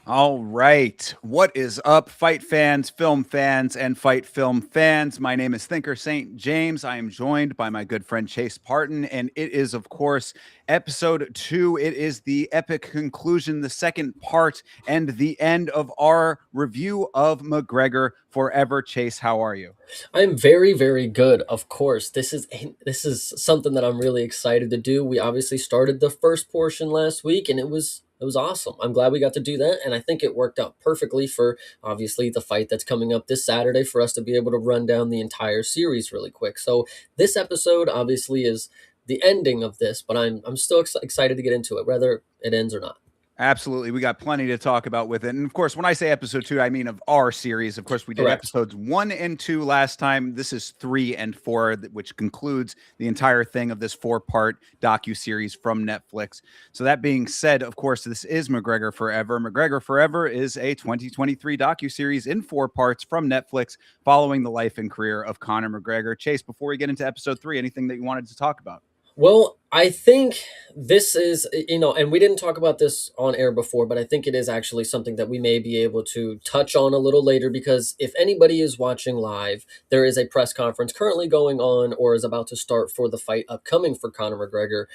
All right. What is up, fight fans, film fans, and fight film fans? My name is Thinker St. James. I am joined by my good friend Chase Parton, and it is, of course, episode 2. It is the epic conclusion, the second part, and the end of our review of McGregor Forever. Chase, how are you? I'm very, very good. Of course, this is something that I'm really excited to do. We obviously started the first portion last week, and it was awesome. I'm glad we got to do that, and I think it worked out perfectly for obviously the fight that's coming up this Saturday for us to be able to run down the entire series really quick. So this episode obviously is the ending of this, but I'm still excited to get into it, whether it ends or not. Absolutely. We got plenty to talk about with it. And of course, when I say episode 2, I mean of our series. Of course, we did Correct. episodes 1 and 2 last time. This is 3 and 4, which concludes the entire thing of this 4-part docu-series from Netflix. So that being said, of course, this is McGregor Forever. McGregor Forever is a 2023 docu-series in 4 parts from Netflix following the life and career of Conor McGregor. Chase, before we get into episode 3, anything that you wanted to talk about? Well, I think this is, and we didn't talk about this on air before, but I think it is actually something that we may be able to touch on a little later because if anybody is watching live, there is a press conference currently going on or is about to start for the fight upcoming for Conor McGregor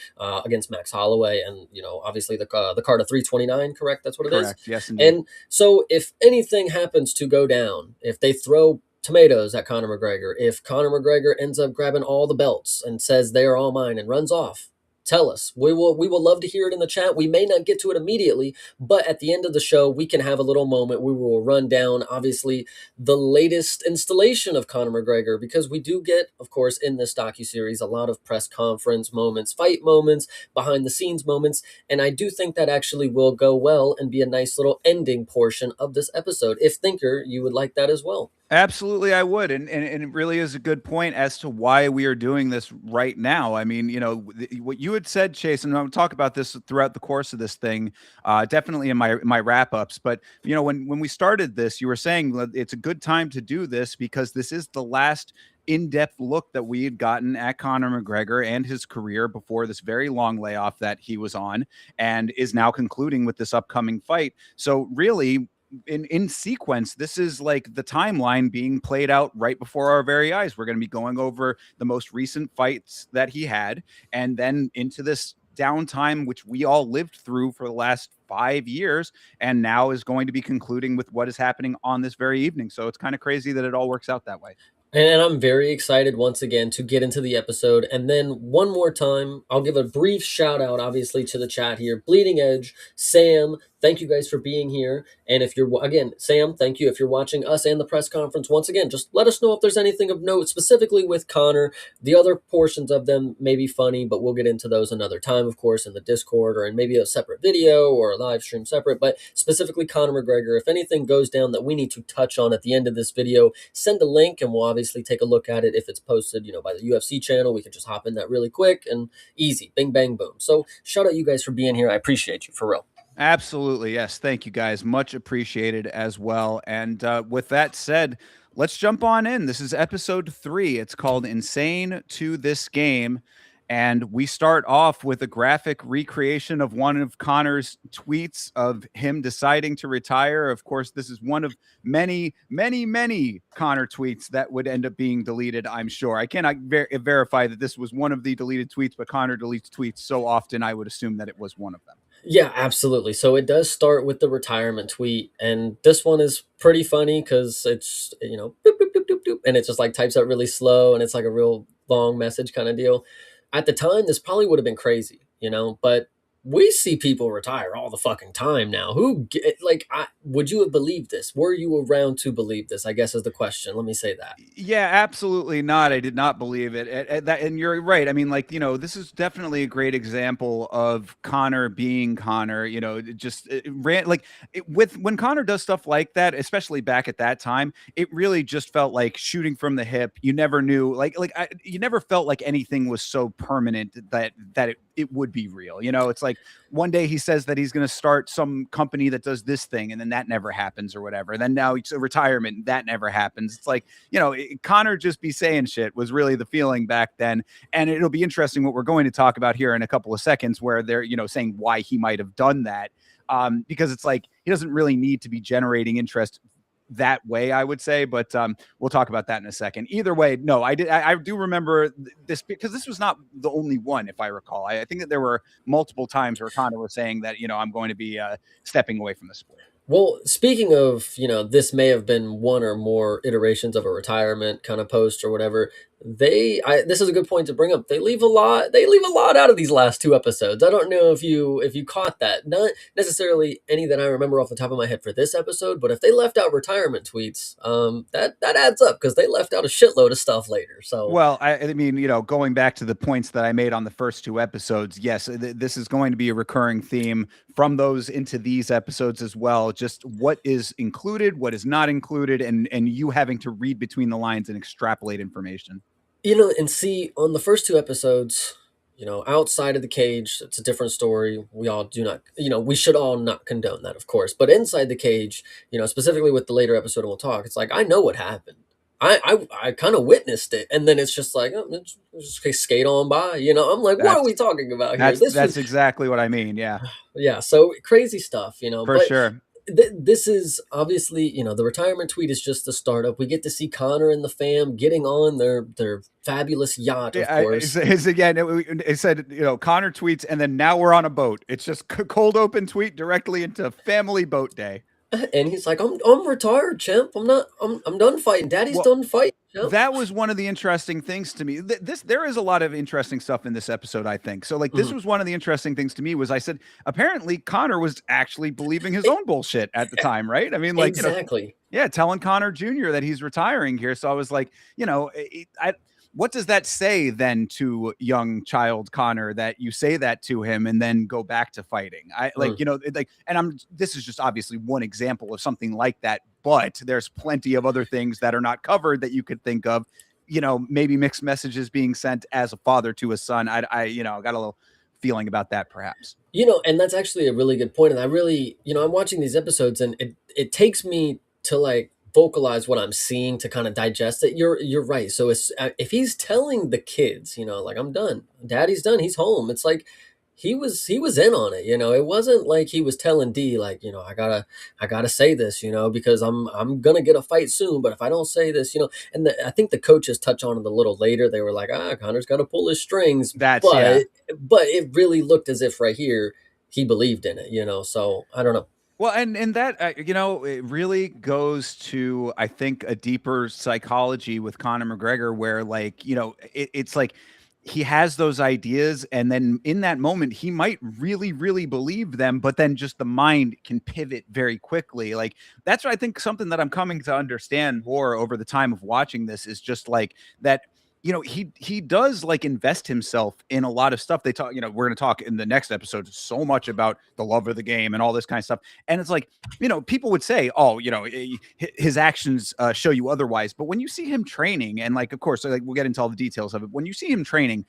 against Max Holloway. And, obviously the card of 329, correct? That's what it is. Correct. Yes, indeed. And so if anything happens to go down, if they throw tomatoes at Conor McGregor, if Conor McGregor ends up grabbing all the belts and says they are all mine and runs off, tell us. We will love to hear it in the chat. We may not get to it immediately, but at the end of the show, we can have a little moment. We will run down, obviously, the latest installation of Conor McGregor because we do get, of course, in this docuseries, a lot of press conference moments, fight moments, behind the scenes moments, and I do think that actually will go well and be a nice little ending portion of this episode. If Thinker, you would like that as well. Absolutely, I would, and it really is a good point as to why we are doing this right now. I mean, what you had said, Chase, and I'll talk about this throughout the course of this thing, definitely in my wrap ups. But when we started this, you were saying that it's a good time to do this because this is the last in-depth look that we had gotten at Conor McGregor and his career before this very long layoff that he was on, and is now concluding with this upcoming fight. So really, in sequence, this is like the timeline being played out right before our very eyes. We're going to be going over the most recent fights that he had, and then into this downtime which we all lived through for the last 5 years, and now is going to be concluding with what is happening on this very evening. So it's kind of crazy that it all works out that way. And I'm very excited once again to get into the episode. And then one more time, I'll give a brief shout out, obviously, to the chat here. Bleeding Edge, Sam, thank you guys for being here. And if you're, again, Sam, thank you. If you're watching us and the press conference, once again, just let us know if there's anything of note, specifically with Conor. The other portions of them may be funny, but we'll get into those another time, of course, in the Discord or in maybe a separate video or a live stream separate. But specifically, Conor McGregor, if anything goes down that we need to touch on at the end of this video, send a link and we'll obviously take a look at it. If it's posted, by the UFC channel, we can just hop in that really quick and easy. Bing, bang, boom. So shout out you guys for being here. I appreciate you, for real. Absolutely. Yes. Thank you guys. Much appreciated as well. And with that said, let's jump on in. This is episode 3. It's called Insane to This Game. And we start off with a graphic recreation of one of Conor's tweets of him deciding to retire. Of course, this is one of many, many, many Conor tweets that would end up being deleted, I'm sure. I cannot verify that this was one of the deleted tweets, but Conor deletes tweets so often, I would assume that it was one of them. Yeah, absolutely. So it does start with the retirement tweet, and this one is pretty funny because it's boop, boop, boop, boop, doop, and it just like types out really slow, and it's like a real long message kind of deal. At the time, this probably would have been crazy, but we see people retire all the fucking time now. Would you have believed this? Were you around to believe this? I guess is the question. Let me say that. Yeah, absolutely not. I did not believe it. And you're right. I mean, like, this is definitely a great example of Conor being Conor. It ran like when Conor does stuff like that, especially back at that time, it really just felt like shooting from the hip. You never knew, you never felt like anything was so permanent that it would be real. It's like one day he says that he's going to start some company that does this thing, and then that never happens or whatever. And then now it's a retirement, that never happens. It's like, Conor just be saying shit was really the feeling back then. And it'll be interesting what we're going to talk about here in a couple of seconds, where they're, saying why he might have done that. Because it's like, he doesn't really need to be generating interest that way, I would say, but we'll talk about that in a second. Either way, no, I do remember this, because this was not the only one, if I recall. I think that there were multiple times where Conor was saying that, I'm going to be stepping away from the sport. Well, speaking of, this may have been one or more iterations of a retirement kind of post or whatever. This is a good point to bring up. They leave a lot out of these last two episodes. I don't know if you caught that. Not necessarily any that I remember off the top of my head for this episode, but if they left out retirement tweets, that adds up, because they left out a shitload of stuff later. So, well, I mean, going back to the points that I made on the first two episodes, yes, this is going to be a recurring theme from those into these episodes as well. Just what is included, what is not included, and you having to read between the lines and extrapolate information. and see, on the first two episodes, outside of the cage, it's a different story. We all do not, we should all not condone that, of course. But inside the cage, specifically with the later episode, and we'll talk, it's like, I know what happened. I kind of witnessed it, and then it's just like, just skate on by. I'm like, what are we talking about here? That's exactly what I mean. Yeah, yeah. So crazy stuff, for sure. This is obviously, the retirement tweet is just the startup. We get to see Conor and the fam getting on their fabulous yacht, of course. It said, Conor tweets, and then now we're on a boat. It's just cold open tweet directly into family boat day. And he's like, I'm retired, champ. I'm done fighting. Daddy's done fighting. Champ. That was one of the interesting things to me. There is a lot of interesting stuff in this episode, I think. So this was one of the interesting things to me, was I said, apparently Conor was actually believing his own bullshit at the time, right? I mean, exactly. Telling Conor Jr. that he's retiring here. So I was like, what does that say then to young child Conor, that you say that to him and then go back to fighting? This is just obviously one example of something like that, but there's plenty of other things that are not covered that you could think of, maybe mixed messages being sent as a father to a son. I got a little feeling about that, perhaps. And that's actually a really good point. And I really, I'm watching these episodes, and it takes me to vocalize what I'm seeing to kind of digest it. You're right. So if he's telling the kids, I'm done, Daddy's done, he's home. It's like he was in on it. It wasn't like he was telling D, I gotta say this, because I'm gonna get a fight soon. But if I don't say this, and I think the coaches touch on it a little later. They were like, Conor's got to pull his strings. But it really looked as if right here he believed in it. So I don't know. Well, and that, it really goes to, I think, a deeper psychology with Conor McGregor, where it's like he has those ideas, and then in that moment he might really, really believe them, but then just the mind can pivot very quickly. Like, that's what I think, something that I'm coming to understand more over the time of watching this, is just like that. He does invest himself in a lot of stuff. They talk, we're going to talk in the next episode so much about the love of the game and all this kind of stuff. And it's like, people would say, oh, his actions show you otherwise. But when you see him training, and of course, we'll get into all the details of it. When you see him training,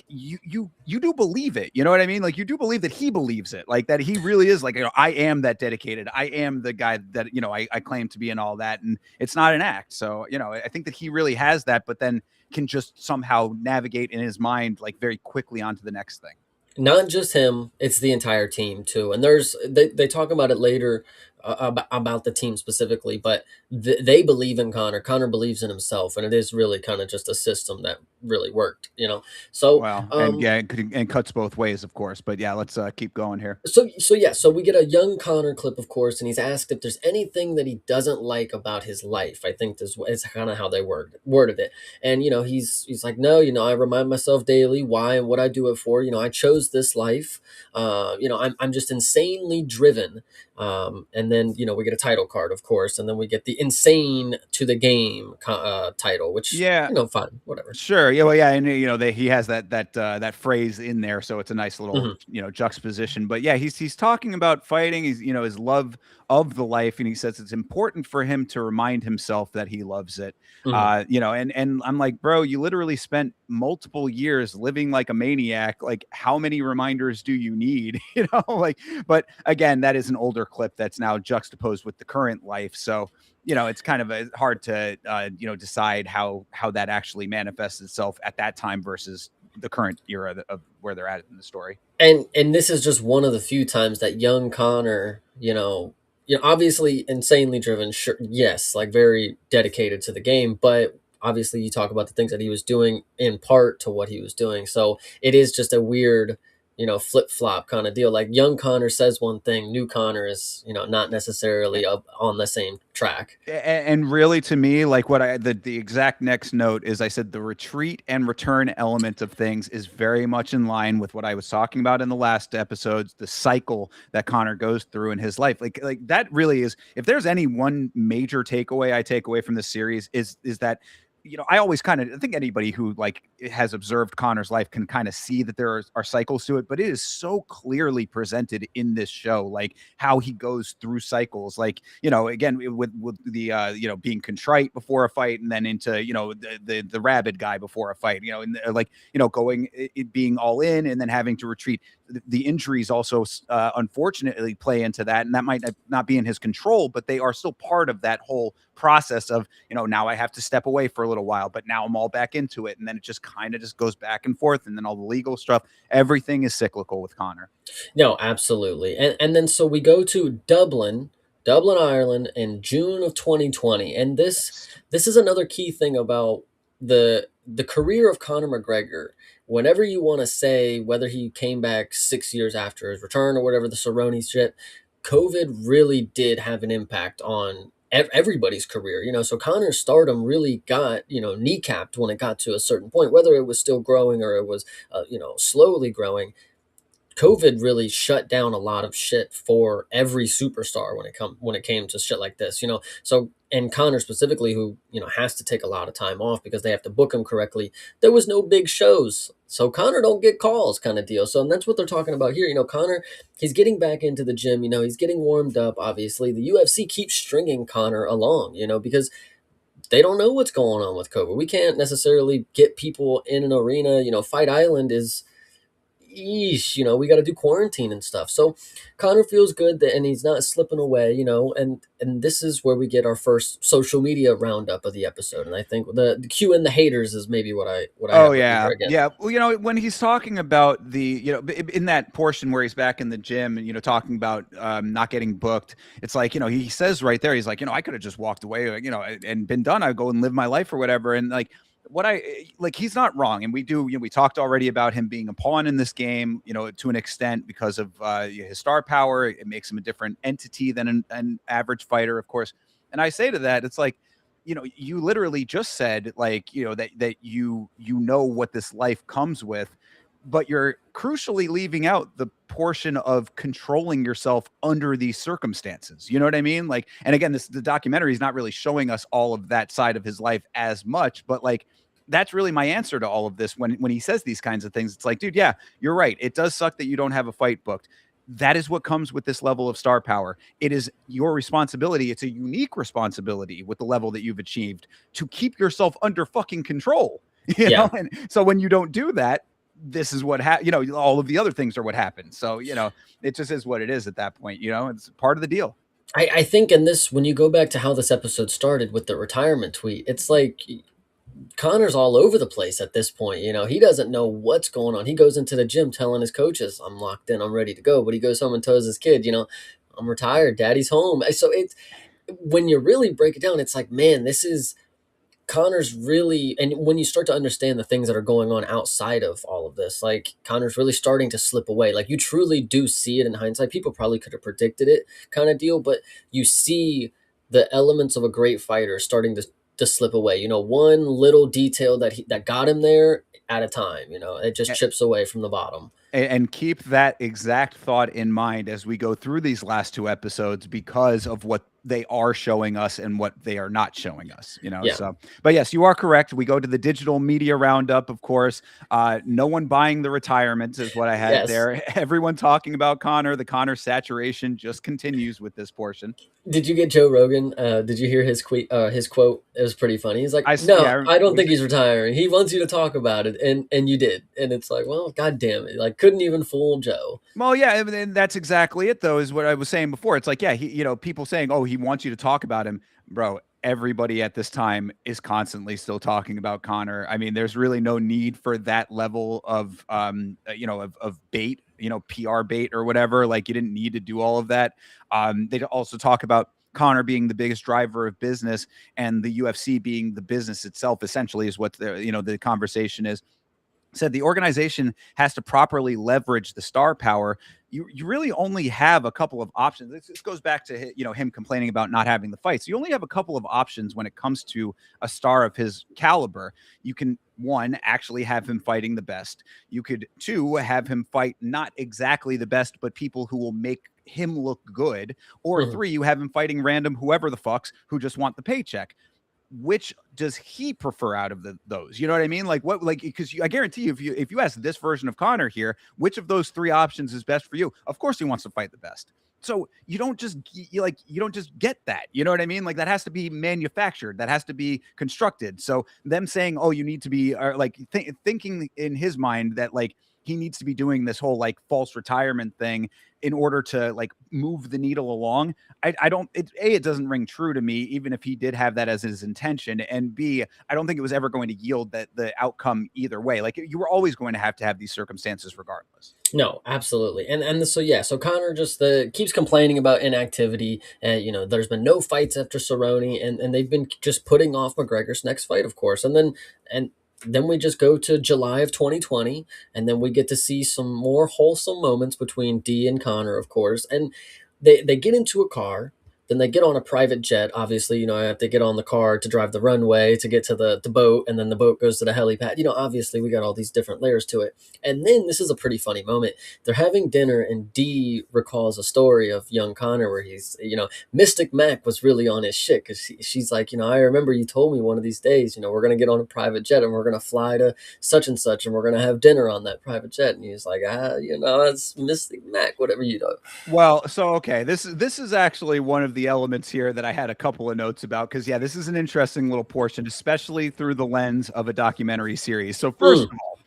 you do believe it. You know what I mean? You do believe that he believes it, that he really is I am that dedicated. I am the guy that, I claim to be, and all that. And it's not an act. So, I think that he really has that, but then can just somehow navigate in his mind very quickly onto the next thing. Not just him, it's the entire team too. And they talk about it later. about the team specifically, but they believe in Connor. Connor believes in himself, and it is really kind of just a system that really worked, you know. So Well, and yeah, and cuts both ways, of course. But yeah, let's keep going here. so we get a young Connor clip, of course, and he's asked if there's anything that he doesn't like about his life. I think this is kind of how they worded it. And he's like, no, I remind myself daily why and what I do it for. I chose this life. I'm just insanely driven. And then we get a title card, of course, and then we get the insane to the game title, which Yeah, fine, whatever. sure. Yeah, well, yeah, and he has that phrase in there, so it's a nice little Hmm. juxtaposition. But yeah, he's talking about fighting. He's his love of the life, and he says it's important for him to remind himself that he loves it. Hmm. And I'm like, bro, you literally spent multiple years living like a maniac. Like, how many reminders do you need? Like, but again, that is an older clip that's now juxtaposed with the current life. So it's kind of hard to decide how that actually manifests itself at that time versus the current era of where they're at in the story. And this is just one of the few times that young Connor, obviously insanely driven, sure, yes, like very dedicated to the game, but obviously you talk about the things that he was doing in part to what he was doing. So it is just a weird, flip flop kind of deal. Like young Connor says one thing, new Connor is, not necessarily up on the same track. And really, to me, like what the exact next note is, I said the retreat and return element of things is very much in line with what I was talking about in the last episodes, the cycle that Connor goes through in his life. Like that really is, if there's any one major takeaway I take away from this series is that I always I think anybody who like has observed Connor's life can kind of see that there are cycles to it, but it is so clearly presented in this show, like how he goes through cycles, like, again, with the, being contrite before a fight and then into, the rabid guy before a fight, and like, going, it being all in and then having to retreat. The injuries also, unfortunately, play into that, and that might not be in his control, but they are still part of that whole process of, now I have to step away for a little while, but now I'm all back into it, and then it just kind of just goes back and forth, and then all the legal stuff, everything is cyclical with Connor. No, absolutely. And then so we go to Dublin, Ireland in June of 2020. And this Yes. this is another key thing about the career of Conor McGregor. Whenever you want to say whether he came back 6 years after his return or whatever the Cerrone shit, COVID really did have an impact on everybody's career. So Conor's stardom really got, kneecapped when it got to a certain point, whether it was still growing or it was, slowly growing. COVID really shut down a lot of shit for every superstar when it came to shit like this, So and Connor specifically, who has to take a lot of time off because they have to book him correctly. There was no big shows, so Connor don't get calls, kind of deal. So and that's what they're talking about here. Connor, he's getting back into the gym. He's getting warmed up. Obviously, the UFC keeps stringing Connor along. Because they don't know what's going on with COVID. We can't necessarily get people in an arena. Fight Island is yeesh, we got to do quarantine and stuff. So Connor feels good that, and he's not slipping away, and this is where we get our first social media roundup of the episode. And I think the Q and the haters is maybe what I Oh have written here yeah, again. yeah. Well, when he's talking about the, in that portion where he's back in the gym and talking about not getting booked, it's like he says right there, he's like, I could have just walked away, and been done. I'd go and live my life or whatever. And like what I like, he's not wrong. And we do, we talked already about him being a pawn in this game, to an extent because of his star power. It makes him a different entity than an average fighter, of course. And I say to that, it's like, you literally just said, like, that you know what this life comes with, but you're crucially leaving out the portion of controlling yourself under these circumstances. You know what I mean? Like, and again, the documentary is not really showing us all of that side of his life as much, but like, that's really my answer to all of this. When he says these kinds of things, it's like, dude, yeah, you're right. It does suck that you don't have a fight booked. That is what comes with this level of star power. It is your responsibility. It's a unique responsibility with the level that you've achieved to keep yourself under fucking control. Yeah. And so when you don't do that, this is what all of the other things are what happens. So, it just is what it is at that point. It's part of the deal. I think in this, when you go back to how this episode started with the retirement tweet, it's like Connor's all over the place at this point. He doesn't know what's going on. He goes into the gym telling his coaches, I'm locked in, I'm ready to go. But he goes home and tells his kid, I'm retired. Daddy's home. So it's, when you really break it down, it's like, man, this is Connor's really, and when you start to understand the things that are going on outside of all of this, like Connor's really starting to slip away. Like you truly do see it in hindsight. People probably could have predicted it, kind of deal, but you see the elements of a great fighter starting to slip away. You know, one little detail that got him there at a time. You know, it just chips away from the bottom. And keep that exact thought in mind as we go through these last two episodes, because of what they are showing us and what they are not showing us, you know. Yeah. So, but yes, you are correct. We go to the digital media roundup, of course. No one buying the retirement is what I had Yes. there. Everyone talking about Connor. The Connor saturation just continues with this portion. Did you get Joe Rogan? Did you hear his quote? It was pretty funny. He's like, "No, Yeah, I don't think he's retiring. He wants you to talk about it," and you did, and it's like, well, god damn it, like couldn't even fool Joe. well, yeah, and that's exactly it, though, is what I was saying before. It's like, yeah, people saying, "Oh, he wants you to talk about him," bro. Everybody at this time is constantly still talking about Connor. I mean, there's really no need for that level of, of bait, PR bait or whatever. Like, you didn't need to do all of that. They also talk about Connor being the biggest driver of business, and the UFC being the business itself. Essentially, is what the conversation is. Said the organization has to properly leverage the star power. You really only have a couple of options. This goes back to him complaining about not having the fights. You only have a couple of options when it comes to a star of his caliber. You can, one, actually have him fighting the best. You could, two, have him fight not exactly the best, but people who will make him look good. Or Mhm. three, you have him fighting random whoever the fucks who just want the paycheck. Which does he prefer out of those? You know what I mean? Like what? Like, because I guarantee you, if you ask this version of Connor here, which of those three options is best for you? Of course, he wants to fight the best. So you don't just get that. You know what I mean? Like that has to be manufactured. That has to be constructed. So them saying, "Oh, you need to be," thinking in his mind that like he needs to be doing this whole like false retirement thing in order to like move the needle along. I don't, it doesn't ring true to me, even if he did have that as his intention. And B, I don't think it was ever going to yield the outcome either way. Like you were always going to have these circumstances regardless. No, absolutely, and so yeah, so Connor just keeps complaining about inactivity, and you know, there's been no fights after Cerrone, and they've been just putting off McGregor's next fight, of course, and then we just go to July of 2020, and then we get to see some more wholesome moments between D and Connor, of course, and they get into a car. Then they get on a private jet. Obviously, you know, I have to get on the car to drive the runway to get to the boat, and then the boat goes to the helipad. You know, obviously, we got all these different layers to it. And then this is a pretty funny moment. They're having dinner, and Dee recalls a story of young Connor where he's, you know, Mystic Mac was really on his shit because she's like, you know, I remember you told me one of these days, you know, we're going to get on a private jet and we're going to fly to such and such and we're going to have dinner on that private jet. And he's like, you know, it's Mystic Mac, whatever you know. Well, so okay, this is actually one of the elements here that I had a couple of notes about, because yeah, this is an interesting little portion, especially through the lens of a documentary series. So first Mm, of all,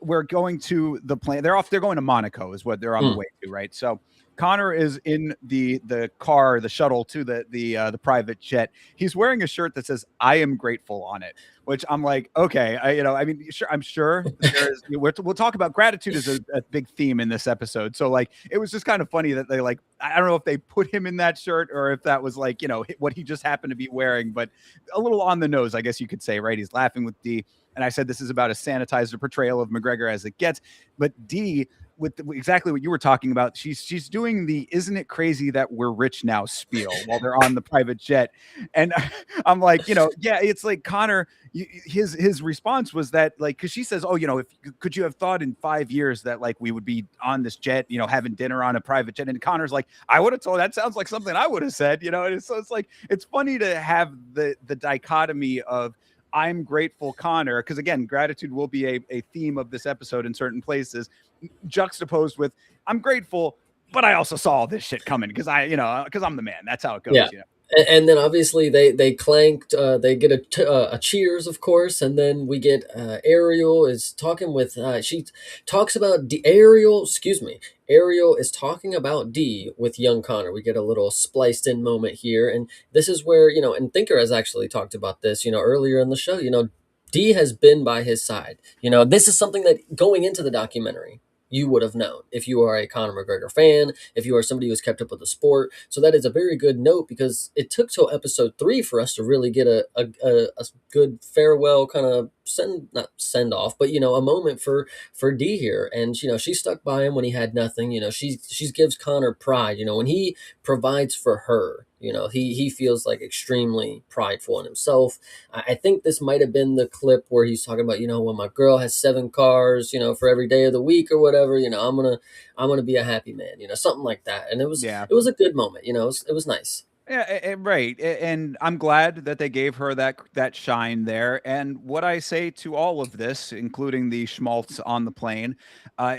we're going to the plane. They're going to Monaco is what they're on the mm. way to, right? So Connor is in the car, the shuttle to the private jet. He's wearing a shirt that says "I am grateful" on it, which I'm like, okay, I mean, sure, I'm sure there's. We'll talk about gratitude as a big theme in this episode. So like, it was just kind of funny that they like, I don't know if they put him in that shirt or if that was like, what he just happened to be wearing, but a little on the nose, I guess you could say, right? He's laughing with D. And I said this is about a sanitized portrayal of McGregor as it gets, but D, with exactly what you were talking about, she's doing the "isn't it crazy that we're rich now" spiel while they're on the private jet, and I'm like, yeah, it's like Connor. His response was that like, because she says, "Oh, if could you have thought in 5 years that like we would be on this jet, having dinner on a private jet?" And Connor's like, "I would have told. That sounds like something I would have said." And so it's like it's funny to have the dichotomy of "I'm grateful, Connor," because again, gratitude will be a theme of this episode in certain places, juxtaposed with "I'm grateful, but I also saw all this shit coming because because I'm the man." That's how it Yeah. goes. And then obviously they clanked. They get a cheers, of course, and then we get Ariel is talking with. She talks about D. Ariel, excuse me. Ariel is talking about D with young Connor. We get a little spliced in moment here, and this is where and Thinker has actually talked about this. Earlier in the show. D has been by his side. This is something that going into the documentary. you would have known if you are a Conor McGregor fan, if you are somebody who's kept up with the sport. So that is a very good note, because it took till episode 3 for us to really get a good farewell kind of not send off, but a moment for D here. And she stuck by him when he had nothing. She gives Conor pride. When he provides for her, he feels like extremely prideful in himself. I think this might have been the clip where he's talking about, when my girl has 7 cars, for every day of the week or whatever, I'm gonna be a happy man, something like that. And it was Yeah. it was a good moment, it was nice. Yeah, right. And I'm glad that they gave her that shine there. And what I say to all of this, including the schmaltz on the plane,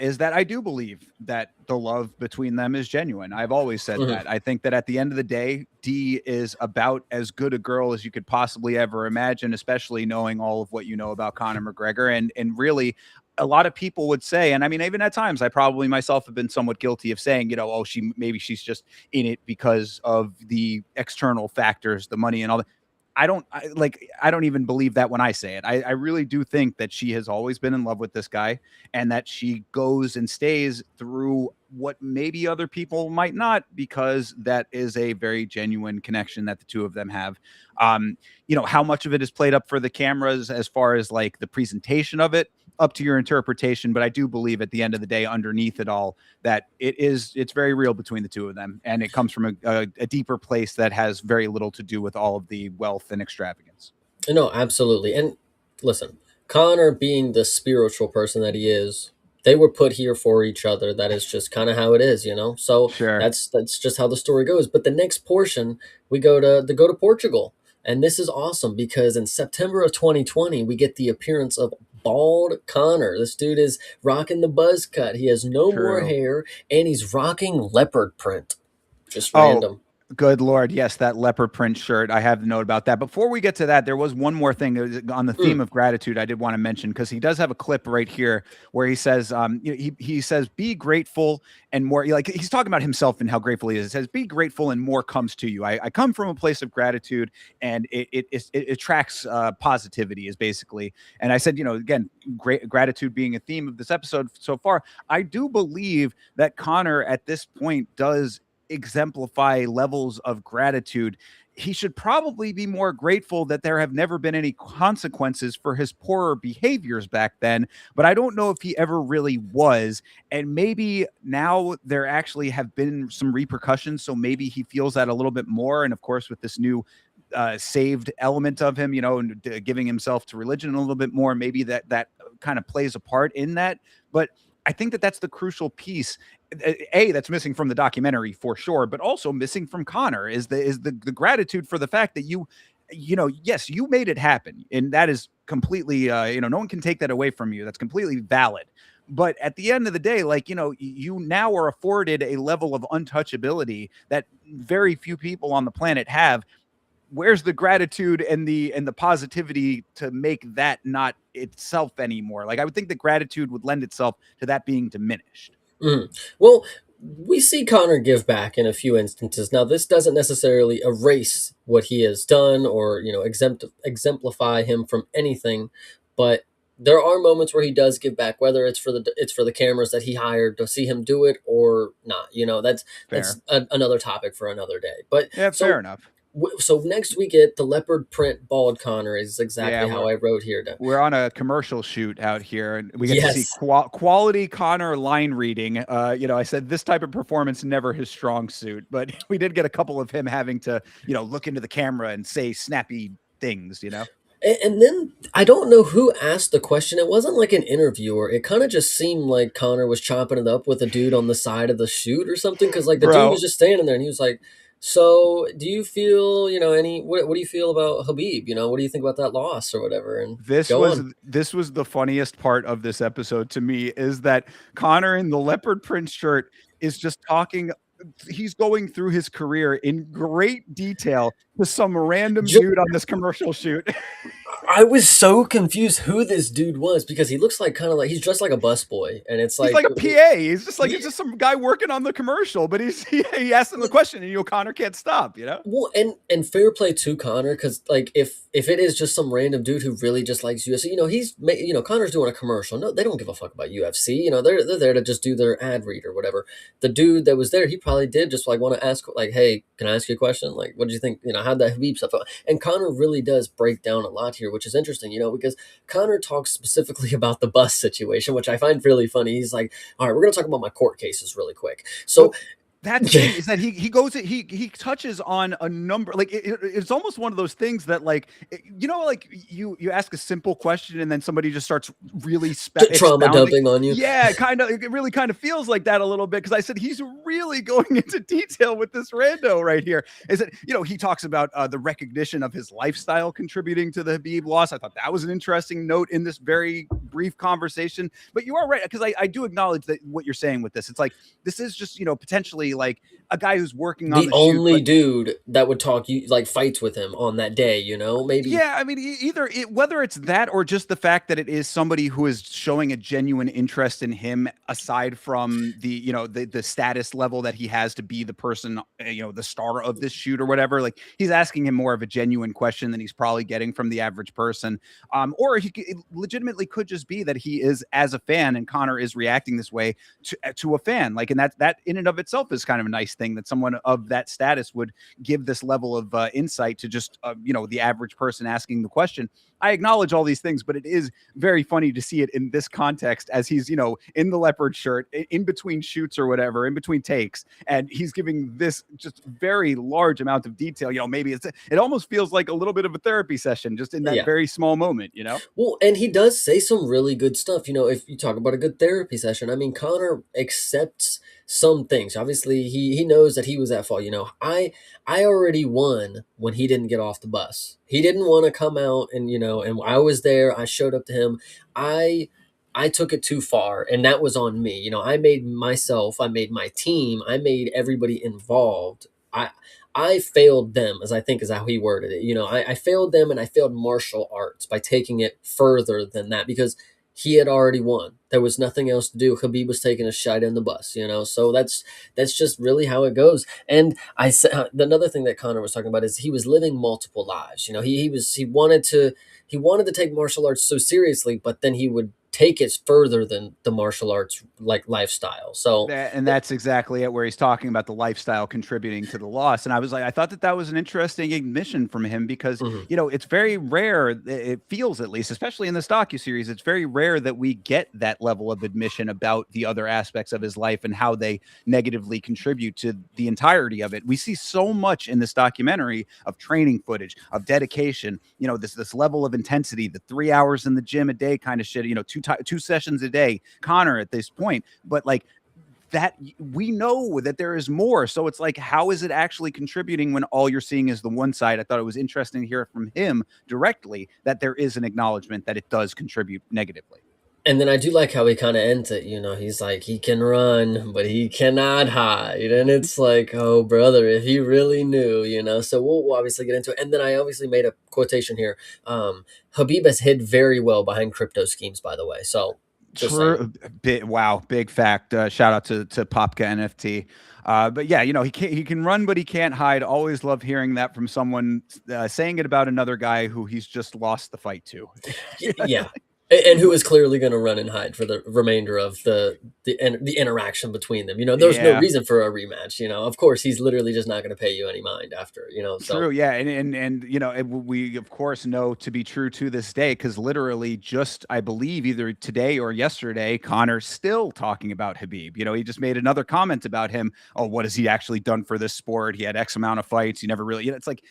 is that I do believe that the love between them is genuine. I've always said Mhm. that. I think that at the end of the day, Dee is about as good a girl as you could possibly ever imagine, especially knowing all of what you know about Conor McGregor. And really, a lot of people would say, and I mean, even at times, I probably myself have been somewhat guilty of saying, oh, maybe she's just in it because of the external factors, the money and all that. I don't even believe that when I say it. I really do think that she has always been in love with this guy, and that she goes and stays through what maybe other people might not, because that is a very genuine connection that the two of them have. How much of it is played up for the cameras as far as like the presentation of it, up to your interpretation. But I do believe at the end of the day, underneath it all, that it's very real between the two of them, and it comes from a deeper place that has very little to do with all of the wealth and extravagance. No, absolutely. And listen, Connor being the spiritual person that he is, they were put here for each other. That is just kind of how it is. So Sure. that's just how the story goes. But the next portion, we go to Portugal. And this is awesome because in September of 2020, we get the appearance of bald Connor. This dude is rocking the buzz cut. He has no more True. hair, and he's rocking leopard print. Just Oh, random. good Lord. Yes, that leopard print shirt. I have the note about that. Before we get to that, there was one more thing on the theme Mm, of gratitude I did want to mention, because he does have a clip right here where he says, he says, be grateful and more. Like, he's talking about himself and how grateful he is. He says, be grateful and more comes to you. I come from a place of gratitude, and it attracts positivity, is basically. And I said, again, great gratitude being a theme of this episode so far. I do believe that Connor at this point does exemplify levels of gratitude. He should probably be more grateful that there have never been any consequences for his poorer behaviors back then, but I don't know if he ever really was. And maybe now there actually have been some repercussions, so maybe he feels that a little bit more. And of course, with this new saved element of him, and giving himself to religion a little bit more, maybe that kind of plays a part in that. But I think that that's the crucial piece, that's missing from the documentary for sure, but also missing from Connor is the gratitude for the fact that yes, you made it happen, and that is completely no one can take that away from you. That's completely valid. But at the end of the day, like, you now are afforded a level of untouchability that very few people on the planet have. Where's the gratitude and the positivity to make that not itself anymore? Like, I would think that gratitude would lend itself to that being diminished. mm. Well, we see Connor give back in a few instances. Now, this doesn't necessarily erase what he has done or exemplify him from anything, but there are moments where he does give back, whether it's for the cameras that he hired to see him do it or not. That's Fair. another topic for another day. But Yeah, fair so enough. so next we get the leopard print bald Connor is Yeah, exactly how we're I wrote here. we're on a commercial shoot out here, and we get to see Yes. quality Connor line reading. I said this type of performance never his strong suit, but we did get a couple of him having to, look into the camera and say snappy things. And then I don't know who asked the question. It wasn't like an interviewer. It kind of just seemed like Connor was chopping it up with a dude on the side of the shoot or something. Because like the dude was Bro, just standing there and he was like, "So do you feel what do you feel about Habib? What do you think about that loss or whatever?" And this go was on. this was the funniest part of this episode to me, is that Connor in the leopard print shirt is just talking. He's going through his career in great detail to some random Just dude on this commercial shoot. I was so confused who this dude was because he looks like kind of like he's dressed like a busboy, and it's He's like like a PA. He's just like, yeah, it's just some guy working on the commercial, but he asked him the question, and Connor can't stop. well, and fair play to Connor because like if it is just some random dude who really just likes UFC, Connor's doing a commercial. No, they don't give a fuck about UFC. They're there to just do their ad read or whatever. The dude that was there, he probably did just like want to ask like, hey, can I ask you a question? Like, what do you think? How'd that Habib stuff? And Connor really does break down a lot here, which is interesting. Because Connor talks specifically about the bus situation, which I find really funny. He's like, all right, we're gonna talk about my court cases really quick. So. Well, that's the thing is that he touches on a number, like it's almost one of those things that like like you ask a simple question and then somebody just starts really Trauma expounding. dumping on you. Yeah, kind of. It really kind of feels like that a little bit because I said he's really going into detail with this rando right here. Is that he talks about the recognition of his lifestyle contributing to the Habib loss. I thought that was an interesting note in this very brief conversation. But you are right because I do acknowledge that what you're saying with this. It's like this is just potentially like a guy who's working on The the shoot, only but dude that would talk you like fights with him on that day, maybe. yeah, I mean, whether it's that or just the fact that it is somebody who is showing a genuine interest in him, aside from the status level that he has to be the person, the star of this shoot or whatever. Like he's asking him more of a genuine question than he's probably getting from the average person. Or it legitimately could just be that he is as a fan, and Connor is reacting this way to a fan. Like, and that in and of itself is kind of a nice thing that someone of that status would give this level of insight to just the average person asking the question. I acknowledge all these things, but it is very funny to see it in this context as he's in the leopard shirt in between shoots or whatever, in between takes, and he's giving this just very large amount of detail. Maybe it almost feels like a little bit of a therapy session just in that Yeah. very small moment. Well, and he does say some really good stuff. If you talk about a good therapy session, I mean, Connor accepts some things. Obviously, he knows that he was at fault. I already won when he didn't get off the bus. He didn't want to come out, and I was there. I showed up to him. I took it too far, and that was on me. I made myself, I made my team, I made everybody involved. I failed them, as I think is how he worded it. I failed them, and I failed martial arts by taking it further than that because he had already won. There was nothing else to do. Khabib was taking a shite in the bus, So that's just really how it goes. And I said another thing that Connor was talking about is he was living multiple lives. He wanted to take martial arts so seriously, but then he would take it further than the martial arts like lifestyle. So And that's exactly it, where he's talking about the lifestyle contributing to the loss. And I was like, I thought that was an interesting admission from him because, mhm. it's very rare. It feels, at least, especially in this docuseries, it's very rare that we get that level of admission about the other aspects of his life and how they negatively contribute to the entirety of it. We see so much in this documentary of training footage, of dedication, this level of intensity, the 3 hours in the gym a day kind of shit, two sessions a day, Connor at this point. But like that, we know that there is more. So it's like, how is it actually contributing when all you're seeing is the one side? I thought it was interesting to hear from him directly that there is an acknowledgement that it does contribute negatively. And then I do like how he kind of ends it. He's like, he can run, but he cannot hide. And it's like, oh, brother, if he really knew, So we'll obviously get into it. And then I obviously made a quotation here. Habib has hid very well behind crypto schemes, by the way. So just saying. True. Wow, big fact. Shout out to Popka NFT. But yeah, he can run, but he can't hide. Always love hearing that from someone saying it about another guy who he's just lost the fight to. Yeah. And who is clearly going to run and hide for the remainder of the interaction between them. There's no Yeah. reason for a rematch. Of course, he's literally just not going to pay you any mind after. So True, yeah, and we of course know to be true to this day because literally just I believe either today or yesterday, Connor's still talking about Habib. He just made another comment about him. Oh, what has he actually done for this sport? He had X amount of fights. He never really. It's like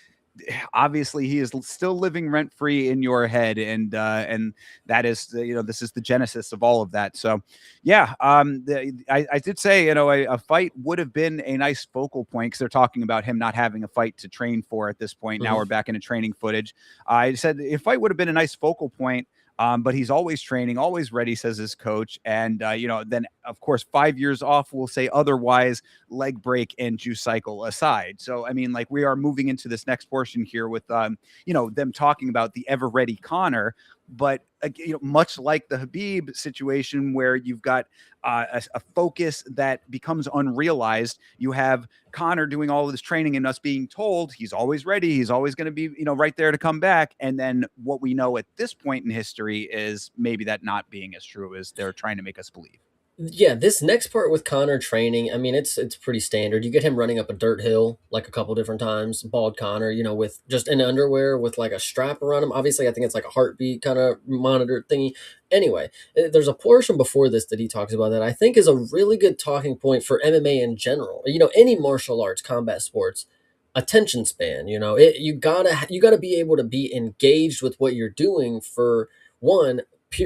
obviously he is still living rent free in your head, and that is this is the genesis of all of that. So yeah, I did say a fight would have been a nice focal point because they're talking about him not having a fight to train for at this point. Now mhm. we're back into training footage. I said a fight would have been a nice focal point But he's always training, always ready, says his coach. And, then of course, 5 years off will say otherwise, leg break and juice cycle aside. So, I mean, like we are moving into this next portion here with, them talking about the ever ready Conor. But much like the Habib situation, where you've got a focus that becomes unrealized, you have Conor doing all of this training and us being told he's always ready, he's always going to be, right there to come back. And then what we know at this point in history is maybe that not being as true as they're trying to make us believe. Yeah, this next part with Connor training, I mean, it's pretty standard. You get him running up a dirt hill like a couple different times, bald Connor, with just in underwear with like a strap around him. Obviously, I think it's like a heartbeat kind of monitor thingy. Anyway, there's a portion before this that he talks about that I think is a really good talking point for MMA in general. Any martial arts, combat sports, attention span. You gotta be able to be engaged with what you're doing for one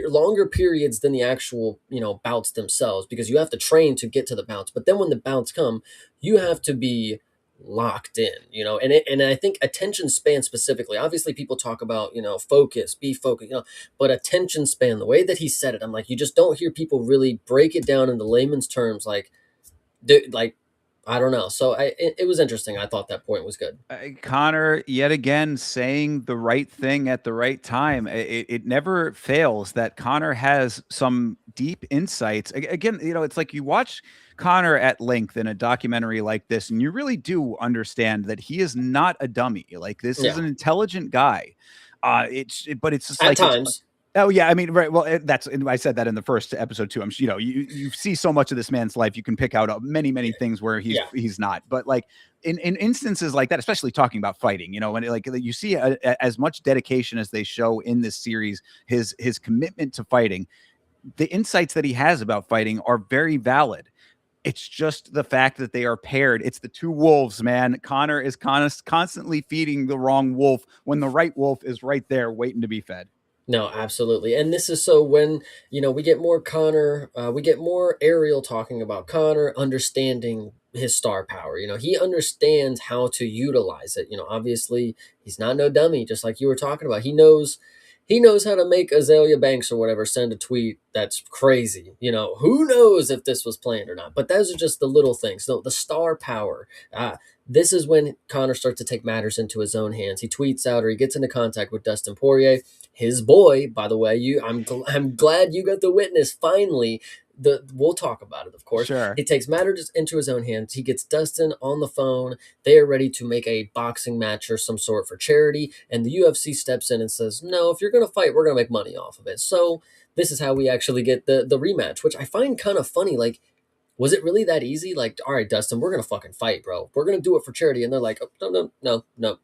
longer periods than the actual bouts themselves, because you have to train to get to the bouts, but then when the bouts come, you have to be locked in, and I think attention span specifically, obviously people talk about focus, be focused, but attention span, the way that he said it, I'm like, you just don't hear people really break it down into layman's terms, like like I don't know. So it was interesting. I thought that point was good. Connor, yet again, saying the right thing at the right time. It never fails that Connor has some deep insights. Again, it's like you watch Connor at length in a documentary like this, and you really do understand that he is not a dummy. Like, this is Yeah, an intelligent guy. But it's just at like it's. times. Oh yeah, I mean, right. Well, I said that in the first episode too. You see so much of this man's life, you can pick out many many things where he's Yeah. he's not. But like in instances like that, especially talking about fighting, when like you see as much dedication as they show in this series, his commitment to fighting, the insights that he has about fighting are very valid. It's just the fact that they are paired. It's the two wolves, man. Connor is constantly feeding the wrong wolf when the right wolf is right there waiting to be fed. No, absolutely. And this is so when, we get more Connor, we get more Ariel talking about Connor understanding his star power. He understands how to utilize it. Obviously he's not no dummy, just like you were talking about. He knows how to make Azalea Banks or whatever send a tweet that's crazy. Who knows if this was planned or not? But those are just the little things. No, the star power. This is when Connor starts to take matters into his own hands. He tweets out, or he gets into contact with Dustin Poirier, his boy. By the way, I'm glad you got to witness finally. We'll talk about it, of course. Sure. He takes matters into his own hands. He gets Dustin on the phone. They are ready to make a boxing match or some sort for charity, and the UFC steps in and says, "No, if you're going to fight, we're going to make money off of it." So this is how we actually get the rematch, which I find kind of funny. Like, was it really that easy? Like, all right, Dustin, we're gonna fucking fight, bro. We're gonna do it for charity, and they're like, oh, no, no, no, no.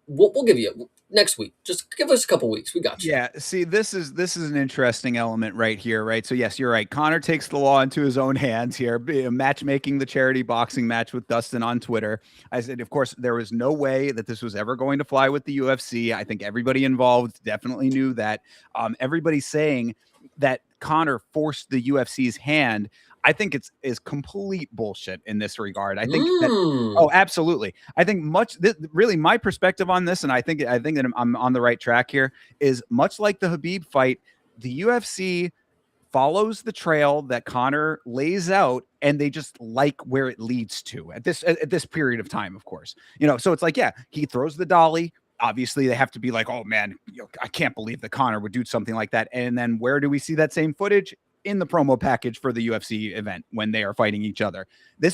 We'll give you next week. Just give us a couple weeks. We got you. Yeah, see, this is an interesting element right here, right? So yes, you're right. Connor takes the law into his own hands here, matchmaking the charity boxing match with Dustin on Twitter. I said, of course, there was no way that this was ever going to fly with the UFC. I think everybody involved definitely knew that. Everybody's saying that Connor forced the UFC's hand. I think it's is complete bullshit in this regard. I think that. Mm. Oh, absolutely. I think really my perspective on this, and I think that I'm on the right track here, is much like the Habib fight, the UFC follows the trail that Connor lays out, and they just like where it leads to at this period of time, of course. So it's like, yeah, he throws the dolly. Obviously, they have to be like, oh man, I can't believe that Connor would do something like that. And then where do we see that same footage? In the promo package for the UFC event when they are fighting each other.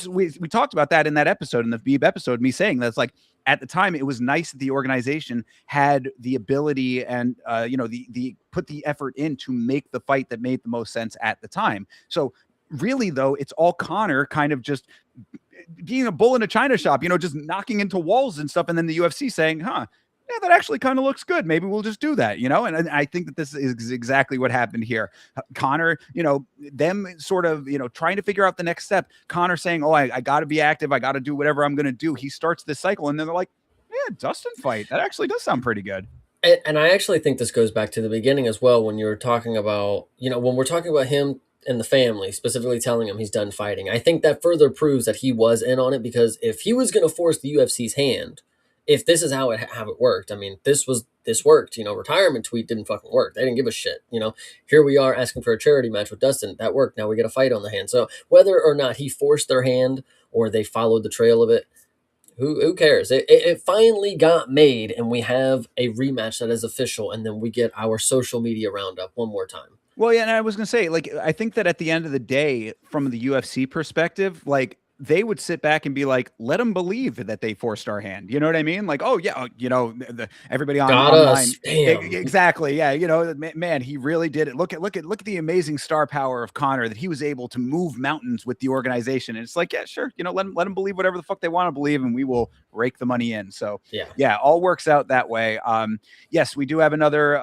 We talked about that in that episode, in the Beeb episode, me saying that's like, at the time it was nice that the organization had the ability and the put the effort in to make the fight that made the most sense at the time. So really though, it's all Connor kind of just being a bull in a china shop, just knocking into walls and stuff, and then the UFC saying, yeah, that actually kind of looks good. Maybe we'll just do that, And I think that this is exactly what happened here. Connor, them sort of, trying to figure out the next step. Connor saying, oh, I got to be active. I got to do whatever I'm going to do. He starts this cycle, and then they're like, yeah, Dustin fight. That actually does sound pretty good. And I actually think this goes back to the beginning as well, when you're talking about, when we're talking about him and the family, specifically telling him he's done fighting. I think that further proves that he was in on it, because if he was going to force the UFC's hand, if this is how it worked, I mean, this was this worked. Retirement tweet didn't fucking work. They didn't give a shit. Here we are asking for a charity match with Dustin. That worked. Now we get a fight on the hand. So whether or not he forced their hand or they followed the trail of it, who cares? It finally got made, and we have a rematch that is official, and then we get our social media roundup one more time. Well, yeah, and I was gonna say, like, I think that at the end of the day, from the UFC perspective, like they would sit back and be like, let them believe that they forced our hand. You know what I mean? Like, oh yeah, everybody Got online, us. Damn. exactly, yeah. Man, he really did it. Look at the amazing star power of Conor, that he was able to move mountains with the organization. And it's like, yeah, sure, let them believe whatever the fuck they want to believe, and we will rake the money in. So Yeah. yeah, all works out that way. Yes, we do have another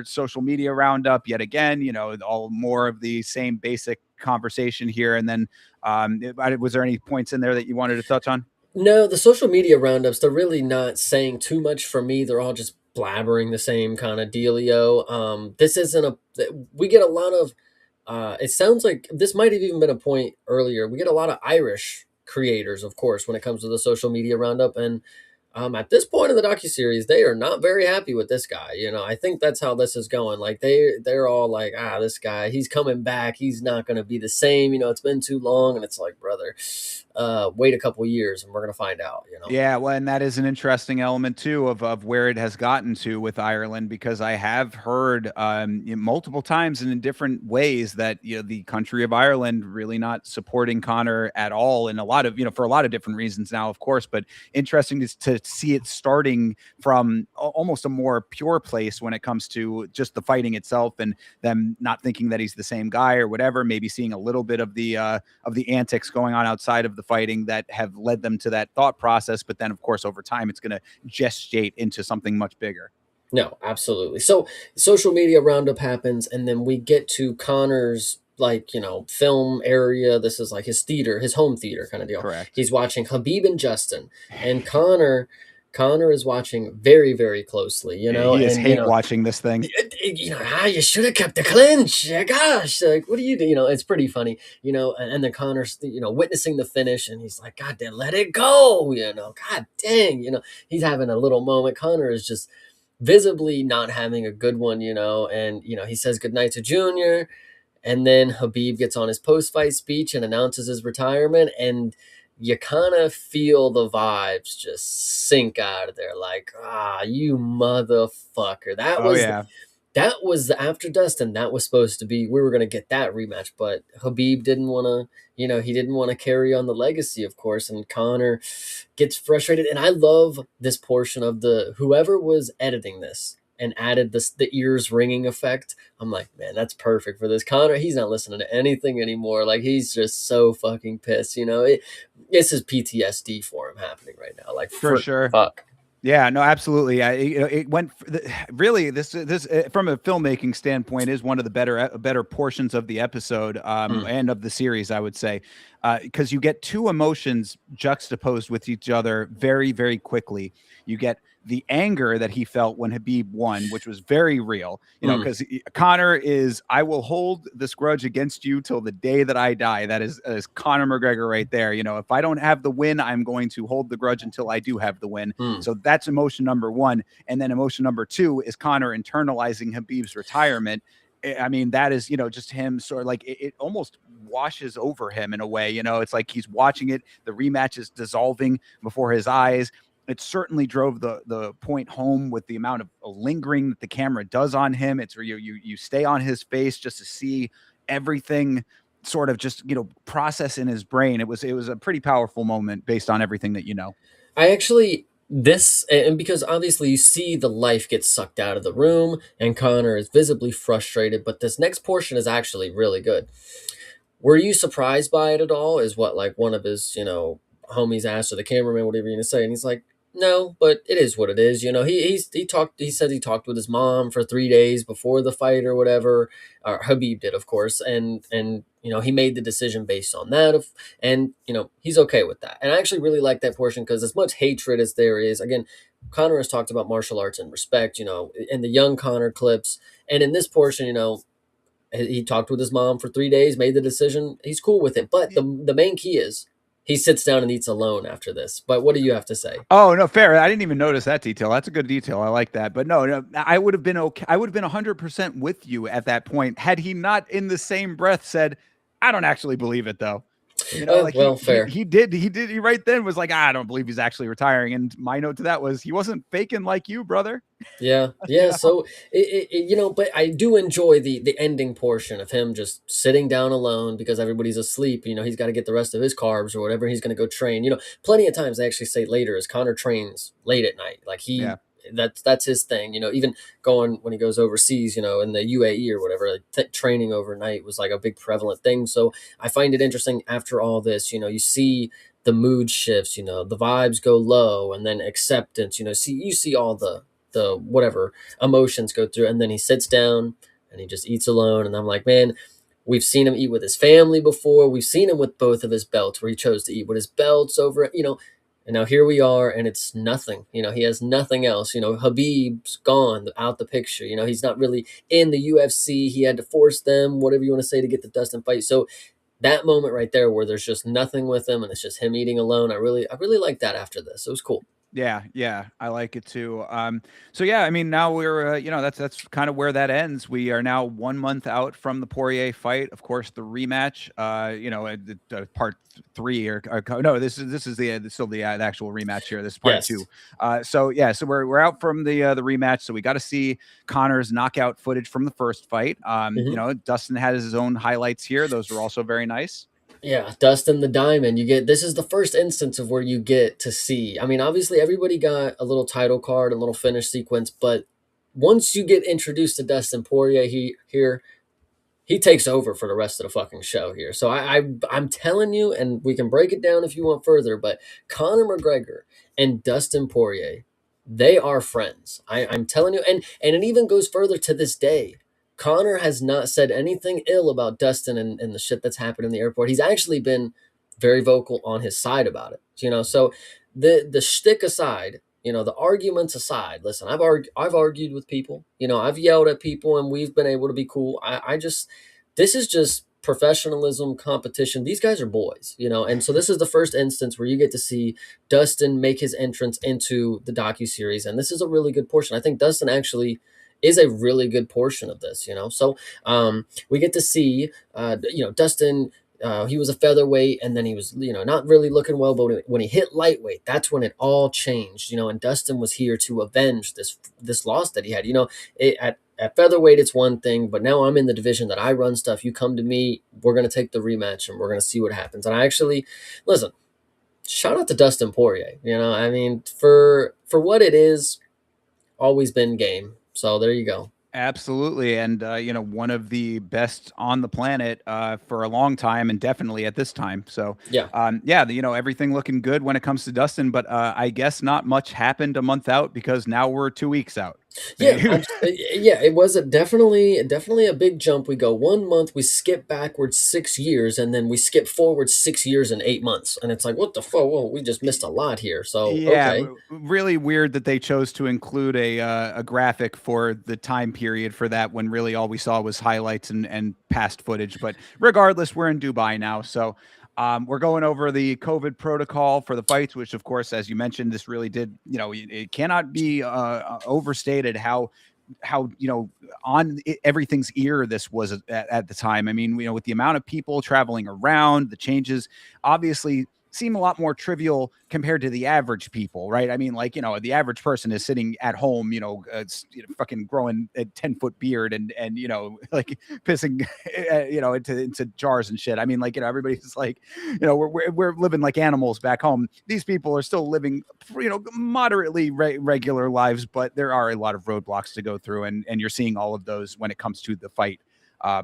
social media roundup yet again. All more of the same basic conversation here. And then, was there any points in there that you wanted to touch on? No, the social media roundups, they're really not saying too much for me. They're all just blabbering the same kind of dealio. This isn't we get a lot of, it sounds like this might have even been a point earlier. We get a lot of Irish creators, of course, when it comes to the social media roundup. And at this point in the docuseries, they are not very happy with this guy. I think that's how this is going. Like they're all like, this guy, he's coming back. He's not going to be the same. It's been too long. And it's like, brother, wait a couple years and we're going to find out. Yeah, well, and that is an interesting element too of where it has gotten to with Ireland, because I have heard multiple times and in different ways that the country of Ireland really not supporting Conor at all, and a lot of for a lot of different reasons now, of course. But interesting to see it starting from almost a more pure place when it comes to just the fighting itself, and them not thinking that he's the same guy or whatever. Maybe seeing a little bit of the antics going on outside of the fighting that have led them to that thought process. But then, of course, over time, it's going to gestate into something much bigger. No, absolutely. So social media roundup happens, and then we get to Connor's film area. This is like his theater, his home theater kind of deal. Correct. He's watching Habib and Justin, and Connor is watching very, very closely. He is watching this thing. You should have kept the clinch. Gosh, like what do you do? It's pretty funny. And then Connor's witnessing the finish, and he's like, God damn, let it go. God dang. He's having a little moment. Connor is just visibly not having a good one. And he says goodnight to Junior. And then Habib gets on his post-fight speech and announces his retirement, and you kind of feel the vibes just sink out of there. Like, you motherfucker. That was after Dustin. That was supposed to be, we were going to get that rematch, but Habib didn't want to, he didn't want to carry on the legacy, of course, and Conor gets frustrated. And I love this portion of whoever was editing this and added the ears ringing effect. I'm like, man, that's perfect for this. Conor, he's not listening to anything anymore. Like, he's just so fucking pissed. This is PTSD for him happening right now. Like, for sure. Fuck. Yeah, no, absolutely. It went really this from a filmmaking standpoint is one of the better portions of the episode and of the series, I would say, because you get two emotions juxtaposed with each other very, very quickly. You get the anger that he felt when Habib won, which was very real, because Conor is, I will hold this grudge against you till the day that I die. That is Conor McGregor right there. If I don't have the win, I'm going to hold the grudge until I do have the win. So that's emotion number one. And then emotion number two is Conor internalizing Habib's retirement. I mean, that is, just him sort of like it almost washes over him in a way. It's like he's watching it. The rematch is dissolving before his eyes. It certainly drove the point home with the amount of lingering that the camera does on him. It's where you stay on his face just to see everything sort of just process in his brain. It was a pretty powerful moment based on everything that I actually and because obviously you see the life get sucked out of the room, and Conor is visibly frustrated. But this next portion is actually really good. Were you surprised by it at all? Is what like one of his homies asked, or the cameraman, whatever you're gonna say, and he's like, no, but it is what it is. He said he talked with his mom for 3 days before the fight or whatever. Habib did, of course, and he made the decision based on that. And he's okay with that. And I actually really like that portion, because as much hatred as there is, again, Conor has talked about martial arts and respect, in the young Conor clips, and in this portion, he talked with his mom for 3 days, made the decision. He's cool with it, but the main key is he sits down and eats alone after this. But what do you have to say? Oh no, fair. I didn't even notice that detail. That's a good detail. I like that. But no, no, I would have been okay. I would have been 100% with you at that point had he not, in the same breath, said, "I don't actually believe it, though." You know, like Well, fair. he right then was like, "I don't believe he's actually retiring." And my note to that was, he wasn't faking like you, brother. Yeah, You yeah. know? So you know, but I do enjoy the ending portion of him just sitting down alone because everybody's asleep. You know, he's got to get the rest of his carbs or whatever. He's going to go train. You know, plenty of times they actually say later as Connor trains late at night. Like Yeah. that's his thing. You know, even going when he goes overseas. You know, in the UAE or whatever, like training overnight was like a big prevalent thing. So I find it interesting after all this. You know, you see the mood shifts. You know, the vibes go low and then acceptance. You know, you see all the whatever emotions go through, and then he sits down and he just eats alone. And I'm like, man, we've seen him eat with his family before. We've seen him with both of his belts where he chose to eat with his belts over, you know. And now here we are, and it's nothing. You know, he has nothing else. You know, Habib's gone out the picture. You know, he's not really in the UFC. He had to force them, whatever you want to say, to get the Dustin fight. So that moment right there, where there's just nothing with him, and it's just him eating alone. I really like that after this. It was cool. Yeah, yeah, I like it too. So yeah, I mean, now we're that's kind of where that ends. We are now 1 month out from the Poirier fight. Of course, the rematch. Part three or no, this is still the actual rematch here. This is part Yes. two. So yeah, so we're out from the rematch. So we got to see Conor's knockout footage from the first fight. Dustin has his own highlights here. Those are also very nice. Yeah, Dustin the Diamond. You get this is the first instance of where you get to see. I mean, obviously everybody got a little title card, a little finish sequence, but once you get introduced to Dustin Poirier, he takes over for the rest of the fucking show here. So I'm telling you, and we can break it down if you want further, but Conor McGregor and Dustin Poirier, they are friends. I'm telling you, and it even goes further to this day. Conor has not said anything ill about Dustin and the shit that's happened in the airport. He's actually been very vocal on his side about it. You know, so the shtick aside, you know, the arguments aside, listen, I've argued with people, you know, I've yelled at people and we've been able to be cool. I just, this is just professionalism, competition. These guys are boys, you know, and so this is the first instance where you get to see Dustin make his entrance into the docuseries, and this is a really good portion. I think Dustin actually is a really good portion of this, you know. So we get to see, you know, Dustin. He was a featherweight, and then he was, you know, not really looking well. But when he hit lightweight, that's when it all changed, you know. And Dustin was here to avenge this loss that he had. You know, at featherweight, it's one thing, but now I'm in the division that I run stuff. You come to me, we're gonna take the rematch, and we're gonna see what happens. And I actually listen. Shout out to Dustin Poirier. You know, I mean, for what it is, always been game. So there you go. Absolutely, and one of the best on the planet for a long time, and definitely at this time. So, Yeah. yeah, everything looking good when it comes to Dustin, but I guess not much happened a month out because now we're 2 weeks out. Yeah, yeah, it was definitely a big jump. We go 1 month, we skip backwards 6 years, and then we skip forward 6 years and 8 months, and it's like, what the fuck? Whoa, we just missed a lot here. So Yeah, okay, really weird that they chose to include a graphic for the time period for that when really all we saw was highlights and past footage. But regardless, we're in Dubai now, so we're going over the COVID protocol for the fights, which of course, as you mentioned, this really did. It cannot be overstated how on everything's ear this was at the time. I mean, with the amount of people traveling around, the changes obviously seem a lot more trivial compared to the average people, right? I mean, like, the average person is sitting at home, fucking growing a 10-foot beard and like pissing, into jars and shit. I mean, like, everybody's like, we're living like animals back home. These people are still living, moderately regular lives, but there are a lot of roadblocks to go through, and you're seeing all of those when it comes to the fight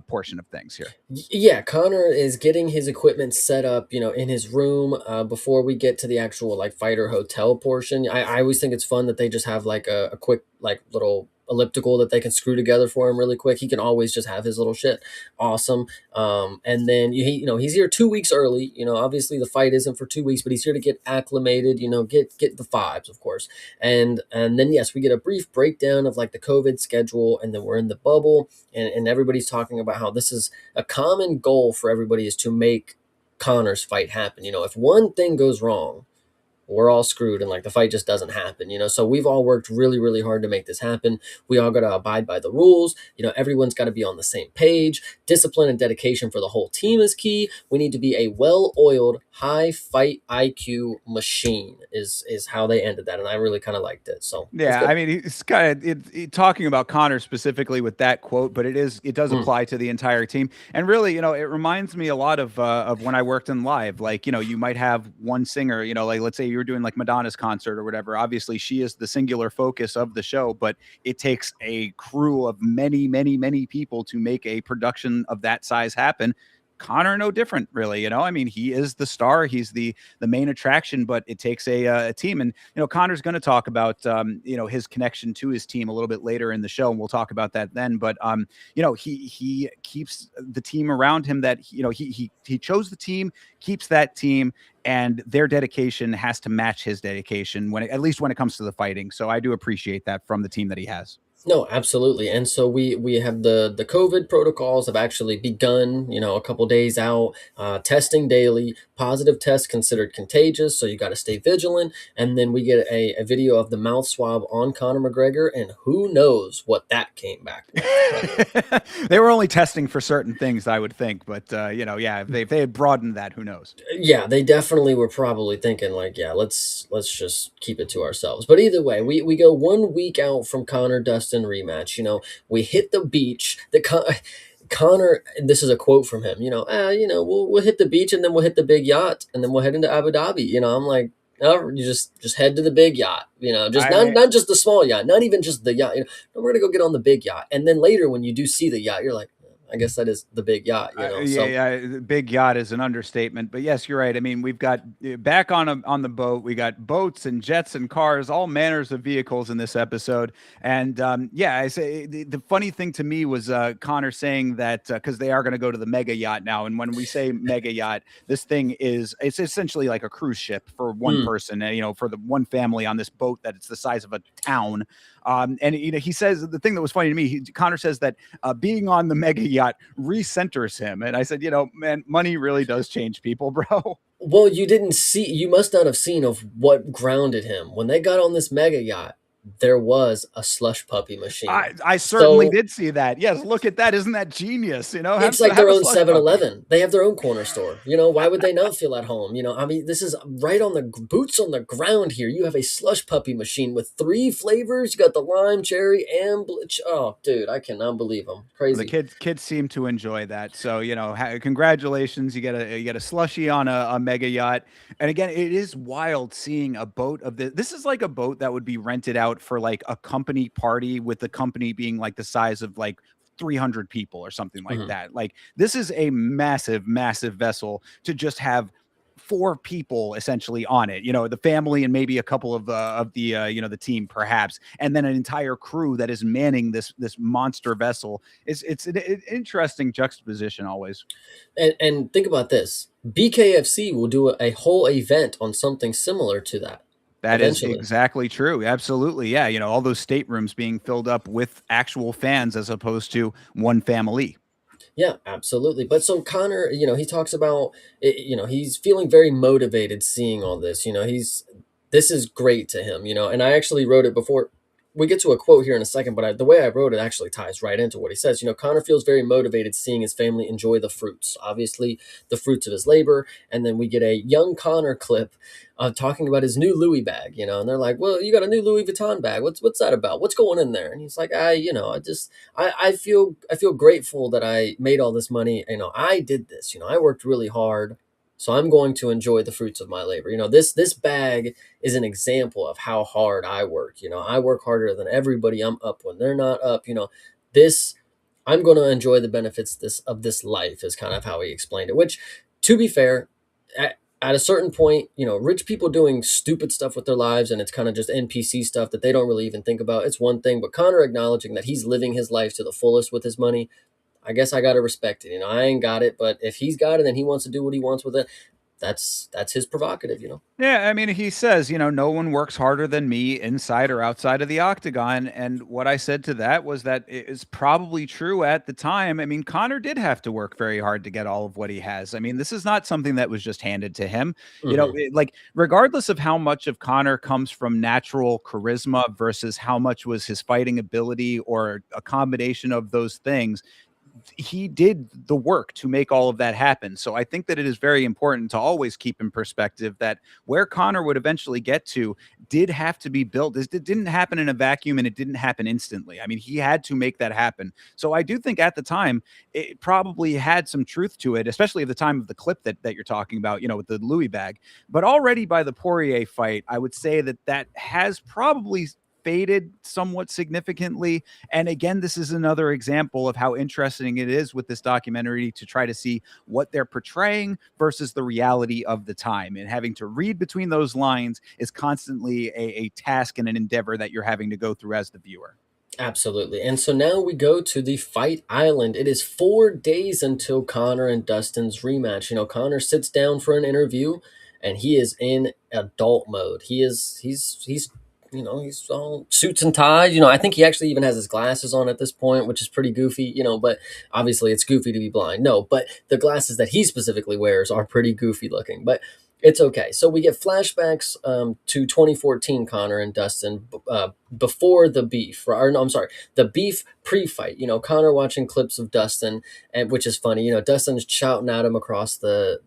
portion of things here. yeah, Connor is getting his equipment set up, you know, in his room before we get to the actual like fighter hotel portion. I always think it's fun that they just have like a quick like little elliptical that they can screw together for him really quick. He can always just have his little shit. Awesome. And then you know, he's here 2 weeks early. You know, obviously the fight isn't for 2 weeks, but he's here to get acclimated. You know, get the vibes, of course. And then yes, we get a brief breakdown of like the COVID schedule, and then we're in the bubble, and everybody's talking about how this is a common goal for everybody is to make Conor's fight happen. If one thing goes wrong, we're all screwed, and like the fight just doesn't happen. So we've all worked really, really hard to make this happen. We all got to abide by the rules. Everyone's got to be on the same page. Discipline and dedication for the whole team is key. We need to be a well-oiled, high fight IQ machine is how they ended that, and I really kind of liked it. So it's Yeah, good. I mean, it's kind of talking about Connor specifically with that quote, but it does Mm, apply to the entire team. And really, it reminds me a lot of when I worked in live. Like, you might have one singer, like let's say you were doing like Madonna's concert or whatever. Obviously, she is the singular focus of the show, but it takes a crew of many, many, many people to make a production of that size happen. Connor, no different, really. I mean, he is the star. He's the main attraction, but it takes a team. And Connor's going to talk about his connection to his team a little bit later in the show, and we'll talk about that then. But he keeps the team around him that he chose the team, keeps that team, and their dedication has to match his dedication at least when it comes to the fighting. So I do appreciate that from the team that he has. No, absolutely. And so we have the COVID protocols have actually begun, a couple days out, testing daily, positive tests considered contagious. So you got to stay vigilant. And then we get a video of the mouth swab on Conor McGregor, and who knows what that came back with. They were only testing for certain things, I would think, but yeah, if they had broadened that, who knows? Yeah, they definitely were probably thinking like, yeah, let's just keep it to ourselves. But either way, we go 1 week out from Connor Dustin rematch. We hit the beach. Connor, and this is a quote from him. We'll hit the beach, and then we'll hit the big yacht, and then we'll head into Abu Dhabi. I'm like, no, you just head to the big yacht. Just I not mean, not just the small yacht, not even just the yacht. No, we're gonna go get on the big yacht, and then later when you do see the yacht, you're like, I guess that is the big yacht. yeah, So yeah, the big yacht is an understatement, but yes, you're right. I mean, we've got back on the boat. We got boats and jets and cars, all manners of vehicles in this episode. And yeah, I say the funny thing to me was Connor saying that because they are going to go to the mega yacht now, and when we say mega yacht, this thing it's essentially like a cruise ship for one mm, person, for the one family on this boat that it's the size of a town. And he says the thing that was funny to me. Connor says that being on the mega yacht recenters him, and I said, man, money really does change people, bro. well, you must not have seen of what grounded him. When they got on this mega yacht, there was a slush puppy machine. I certainly So did see that. Yes, look at that. Isn't that genius? it's like Have their a own slush puppy. 7-Eleven. They have their own corner store. Why would they not feel at home? I mean, this is right on the boots on the ground here. You have a slush puppy machine with 3 flavors. You got the lime, cherry, and oh, dude, I cannot believe them. The Crazy. kids seem to enjoy that. So congratulations, you get a slushy on a mega yacht. And again, it is wild seeing a boat of this. This is like a boat that would be rented out for like a company party, with the company being like the size of like 300 people or something like Mhm. that. Like, this is a massive, massive vessel to just have four people essentially on it. The family and maybe a couple of the the team perhaps, and then an entire crew that is manning this monster vessel. It's an interesting juxtaposition always. And think about this. BKFC will do a whole event on something similar to that That is eventually. exactly true. Absolutely. Yeah. All those staterooms being filled up with actual fans as opposed to one family. Yeah, absolutely. But so Connor, he talks about, he's feeling very motivated seeing all this. This is great to him, and I actually wrote it before. We get to a quote here in a second, but the way I wrote it actually ties right into what he says. Connor feels very motivated seeing his family enjoy the fruits, obviously the fruits of his labor. And then we get a young Connor clip talking about his new Louis bag, and they're like, well, you got a new Louis Vuitton bag. What's that about? What's going in there? And he's like, I feel grateful that I made all this money. I did this. I worked really hard, so I'm going to enjoy the fruits of my labor. This bag is an example of how hard I work. I work harder than everybody. I'm up when they're not up. This I'm going to enjoy the benefits of this life is kind of how he explained it. Which, to be fair, at a certain point, rich people doing stupid stuff with their lives and it's kind of just NPC stuff that they don't really even think about. It's one thing, but Connor acknowledging that he's living his life to the fullest with his money, I guess I got to respect it. I ain't got it, but if he's got it and he wants to do what he wants with it, that's his prerogative, Yeah, I mean, he says, no one works harder than me inside or outside of the octagon. And what I said to that was that it is probably true at the time. I mean, Connor did have to work very hard to get all of what he has. I mean, this is not something that was just handed to him. Hmm. Like, regardless of how much of Connor comes from natural charisma versus how much was his fighting ability or a combination of those things, he did the work to make all of that happen. So I think that it is very important to always keep in perspective that where Connor would eventually get to did have to be built. It didn't happen in a vacuum and it didn't happen instantly. I mean, he had to make that happen. So I do think at the time it probably had some truth to it, especially at the time of the clip that you're talking about, with the Louis bag. But already by the Poirier fight, I would say that has probably faded somewhat significantly. And again, this is another example of how interesting it is with this documentary to try to see what they're portraying versus the reality of the time. And having to read between those lines is constantly a task and an endeavor that you're having to go through as the viewer. Absolutely. And so now we go to the Fight Island. It is 4 days until Connor and Dustin's rematch. Connor sits down for an interview and he is in adult mode. He's all suits and ties. I think he actually even has his glasses on at this point, which is pretty goofy, but obviously it's goofy to be blind. No, but the glasses that he specifically wears are pretty goofy looking. But it's okay. So we get flashbacks to 2014 Connor and Dustin before the beef, or no, I'm sorry, the beef pre-fight. Connor watching clips of Dustin, and which is funny. Dustin's shouting at him across they're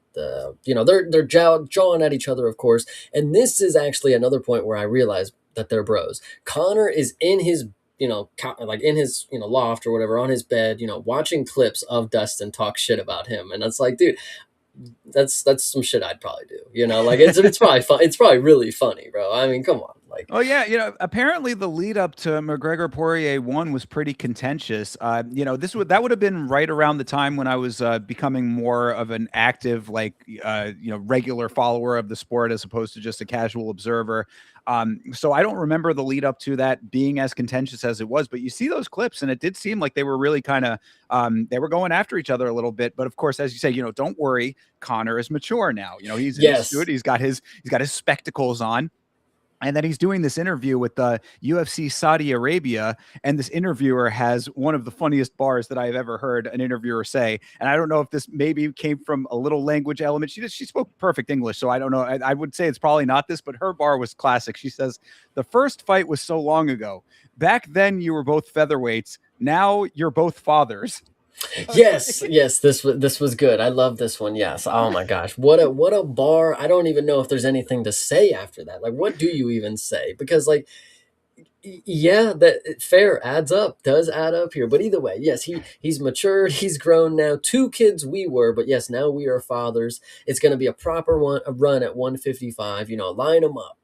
jawing at each other, of course. And this is actually another point where I realized that they're bros. Connor is in his like in his loft or whatever on his bed, watching clips of Dustin talk shit about him, and it's like, dude, that's some shit I'd probably do. Like it's probably fun. It's probably really funny, bro. I mean, come on, like. Oh yeah, apparently the lead up to McGregor Poirier 1 was pretty contentious. That would have been right around the time when I was becoming more of an active, like regular follower of the sport as opposed to just a casual observer. So I don't remember the lead up to that being as contentious as it was, but you see those clips and it did seem like they were really kind of they were going after each other a little bit. But of course, as you say, don't worry, Connor is mature now. He's in his suit, Yes. he's got his spectacles on. And then he's doing this interview with the UFC Saudi Arabia, and this interviewer has one of the funniest bars that I've ever heard an interviewer say. And I don't know if this maybe came from a little language element. She spoke perfect English, so I don't know. I would say it's probably not this, but her bar was classic. She says, "The first fight was so long ago. Back then, you were both featherweights. Now you're both fathers." Yes, yes, this was good. I love this one. Yes. Oh my gosh. What a bar. I don't even know if there's anything to say after that. Like, what do you even say? Because, like, yeah, that fair adds up, does add up here. But either way, yes, he's matured, he's grown now. Two kids we were, but yes, now we are fathers. It's going to be a proper a run at 155. Line them up.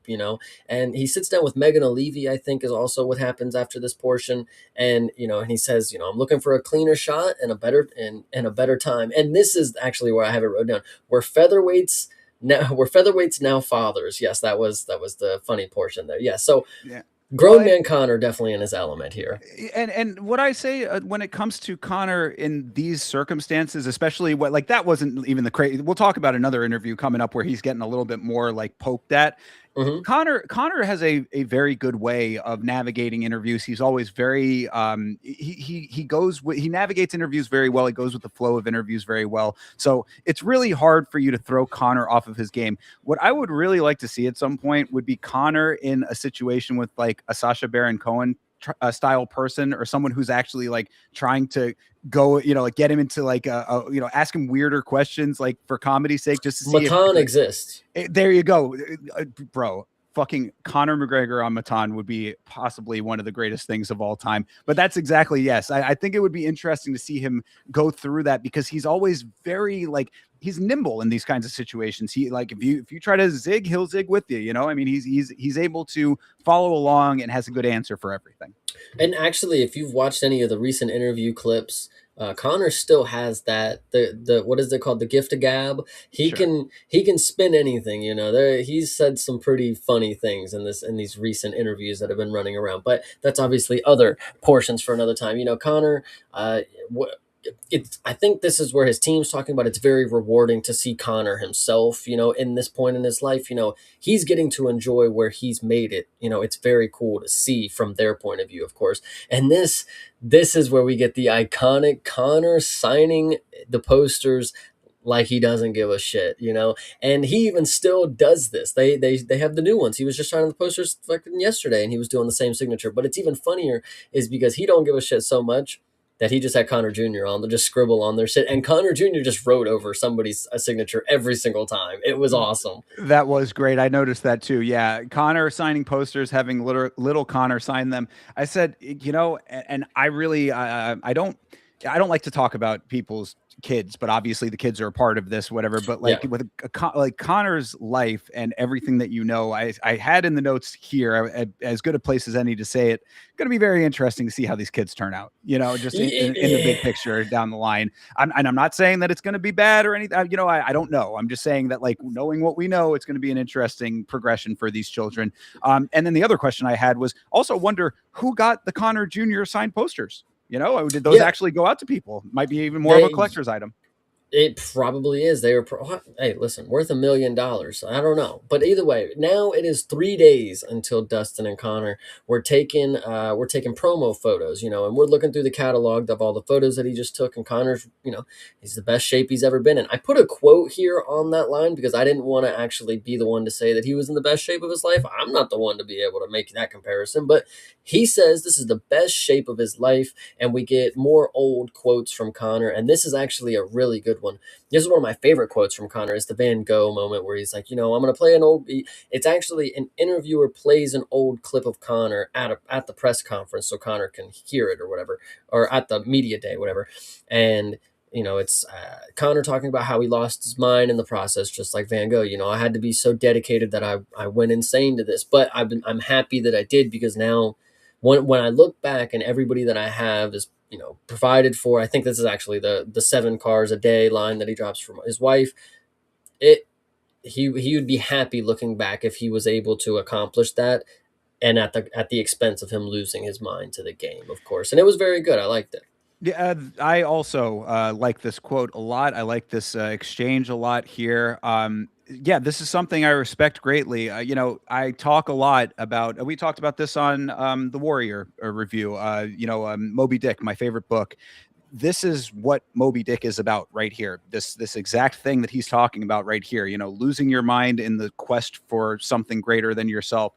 And he sits down with Megan O'Leary, I think, is also what happens after this portion. And and he says, I'm looking for a cleaner shot and a better time. And this is actually where I have it wrote down. We're featherweights now fathers. Yes, that was the funny portion there. Yes, so Yeah. Well, grown man Connor definitely in his element here. and what I say when it comes to Connor in these circumstances, especially what like that wasn't even the crazy. We'll talk about another interview coming up where he's getting a little bit more like poked at. Hmm. Connor has a very good way of navigating interviews. He's always very he navigates interviews very well. He goes with the flow of interviews very well. So it's really hard for you to throw Connor off of his game. What I would really like to see at some point would be Connor in a situation with like a Sacha Baron Cohen style person or someone who's actually like trying to go, like get him into like ask him weirder questions like for comedy's sake, just to see if Matan like, exists. there you go, bro. Fucking Conor McGregor on Matan would be possibly one of the greatest things of all time. But that's exactly, yes. I think it would be interesting to see him go through that because he's always very like he's nimble in these kinds of situations. He like if you try to zig, he'll zig with you. I mean, he's able to follow along and has a good answer for everything. And actually, if you've watched any of the recent interview clips, Connor still has that the what is it called, the gift of gab. He Sure. can spin anything. He's said some pretty funny things in these recent interviews that have been running around. But that's obviously other portions for another time. Connor. I think this is where his team's talking about it's very rewarding to see Conor himself, in this point in his life, he's getting to enjoy where he's made it. It's very cool to see from their point of view, of course. And this is where we get the iconic Conor signing the posters like he doesn't give a shit. And he even still does this. They have the new ones. He was just signing the posters fucking yesterday, and he was doing the same signature. But it's even funnier is because he don't give a shit so much that he just had Conor Jr. on to just scribble on their shit, and Conor Jr. just wrote over somebody's signature every single time. It was awesome. That was great. I noticed that too. Yeah, Connor signing posters, having little Connor sign them. I said, and I really, I don't like to talk about people's kids, but obviously the kids are a part of this, whatever. But Yeah. like with like Connor's life and everything that I had in the notes here, as good a place as any to say it. Going to be very interesting to see how these kids turn out. Just in the big picture down the line. I'm not saying that it's going to be bad or anything. I don't know. I'm just saying that, like, knowing what we know, it's going to be an interesting progression for these children. And then the other question I had was also wonder who got the Connor Jr. signed posters. Did those Yeah. actually go out to people? Might be even more of a They collector's item. It probably is. They were, hey, listen, worth $1 million. I don't know, but either way, now it is 3 days until Dustin and Connor. We're taking promo photos, and we're looking through the catalog of all the photos that he just took. And Connor's, he's the best shape he's ever been in. I put a quote here on that line because I didn't want to actually be the one to say that he was in the best shape of his life. I'm not the one to be able to make that comparison, but he says this is the best shape of his life, and we get more old quotes from Connor, and this is actually a really good one. This is one of my favorite quotes from Connor. Is the Van Gogh moment where he's like, I'm going to play an old. It's actually an interviewer plays an old clip of Connor at the press conference so Connor can hear it or whatever, or at the media day, whatever. And it's Connor talking about how he lost his mind in the process, just like Van Gogh. I had to be so dedicated that I went insane to this, but I'm happy that I did because now when I look back and everybody that I have is provided for. I think this is actually the 7 cars a day line that he drops from his wife. It he would be happy looking back if he was able to accomplish that, and at the expense of him losing his mind to the game, of course. And it was very good. I liked it. Yeah, I also like this quote a lot. I like this exchange a lot here. Yeah, this is something I respect greatly. I talk a lot about. We talked about this on the Warrior review. Moby Dick, my favorite book. This is what Moby Dick is about right here. This exact thing that he's talking about right here. Losing your mind in the quest for something greater than yourself.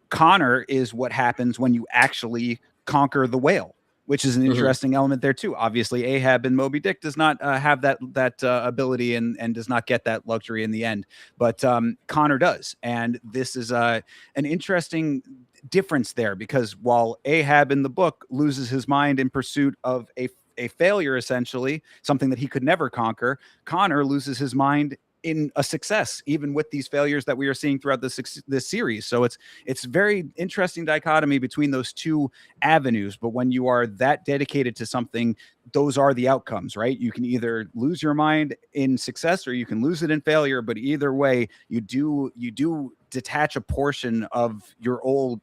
Connor is what happens when you actually conquer the whale, which is an Mhm. interesting element there too. Obviously, Ahab and Moby Dick does not have that ability and does not get that luxury in the end, but Connor does, and this is an interesting difference there because while Ahab in the book loses his mind in pursuit of a failure, essentially something that he could never conquer, Connor loses his mind in a success, even with these failures that we are seeing throughout this series. So it's very interesting dichotomy between those two avenues. But when you are that dedicated to something, those are the outcomes, right? You can either lose your mind in success or you can lose it in failure. But either way, you do detach a portion of your old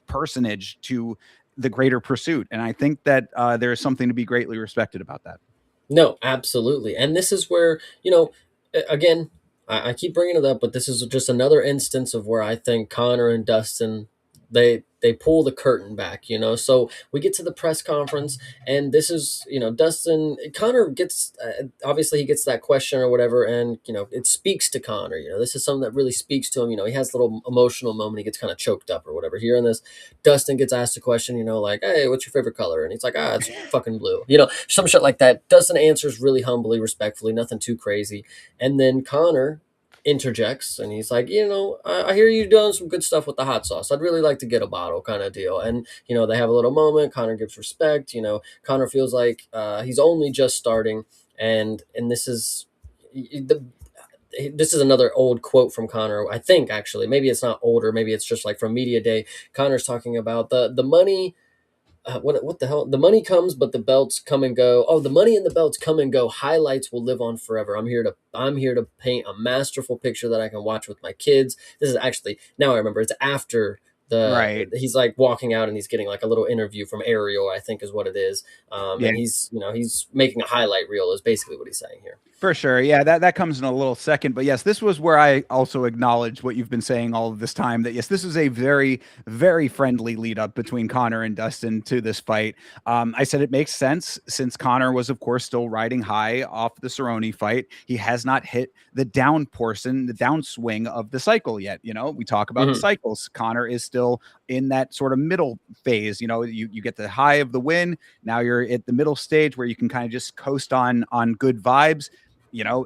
personage to the greater pursuit. And I think that there is something to be greatly respected about that. No, absolutely. And this is where, again, I keep bringing it up, but this is just another instance of where I think Connor and Dustin, they pull the curtain back. So we get to the press conference, and this is, Dustin, Connor gets, obviously he gets that question or whatever, and, it speaks to Connor. This is something that really speaks to him. He has a little emotional moment. He gets kind of choked up or whatever. Hearing this, Dustin gets asked a question, like, hey, what's your favorite color? And he's like, it's fucking blue. Some shit like that. Dustin answers really humbly, respectfully, nothing too crazy. And then Connor interjects and he's like, I hear you doing some good stuff with the hot sauce. I'd really like to get a bottle kind of deal. And, they have a little moment. Connor gives respect. Connor feels like he's only just starting. And this is another old quote from Connor. I think actually, maybe it's not older. Maybe it's just like from media day. Connor's talking about the money. What the hell? The money comes, but the belts come and go. Oh, the money and the belts come and go. Highlights will live on forever. I'm here to paint a masterful picture that I can watch with my kids. This is actually, now I remember, it's after Right. He's like walking out and he's getting like a little interview from Ariel, I think is what it is. Yeah. And he's, he's making a highlight reel is basically what he's saying here. For sure. Yeah, that comes in a little second. But yes, this was where I also acknowledged what you've been saying all of this time, that yes, this is a very, very friendly lead up between Conor and Dustin to this fight. I said it makes sense since Conor was, of course, still riding high off the Cerrone fight. He has not hit the down portion, the downswing of the cycle yet. We talk about the Mhm. cycles. Conor is still in that sort of middle phase. You get the high of the win. Now you're at the middle stage where you can kind of just coast on good vibes.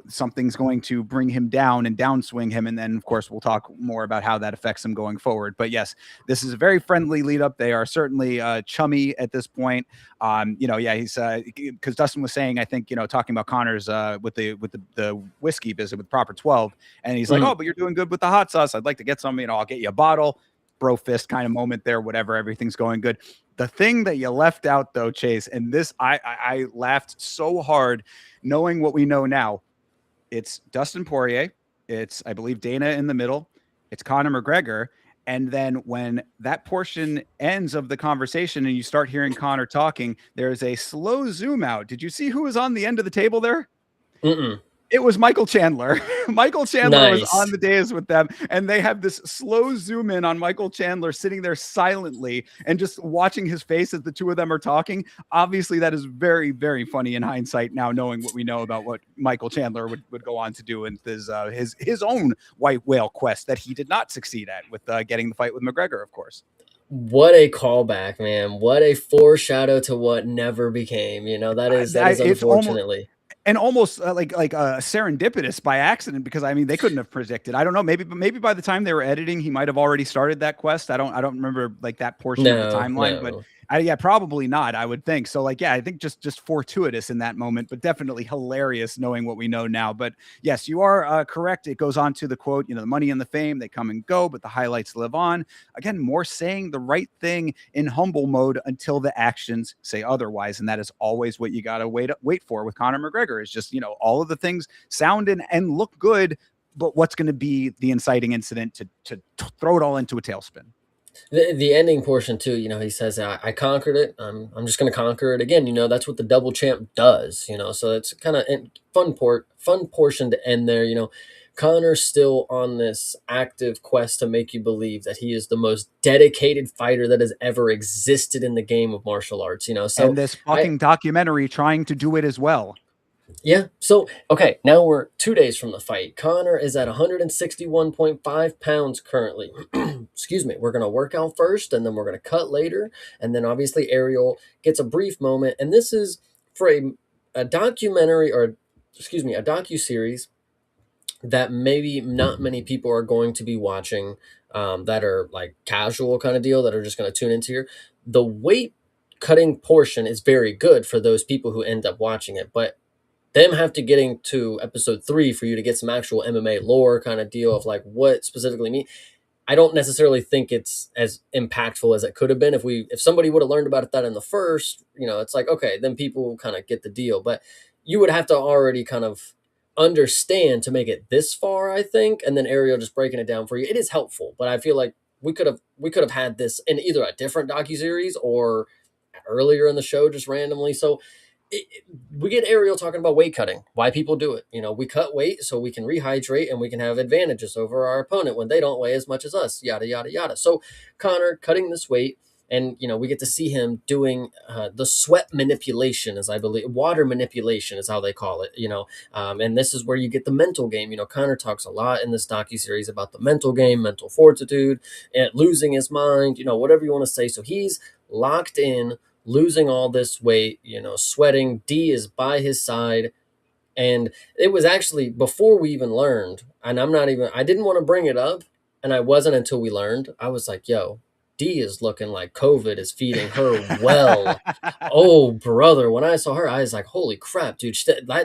Something's going to bring him down and downswing him. And then, of course, we'll talk more about how that affects him going forward. But yes, this is a very friendly lead up. They are certainly chummy at this point. Yeah, he's because Dustin was saying, I think, talking about Conor's with the whiskey visit with Proper 12. And he's like, Mhm. oh, but you're doing good with the hot sauce. I'd like to get some, I'll get you a bottle. Bro fist kind of moment there, whatever. Everything's going good. The thing that you left out, though, Chase, and this, I laughed so hard knowing what we know now. It's Dustin Poirier. It's, I believe, Dana in the middle. It's Conor McGregor. And then when that portion ends of the conversation and you start hearing Conor talking, there's a slow zoom out. Did you see who was on the end of the table there? Mm-mm. It was Michael Chandler. Michael Chandler was on Nice. the dais with them, and they have this slow zoom in on Michael Chandler sitting there silently and just watching his face as the two of them are talking. Obviously, that is very, very funny in hindsight now, knowing what we know about what Michael Chandler would go on to do in his own white whale quest that he did not succeed at with getting the fight with McGregor, of course. What a callback, man. What a foreshadow to what never became. That is It's almost unfortunately. and almost like serendipitous by accident, because I mean they couldn't have predicted. I don't know, maybe by the time they were editing he might have already started that quest. I don't remember like that portion of the No, timeline, but no. yeah, probably not, I would think. So like, yeah, I think just fortuitous in that moment, but definitely hilarious knowing what we know now. But yes, you are correct. It goes on to the quote, the money and the fame, they come and go, but the highlights live on. Again, more saying the right thing in humble mode until the actions say otherwise. And that is always what you got to wait for with Conor McGregor, is just, all of the things sound and look good, but what's going to be the inciting incident to throw it all into a tailspin. The ending portion too, he says, I conquered it. I'm just gonna conquer it again. That's what the double champ does, so it's kind of fun portion to end there. Connor's still on this active quest to make you believe that he is the most dedicated fighter that has ever existed in the game of martial arts, so And this I fucking documentary trying to do it as well. Yeah. So, okay, now we're 2 days from the fight. Connor is at 161.5 pounds currently. Excuse me. We're going to work out first, and then we're going to cut later. And then obviously, Ariel gets a brief moment. And this is for a documentary, or excuse me, a docu-series that maybe not many people are going to be watching, that are like casual kind of deal, that are just going to tune into here. The weight cutting portion is very good for those people who end up watching it. But them have to getting to episode 3 for you to get some actual MMA lore kind of deal of like what specifically mean. I don't necessarily think it's as impactful as it could have been if somebody would have learned about it that in the first. It's like, okay, then people kind of get the deal, but you would have to already kind of understand to make it this far, I think, and then Ariel just breaking it down for you. It is helpful, but I feel like we could have had this in either a different docuseries or earlier in the show just randomly. So we get Ariel talking about weight cutting, why people do it. We cut weight so we can rehydrate and we can have advantages over our opponent when they don't weigh as much as us, yada, yada, yada. So Connor cutting this weight, and, we get to see him doing the sweat manipulation, as I believe, water manipulation is how they call it, and this is where you get the mental game. Connor talks a lot in this docuseries about the mental game, mental fortitude, and losing his mind, whatever you want to say. So he's locked in, losing all this weight, sweating. D is by his side. And it was actually before we even learned, and I didn't want to bring it up, and I wasn't until we learned. I was like, yo, D is looking like COVID is feeding her well. Oh, brother. When I saw her, I was like, holy crap, dude.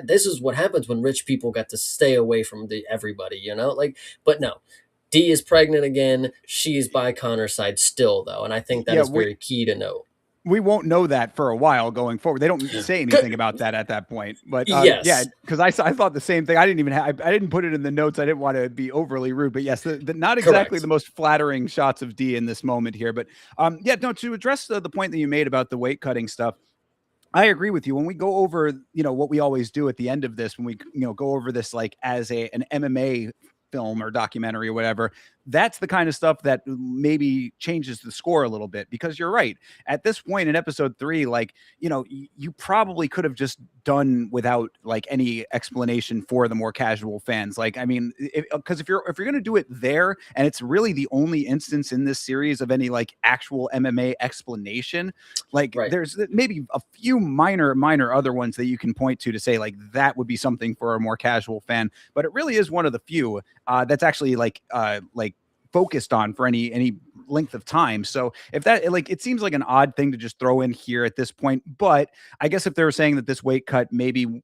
This is what happens when rich people get to stay away from everybody, Like, but no. D is pregnant again. She's by Connor's side still, though. And I think that Yeah, is very key to note. we won't know that for a while going forward. They don't say anything about that at that point. But yeah, Yes, because I thought the same thing. I didn't even I didn't put it in the notes. I didn't want to be overly rude. But yes, the not exactly the correct. most flattering shots of D in this moment here. But yeah, no. To address the point that you made about the weight cutting stuff, I agree with you. When we go over, what we always do at the end of this, when we, go over this like as an MMA film or documentary or whatever, that's the kind of stuff that maybe changes the score a little bit because you're right. At this point in episode 3, like, you probably could have just done without like any explanation for the more casual fans. Like, I mean, because if you're going to do it there and it's really the only instance in this series of any like actual MMA explanation, like Right. there's maybe a few minor other ones that you can point to say like that would be something for a more casual fan, but it really is one of the few that's actually like focused on for any length of time. So if that, like, it seems like an odd thing to just throw in here at this point, but I guess if they were saying that this weight cut maybe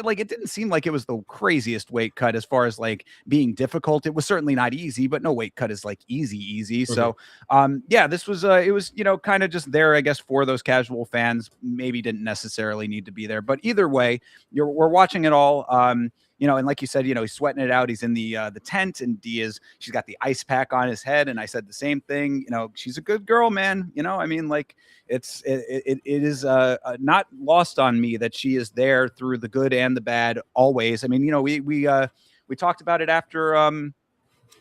like it didn't seem like it was the craziest weight cut as far as like being difficult. It was certainly not easy, but no weight cut is like easy. Mhm. So yeah, this was it was kind of just there, I guess, for those casual fans. Maybe didn't necessarily need to be there, but either way, we're watching it all. And like you said, he's sweating it out. He's in the tent, and she's got the ice pack on his head, and I said the same thing. She's a good girl, man. I mean, like it is not lost on me that she is there through the good and the bad always. I mean, we talked about it after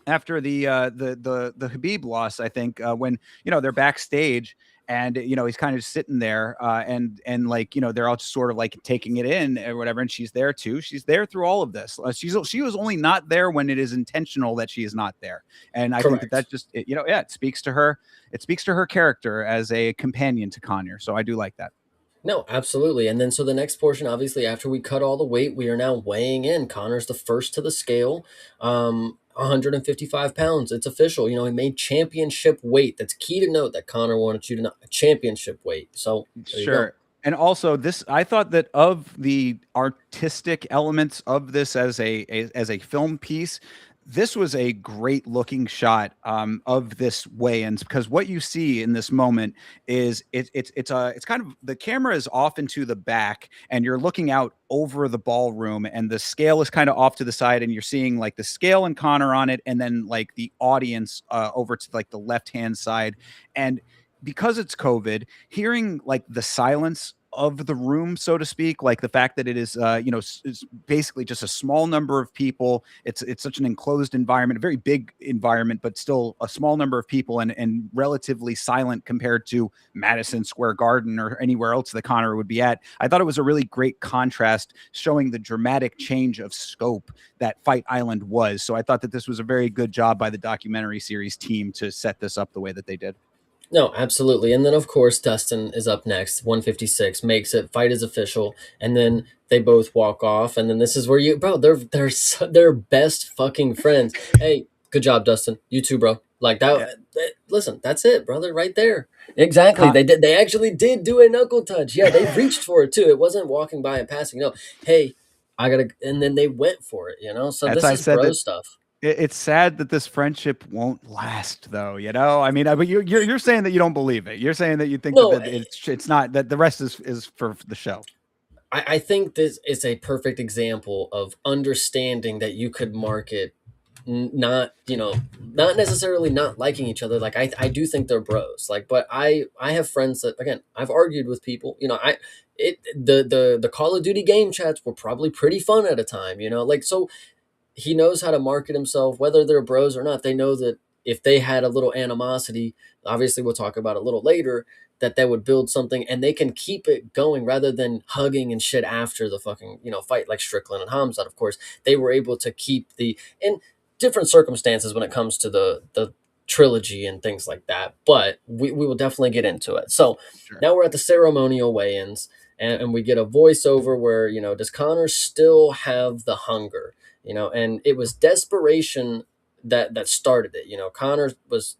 the Habib loss, I think, when they're backstage and he's kind of sitting there and like they're all just sort of like taking it in or whatever, and she's there too. She's there through all of this. She was only not there when it is intentional that she is not there, and I think that Correct. just yeah, it speaks to her. It speaks to her character as a companion to Connor. So I do like that. No, absolutely. And then so the next portion, obviously, after we cut all the weight, we are now weighing in. Connor's the first to the scale. 155 pounds. It's official. He made championship weight. That's key to note that Connor wanted you to know championship weight. So there you go. Sure. And also this, I thought that of the artistic elements of this as a film piece, this was a great looking shot of this weigh-ins, because what you see in this moment is it's kind of, the camera is off into the back and you're looking out over the ballroom, and the scale is kind of off to the side, and you're seeing like the scale and Connor on it, and then like the audience over to like the left hand side. And because it's COVID, hearing like the silence of the room, so to speak, like the fact that it is, it's basically just a small number of people. It's such an enclosed environment, a very big environment, but still a small number of people, and relatively silent compared to Madison Square Garden or anywhere else that Connor would be at. I thought it was a really great contrast, showing the dramatic change of scope that Fight Island was. So I thought that this was a very good job by the documentary series team to set this up the way that they did. No, absolutely. And then of course Dustin is up next. 156 makes it. Fight is official, and then they both walk off. And then this is where bro, they're best fucking friends. Hey, good job, Dustin. You too, bro. Like that. Yeah. Listen, that's it, brother, right there. Exactly. Con- They actually did do a knuckle touch. Yeah, they reached for it too. It wasn't walking by and passing. No, hey, I gotta. And then they went for it. So as this I is said, bro that stuff. it's sad that this friendship won't last, though. I mean, but you're saying that you don't believe it. You're saying that you think No, that it's not, that the rest is for the show. I think this is a perfect example of understanding that you could market not not necessarily not liking each other. Like I do think they're bros, like, but I have friends that, again, I've argued with people. The Call of Duty game chats were probably pretty fun at a time, like, so he knows how to market himself, whether they're bros or not. They know that if they had a little animosity, obviously we'll talk about it a little later, that they would build something and they can keep it going rather than hugging and shit after the fucking, fight, like Strickland and Hamzat. Of course, they were able to keep in different circumstances when it comes to the trilogy and things like that. But we will definitely get into it. So Sure. now we're at the ceremonial weigh-ins, and we get a voiceover where, does Connor still have the hunger? And it was desperation that started it. Connor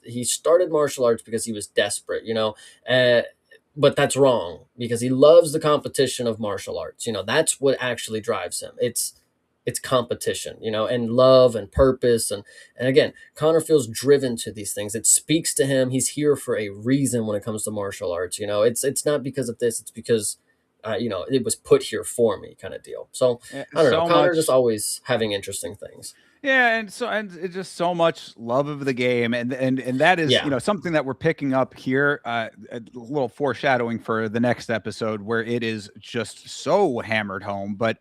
he started martial arts because he was desperate. Uh, but that's wrong, because he loves the competition of martial arts. That's what actually drives him. It's it's competition, and love and purpose. And again, Connor feels driven to these things. It speaks to him. He's here for a reason when it comes to martial arts. It's not because of this. It's because it was put here for me, kind of deal. So I don't know. So Connor just much. always having interesting things. Yeah, and it's just so much love of the game, and that is Yeah. something that we're picking up here. A little foreshadowing for the next episode where it is just so hammered home. But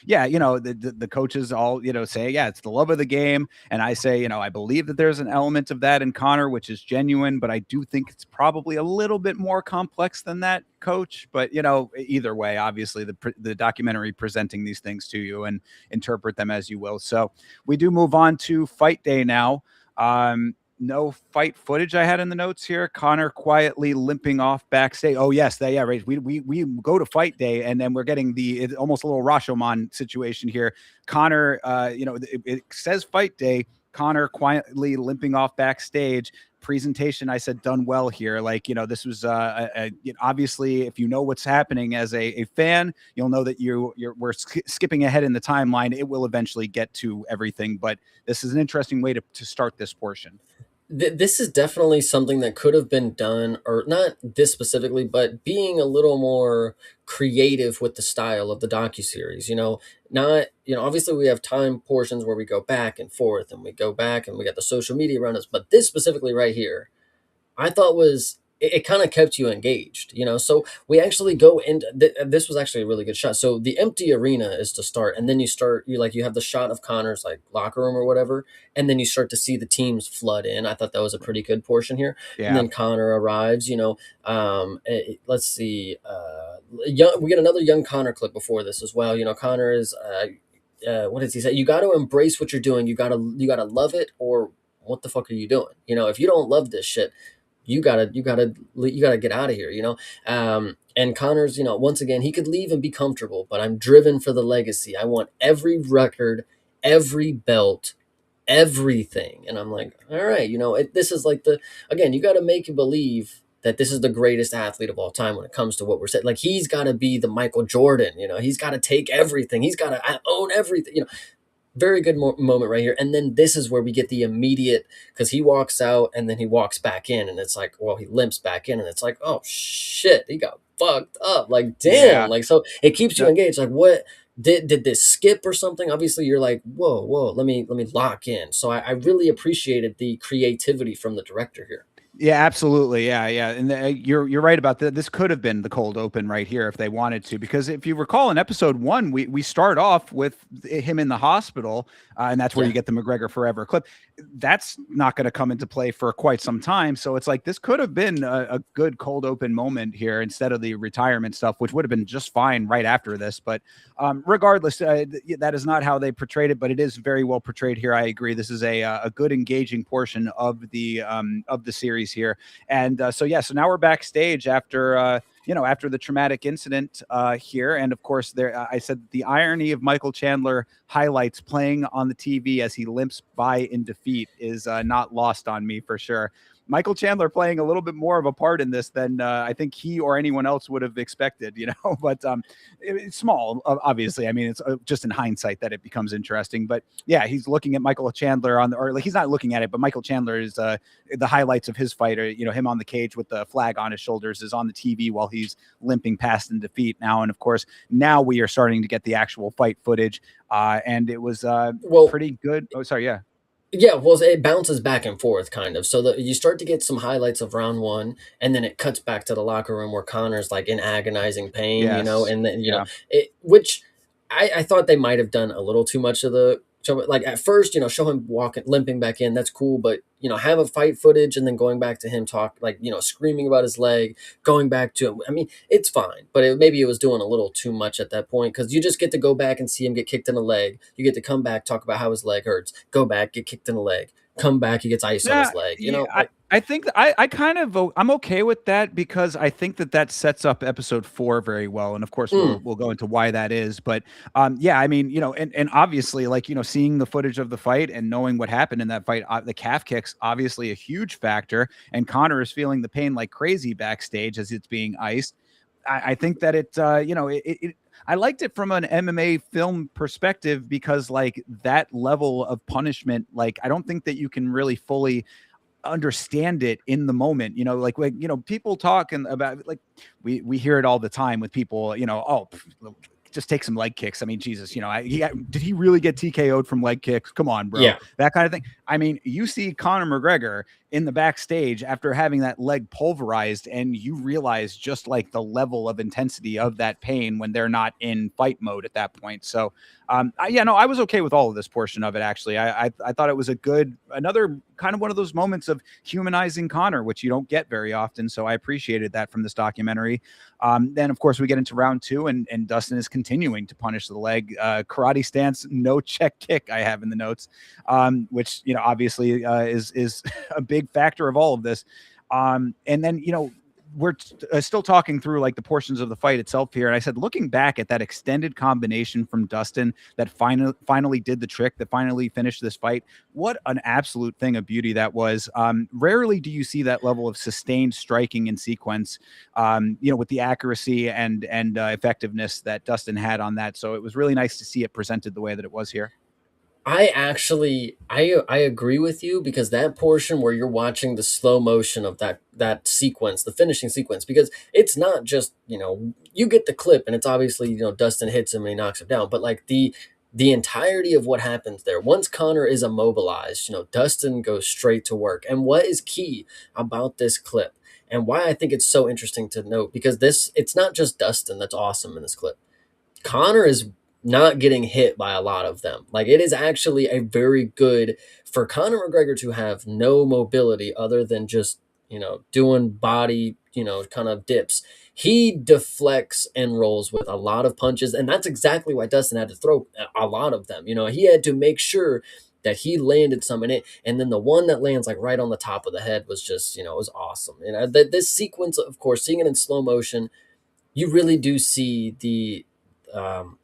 yeah, the coaches all say, yeah, it's the love of the game, and I say, I believe that there's an element of that in Connor, which is genuine, but I do think it's probably a little bit more complex than that, coach. But either way, obviously the documentary presenting these things to you and interpret them as you will. So we do move on to fight day now. No fight footage I had in the notes here. Connor quietly limping off backstage. Oh yes, yeah, right. We go to fight day, and then we're getting it's almost a little Rashomon situation here. Connor, it says fight day. Connor quietly limping off backstage. Presentation, I said, done well here. Like, this was obviously, if you know what's happening as a fan, you'll know that we're skipping ahead in the timeline. It will eventually get to everything, but this is an interesting way to start this portion. This is definitely something that could have been done, or not this specifically, but being a little more creative with the style of the docuseries. Not obviously we have time portions where we go back and forth, and we go back, and we got the social media around us, but this specifically right here, I thought was it kind of kept you engaged, So we actually go into this was actually a really good shot. So the empty arena is to start, and then you have the shot of Connor's like locker room or whatever, and then you start to see the teams flood in. I thought that was a pretty good portion here, and Yeah. then Connor arrives. Let's see, we get another young Connor clip before this as well. Connor is what does he say? You got to embrace what you're doing. You gotta love it, or what the fuck are you doing? If you don't love this shit, you gotta get out of here. And Connor's, once again, he could leave and be comfortable, but I'm driven for the legacy. I want every record, every belt, everything. And I'm like, all right, this is like again, you got to make you believe that this is the greatest athlete of all time when it comes to what we're saying. Like, he's got to be the Michael Jordan. He's got to take everything. He's got to own everything. Very good moment right here. And then this is where we get the immediate, because he walks out and then he walks back in, and it's like, well, he limps back in, and it's like, oh shit, he got fucked up. Like, damn. Yeah. Like, so it keeps you engaged. Like, what did this skip or something? Obviously you're like, whoa, let me lock in. So I really appreciated the creativity from the director here. Yeah, absolutely. Yeah. And you're right about that. This could have been the cold open right here if they wanted to, because if you recall in episode 1, we start off with him in the hospital, and that's where Yeah. you get the McGregor Forever clip. That's not going to come into play for quite some time. So it's like this could have been a good cold open moment here instead of the retirement stuff, which would have been just fine right after this. But regardless, that is not how they portrayed it, but it is very well portrayed here. I agree. This is a good engaging portion of the series here. And so now we're backstage after after the traumatic incident here. And of course, I said the irony of Michael Chandler highlights playing on the TV as he limps by in defeat is not lost on me for sure. Michael Chandler playing a little bit more of a part in this than I think he or anyone else would have expected, but it's small, obviously. I mean, it's just in hindsight that it becomes interesting, but yeah, he's looking at Michael Chandler or like, he's not looking at it, but Michael Chandler is the highlights of his fight are, him on the cage with the flag on his shoulders is on the TV while he's limping past in defeat now. And of course, now we are starting to get the actual fight footage. And it was Well, pretty good. Oh, sorry. Yeah. yeah, well, it bounces back and forth kind of. So you start to get some highlights of round one, and then it cuts back to the locker room where Connor's like in agonizing pain, Yes. and then Yeah. which I thought they might have done a little too much of the show. Like at first, show him walking, limping back in, that's cool, but have a fight footage and then going back to him talk, like screaming about his leg, going back to him. I mean, it's fine, but maybe it was doing a little too much at that point, because you just get to go back and see him get kicked in the leg. You get to come back, talk about how his leg hurts, go back, get kicked in the leg, come back, he gets ice on Yeah, his leg. yeah, I think I kind of I'm okay with that because I think that sets up episode 4 very well, and of course we'll go into why that is. But yeah, I mean, and obviously, like, seeing the footage of the fight and knowing what happened in that fight, the calf kicks obviously a huge factor, and Connor is feeling the pain like crazy backstage as it's being iced. I think that I liked it from an MMA film perspective because like that level of punishment, like I don't think that you can really fully understand it in the moment. People talking about like we hear it all the time with people, oh, just take some leg kicks. I mean, Jesus, did he really get TKO'd from leg kicks? Come on, bro. Yeah. That kind of thing. I mean, you see Conor McGregor in the backstage after having that leg pulverized, and you realize just like the level of intensity of that pain when they're not in fight mode at that point. So, I was okay with all of this portion of it. Actually, I thought it was another kind of one of those moments of humanizing Conor, which you don't get very often. So I appreciated that from this documentary. Then, of course, we get into round two, and Dustin is continuing to punish the leg. Karate stance, no check kick, I have in the notes, which, obviously is a big factor of all of this. And then, we're still talking through like the portions of the fight itself here. And I said, looking back at that extended combination from Dustin that finally did the trick, that finally finished this fight, what an absolute thing of beauty that was. Rarely do you see that level of sustained striking in sequence, with the accuracy and effectiveness that Dustin had on that. So it was really nice to see it presented the way that it was here. I agree with you, because that portion where you're watching the slow motion of that sequence, the finishing sequence, because it's not just, you get the clip and it's obviously, Dustin hits him and he knocks him down, but like the entirety of what happens there, once Connor is immobilized, Dustin goes straight to work. And what is key about this clip, and why I think it's so interesting to note, because it's not just Dustin that's awesome in this clip. Connor is not getting hit by a lot of them. Like, it is actually a very good for Conor McGregor to have no mobility other than just, doing body, kind of dips. He deflects and rolls with a lot of punches. And that's exactly why Dustin had to throw a lot of them. He had to make sure that he landed some in it. And then the one that lands like right on the top of the head was just, it was awesome. And this sequence, of course, seeing it in slow motion, you really do see um,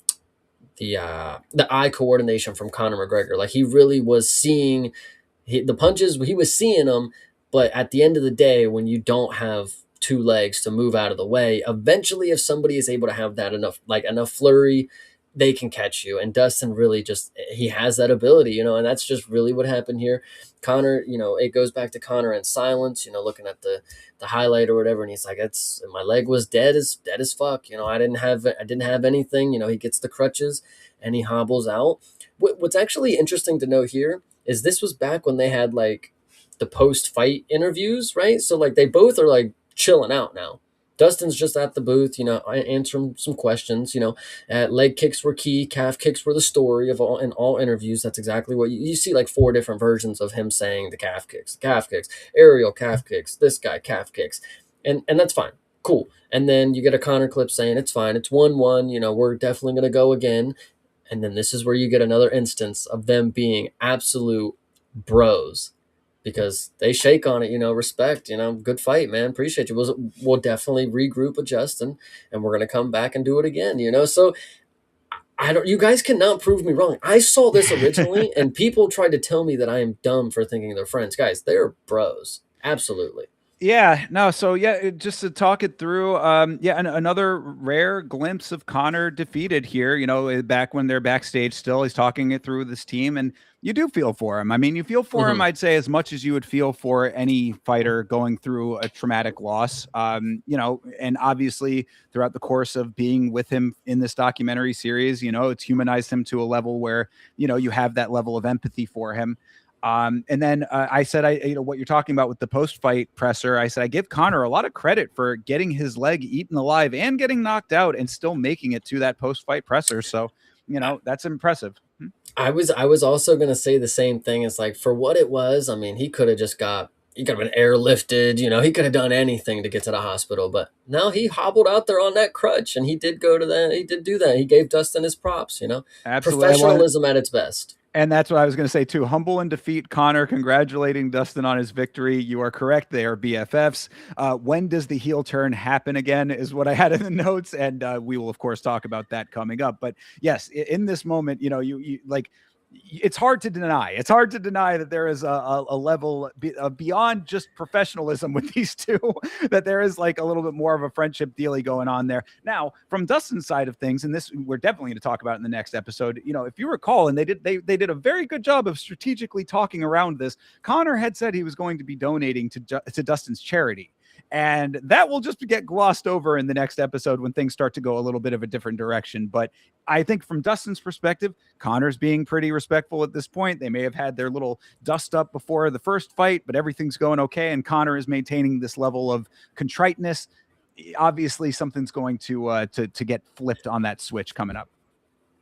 the eye coordination from Conor McGregor. Like, he really was seeing the punches, he was seeing them, but at the end of the day, when you don't have two legs to move out of the way, eventually if somebody is able to have that enough flurry, they can catch you. And Dustin really he has that ability, and that's just really what happened here. Connor, it goes back to Connor in silence, looking at the highlight or whatever, and he's like, "It's my leg was dead as fuck. I didn't have anything." He gets the crutches and he hobbles out. What's actually interesting to note here is this was back when they had like the post fight interviews, right? So like they both are like chilling out now. Dustin's just at the booth, answering some questions. Leg kicks were key, calf kicks were the story of all interviews. That's exactly what you see, like 4 different versions of him saying the calf kicks, aerial calf kicks, this guy calf kicks, and that's fine, cool. And then you get a Connor clip saying it's fine, it's 1-1. We're definitely gonna go again. And then this is where you get another instance of them being absolute bros, because they shake on it, respect, good fight, man. Appreciate you. We'll definitely regroup with Justin and we're going to come back and do it again, So you guys cannot prove me wrong. I saw this originally and people tried to tell me that I am dumb for thinking they're friends. Guys, they're bros. Absolutely. Yeah, no. So just to talk it through, and another rare glimpse of Connor defeated here. Back when they're backstage, still he's talking it through with his team, and you do feel for him. I mean, you feel for him, I'd say, as much as you would feel for any fighter going through a traumatic loss. And obviously throughout the course of being with him in this documentary series, it's humanized him to a level where you have that level of empathy for him. And then I said, what you're talking about with the post-fight presser, I said, I give Connor a lot of credit for getting his leg eaten alive and getting knocked out and still making it to that post-fight presser. So, that's impressive. I was also going to say the same thing. It's like, for what it was, I mean, he could have been airlifted, he could have done anything to get to the hospital, but no, he hobbled out there on that crutch and he did go to that. He did do that. He gave Dustin his props, Absolutely. Professionalism at its best. And that's what I was going to say too. Humble in defeat, Connor congratulating Dustin on his victory. You are correct. They are BFFs. When does the heel turn happen again is what I had in the notes. And we will, of course, talk about that coming up. But yes, in this moment, you like it's hard to deny. It's hard to deny that there is a level beyond just professionalism with these two, that there is like a little bit more of a friendship dealy going on there. Now, from Dustin's side of things, and this we're definitely going to talk about in the next episode, if you recall, and they did a very good job of strategically talking around this. Conor had said he was going to be donating to Dustin's charity. And that will just get glossed over in the next episode when things start to go a little bit of a different direction. But I think from Dustin's perspective, Conor's being pretty respectful at this point. They may have had their little dust up before the first fight, but everything's going okay. And Conor is maintaining this level of contriteness. Obviously, something's going to get flipped on that switch coming up.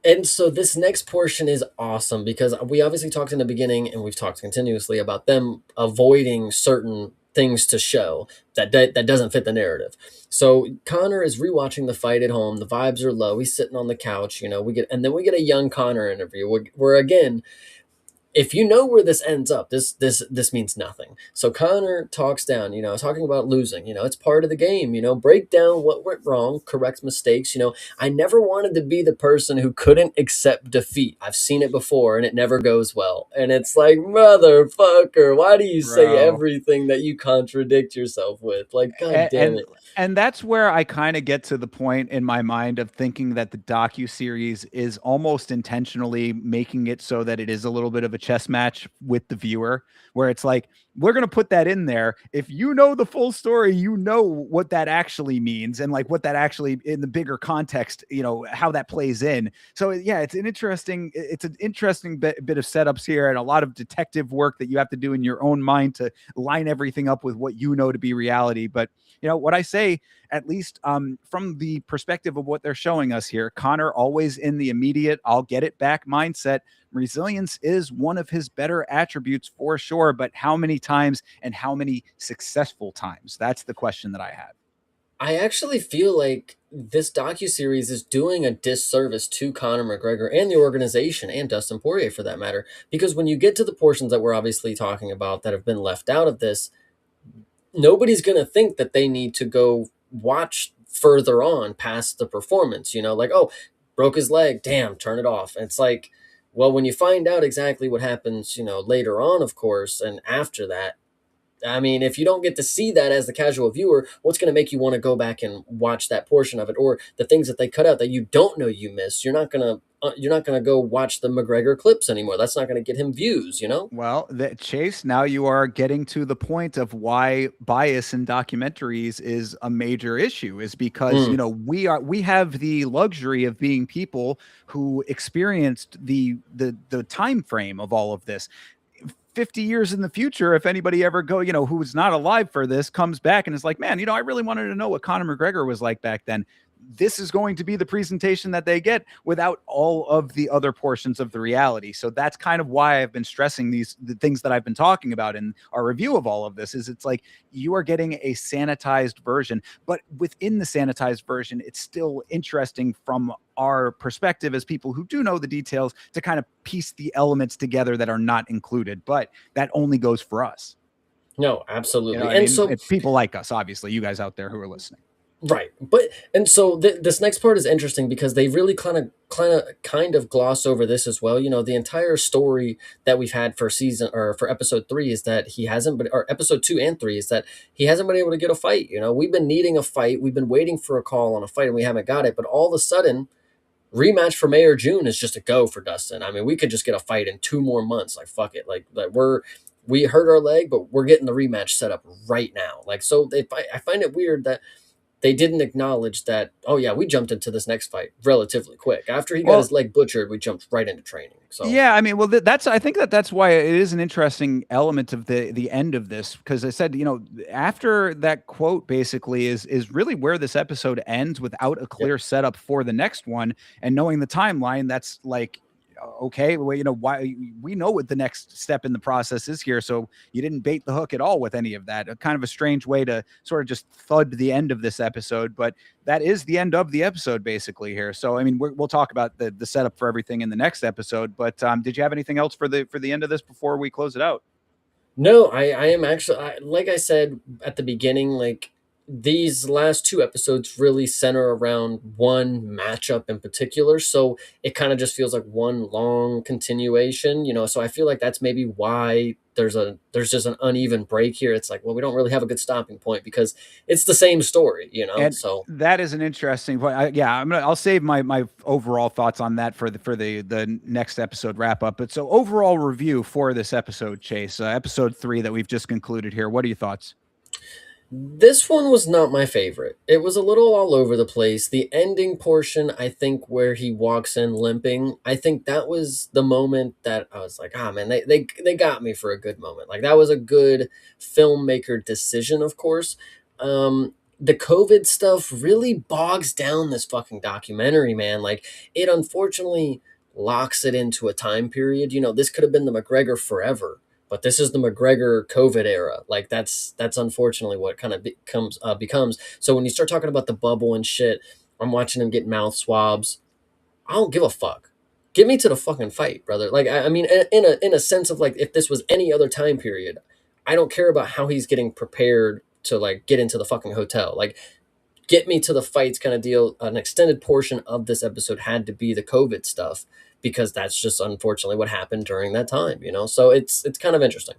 And so this next portion is awesome because we obviously talked in the beginning and we've talked continuously about them avoiding certain things to show that doesn't fit the narrative. So Conor is rewatching the fight at home. The vibes are low. He's sitting on the couch. We get a young Conor interview where again, if you know where this ends up, this means nothing. So Conor talks down, talking about losing. It's part of the game. Break down what went wrong, correct mistakes. I never wanted to be the person who couldn't accept defeat. I've seen it before, and it never goes well. And it's like, motherfucker, why do you say everything that you contradict yourself with? Like, god damn it. And that's where I kind of get to the point in my mind of thinking that the docuseries is almost intentionally making it so that it is a little bit of a chess match with the viewer, where it's like, we're going to put that in there. If you know the full story, you know what that actually means and like what that actually in the bigger context, how that plays in. So yeah, it's an interesting bit of setups here and a lot of detective work that you have to do in your own mind to line everything up with what you know to be reality. But what I say, at least from the perspective of what they're showing us here, Conor always in the immediate, I'll get it back mindset. Resilience is one of his better attributes for sure, but how many times and how many successful times? That's the question that I have. I actually feel like this docuseries is doing a disservice to Conor McGregor and the organization and Dustin Poirier for that matter, because when you get to the portions that we're obviously talking about that have been left out of this, nobody's going to think that they need to go watch further on past the performance, like, oh, broke his leg, damn, turn it off. And it's like, well, when you find out exactly what happens, later on, of course, and after that, I mean, if you don't get to see that as the casual viewer, what's going to make you want to go back and watch that portion of it, or the things that they cut out that you don't know you missed? You're not gonna go watch the McGregor clips anymore. That's not going to get him views, Well, Chase, now you are getting to the point of why bias in documentaries is a major issue, is because we have the luxury of being people who experienced the time frame of all of this. 50 years in the future, if anybody ever who's not alive for this comes back and is like, man, I really wanted to know what Conor McGregor was like back then. This is going to be the presentation that they get without all of the other portions of the reality. So that's kind of why I've been stressing the things that I've been talking about in our review of all of this. Is it's like you are getting a sanitized version, but within the sanitized version, it's still interesting from our perspective as people who do know the details to kind of piece the elements together that are not included. But that only goes for us. No, absolutely. And so people like us, obviously, you guys out there who are listening. Right. This next part is interesting because they really kind of gloss over this as well. The entire story that we've had for episode 3 is that he hasn't been, or episode 2 and 3 is that he hasn't been able to get a fight. We've been needing a fight. We've been waiting for a call on a fight and we haven't got it. But all of a sudden, rematch for May or June is just a go for Dustin. I mean, we could just get a fight in 2 more months. Like, fuck it. Like we hurt our leg, but we're getting the rematch set up right now. Like, so I find it weird that they didn't acknowledge that, oh yeah, we jumped into this next fight relatively quick. After he got his leg butchered, we jumped right into training. So yeah, I mean, well, I think that's why it is an interesting element of the end of this, because I said, after that quote basically is really where this episode ends without a clear setup for the next one, and knowing the timeline, that's like, okay, well, why we know what the next step in the process is here. So you didn't bait the hook at all with any of that. Kind of a strange way to sort of just thud the end of this episode, but that is the end of the episode basically here. So, I mean, we'll talk about the setup for everything in the next episode, but did you have anything else for the end of this before we close it out? No, I am actually, like I said at the beginning, like, these last two episodes really center around one matchup in particular, so it kind of just feels like one long continuation, so I feel like that's maybe why there's just an uneven break here. It's like, well, we don't really have a good stopping point because it's the same story, And so that is an interesting point. Yeah, I'll save my overall thoughts on that for the next episode wrap up. But so overall review for this episode, Chase, episode 3 that we've just concluded here. What are your thoughts? this one was not my favorite. It was a little all over the place. The ending portion, I think, where he walks in limping, I think that was the moment that I was like, ah, man, they got me for a good moment. Like, that was a good filmmaker decision, of course. The COVID stuff really bogs down this fucking documentary, man. Like, it unfortunately locks it into a time period. This could have been the McGregor Forever, but this is the McGregor COVID era. Like, that's unfortunately what kind of becomes. So when you start talking about the bubble and shit, I'm watching him get mouth swabs. I don't give a fuck. Get me to the fucking fight, brother. Like, I mean, in a sense of, like, if this was any other time period, I don't care about how he's getting prepared to, like, get into the fucking hotel. Like, get me to the fights kind of deal. An extended portion of this episode had to be the COVID stuff because that's just unfortunately what happened during that time. So it's kind of interesting.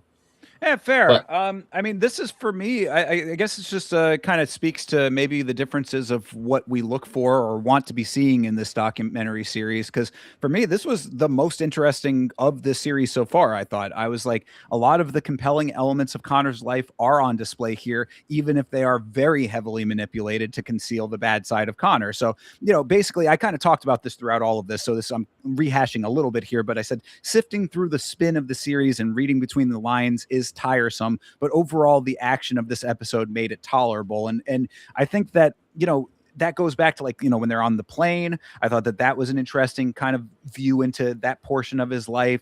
Yeah, But fair. I mean, this is for me. I guess it's just kind of speaks to maybe the differences of what we look for or want to be seeing in this documentary series. Because for me, this was the most interesting of this series so far. I thought I was like, a lot of the compelling elements of Connor's life are on display here, even if they are very heavily manipulated to conceal the bad side of Connor. So, basically, I kind of talked about this throughout all of this. So I'm rehashing a little bit here, but I said sifting through the spin of the series and reading between the lines is tiresome, but overall the action of this episode made it tolerable. And I think that, that goes back to, like, when they're on the plane. I thought that was an interesting kind of view into that portion of his life.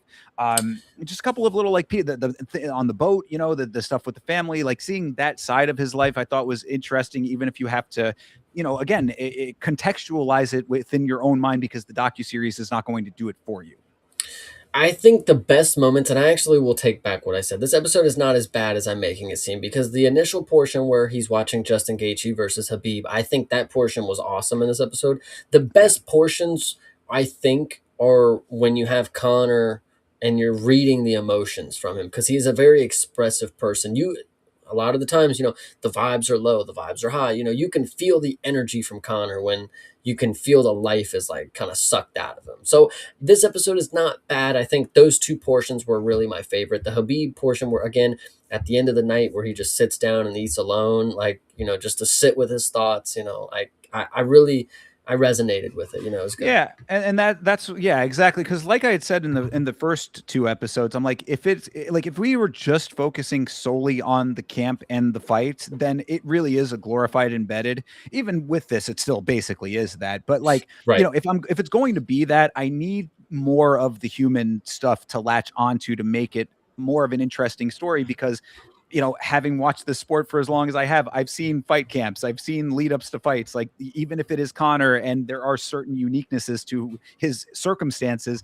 Just a couple of little, like, on the boat, the stuff with the family, like seeing that side of his life, I thought was interesting, even if you have to, again, contextualize it within your own mind, because the docuseries is not going to do it for you. I think the best moments, and I actually will take back what I said. This episode is not as bad as I'm making it seem, because the initial portion where he's watching Justin Gaethje versus Habib, I think that portion was awesome in this episode. The Yeah. best portions, I think, are when you have Connor and you're reading the emotions from him, because he's a very expressive person. A lot of the times, the vibes are low, the vibes are high. You can feel the energy from Connor when you can feel the life is, like, kind of sucked out of him. So this episode is not bad. I think those two portions were really my favorite. The Habib portion, where, again, at the end of the night, where he just sits down and eats alone, like, just to sit with his thoughts. I really, I resonated with it. It was good. Yeah, and that's yeah, exactly. Because like I had said in the first two episodes, I'm like, if we were just focusing solely on the camp and the fights, then it really is a glorified embedded. Even with this, it still basically is that. But, like, Right. if it's going to be that, I need more of the human stuff to latch onto to make it more of an interesting story. Because, having watched this sport for as long as I have, I've seen fight camps, I've seen lead ups to fights. Like, even if it is Connor and there are certain uniquenesses to his circumstances,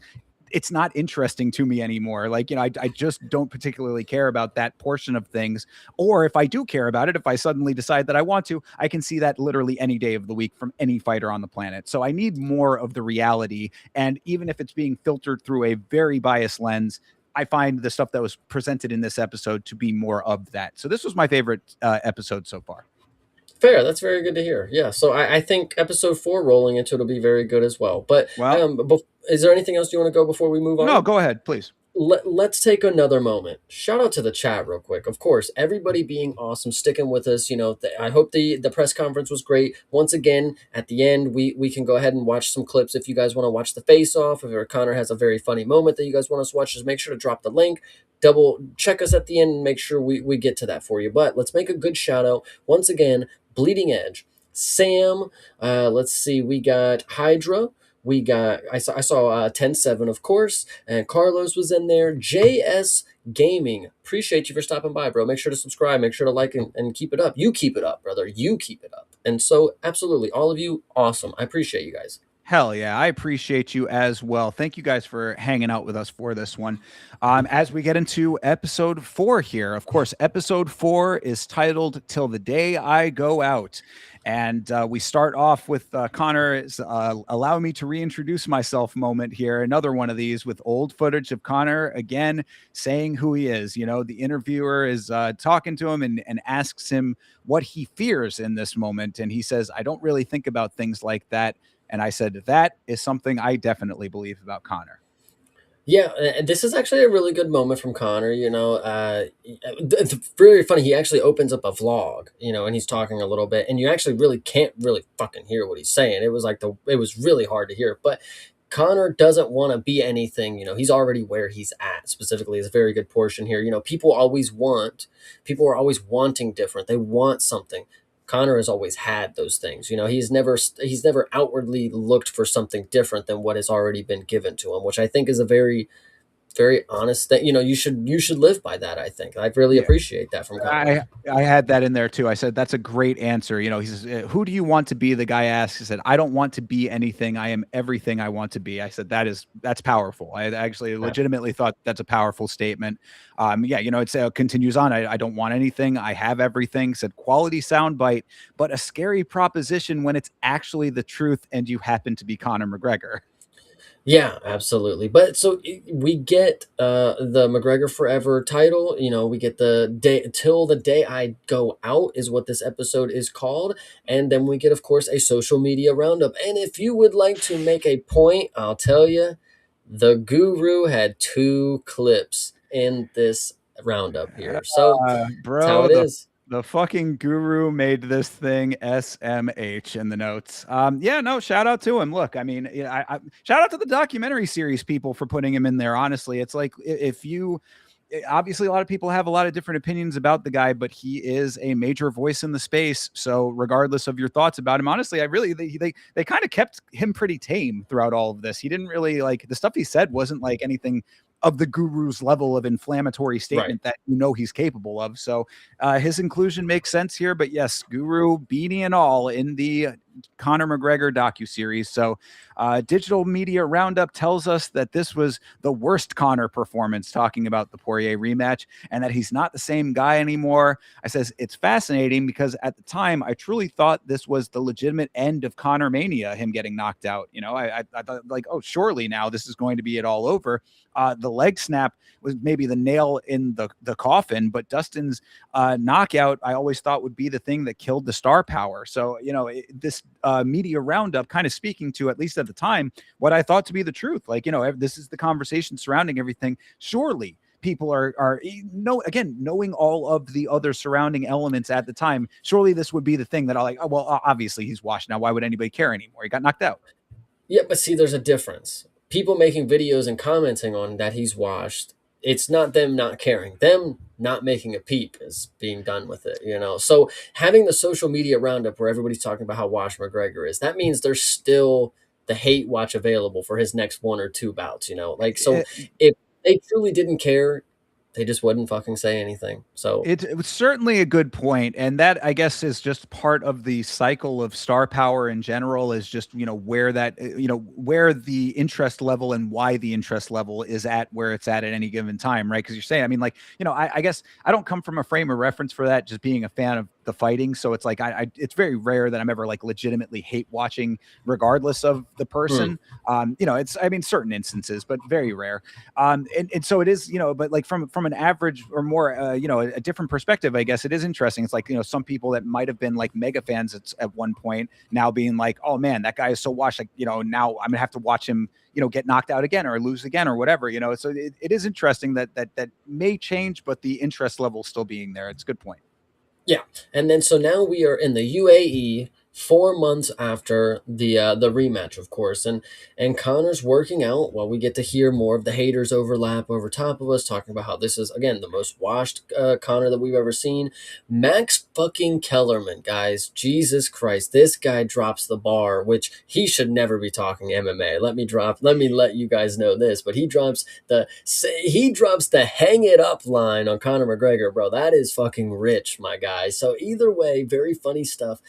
it's not interesting to me anymore. Like, I just don't particularly care about that portion of things. Or if I do care about it, if I suddenly decide that I want to, I can see that literally any day of the week from any fighter on the planet. So I need more of the reality. And even if it's being filtered through a very biased lens, I find the stuff that was presented in this episode to be more of that. So this was my favorite episode so far. Fair. That's very good to hear. Yeah. So I think episode 4 rolling into it'll be very good as well. But Well, is there anything else you want to go before we move no, on? go ahead, please. Let's take another moment. Shout out to the chat real quick. Of course, everybody being awesome, sticking with us. I hope the press conference was great. Once again, at the end, we can go ahead and watch some clips if you guys want to watch the face off. If Connor has a very funny moment that you guys want us to watch, just make sure to drop the link. Double check us at the end and make sure we get to that for you. But let's make a good shout out once again. Bleeding Edge, Sam. Let's see, we got Hydra. I saw 10-7, of course, and Carlos was in there. JS Gaming. Appreciate you for stopping by, bro. Make sure to subscribe. Make sure to like and keep it up. You keep it up, brother. You keep it up. And so, absolutely, all of you, awesome. I appreciate you guys. Hell yeah, I appreciate you as well. Thank you guys for hanging out with us for this one. As we get into episode 4 here, of course, episode 4 is titled "Till the Day I Go Out," and we start off with Connor's "Allow me to reintroduce myself" moment here. Another one of these with old footage of Connor again saying who he is. You know, the interviewer is talking to him and asks him what he fears in this moment, and he says, "I don't really think about things like that." And I said, that is something I definitely believe about Connor. Yeah, and this is actually a really good moment from Connor. It's really funny. He actually opens up a vlog, and he's talking a little bit, and you actually really can't really fucking hear what he's saying. It was really hard to hear, but Connor doesn't want to be anything. He's already where he's at. Specifically, is a very good portion here. People are always wanting different. They want something. Connor has always had those things. He's never outwardly looked for something different than what has already been given to him, which I think is a very very honest thing. You should live by that. I think I really Yeah. appreciate that from Connor. I had that in there too. I said that's a great answer. You know, he says, "Who do you want to be?" The guy asks. He said, "I don't want to be anything. I am everything I want to be." I said that's powerful. I actually Yeah. legitimately thought that's a powerful statement. Yeah, it continues on. I don't want anything. I have everything. Said quality soundbite, but a scary proposition when it's actually the truth, and you happen to be Conor McGregor. Yeah, absolutely. But so we get the McGregor Forever title. We get the day till the day I go out is what this episode is called, and then we get, of course, a social media roundup. And if you would like to make a point, I'll tell you, the Guru had 2 clips in this roundup here. So that's how Bro, it is. the fucking guru made this thing SMH in the notes. Yeah, no, shout out to him. Look, I mean, yeah, shout out to the documentary series people for putting him in there. Honestly, it's like if you obviously a lot of people have a lot of different opinions about the guy, but he is a major voice in the space. So regardless of your thoughts about him, honestly, I really they kind of kept him pretty tame throughout all of this. He didn't really like the stuff he said wasn't like anything of the guru's level of inflammatory Right. statement that he's capable of. So his inclusion makes sense here. But yes, Guru beanie and all in the Conor McGregor docuseries. So Digital Media Roundup tells us that this was the worst Conor performance, talking about the Poirier rematch, and that he's not the same guy anymore. I says it's fascinating because at the time I truly thought this was the legitimate end of Conor mania, him getting knocked out. I thought like, oh, surely now this is going to be it all over. The leg snap was maybe the nail in the coffin, but Dustin's knockout I always thought would be the thing that killed the star power. So this media roundup kind of speaking to, at least at the time, what I thought to be the truth. Like this is the conversation surrounding everything. Surely people are again, knowing all of the other surrounding elements at the time, surely this would be the thing that I like, oh, well, obviously he's washed now, why would anybody care anymore? He got knocked out. Yeah, but see, there's a difference. People making videos and commenting on that he's washed. It's not them not caring. Them not making a peep is being done with it. So having the social media roundup where everybody's talking about how washed McGregor is, that means there's still the hate watch available for his next 1 or 2 bouts. Like, so if they truly didn't care, they just wouldn't fucking say anything. So It was certainly a good point, and that I guess is just part of the cycle of star power in general. Is just where that where the interest level and why the interest level is at where it's at any given time, right? Because you're saying, I mean, like I guess I don't come from a frame of reference for that, just being a fan of the fighting. So it's like it's very rare that I'm ever like legitimately hate watching, regardless of the hmm, person. It's I mean certain instances, but very rare. And so it is, but like from an average or more, a different perspective, I guess it is interesting. It's like, some people that might have been like mega fans at one point now being like, oh man, that guy is so washed. Like, now I'm gonna have to watch him, get knocked out again or lose again or whatever, So it is interesting that may change, but the interest level still being there. It's a good point. yeah, and then so now we are in the UAE 4 months after the rematch, of course, and Connor's working out while we get to hear more of the haters overlap over top of us, talking about how this is again the most washed Connor that we've ever seen. Max fucking Kellerman, guys, Jesus Christ, this guy drops the bar, which he should never be talking MMA. Let me let you guys know this, but he drops the hang it up line on Conor McGregor, bro. That is fucking rich, my guy. So either way, very funny stuff.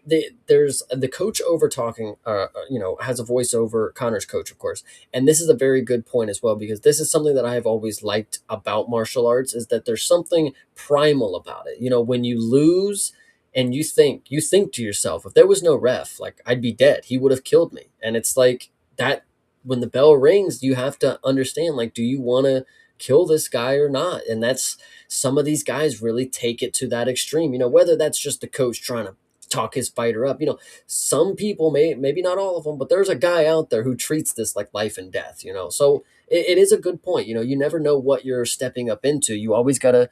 there's the coach over talking, has a voice over Connor's coach, of course. And this is a very good point as well, because this is something that I have always liked about martial arts, is that there's something primal about it. When you lose and you think to yourself, if there was no ref, like, I'd be dead. He would have killed me. And it's like that, when the bell rings, you have to understand, like, do you want to kill this guy or not? And that's, some of these guys really take it to that extreme, whether that's just the coach trying to talk his fighter up. Some people, maybe not all of them, but there's a guy out there who treats this like life and death. So it is a good point. You never know what you're stepping up into. You always got to,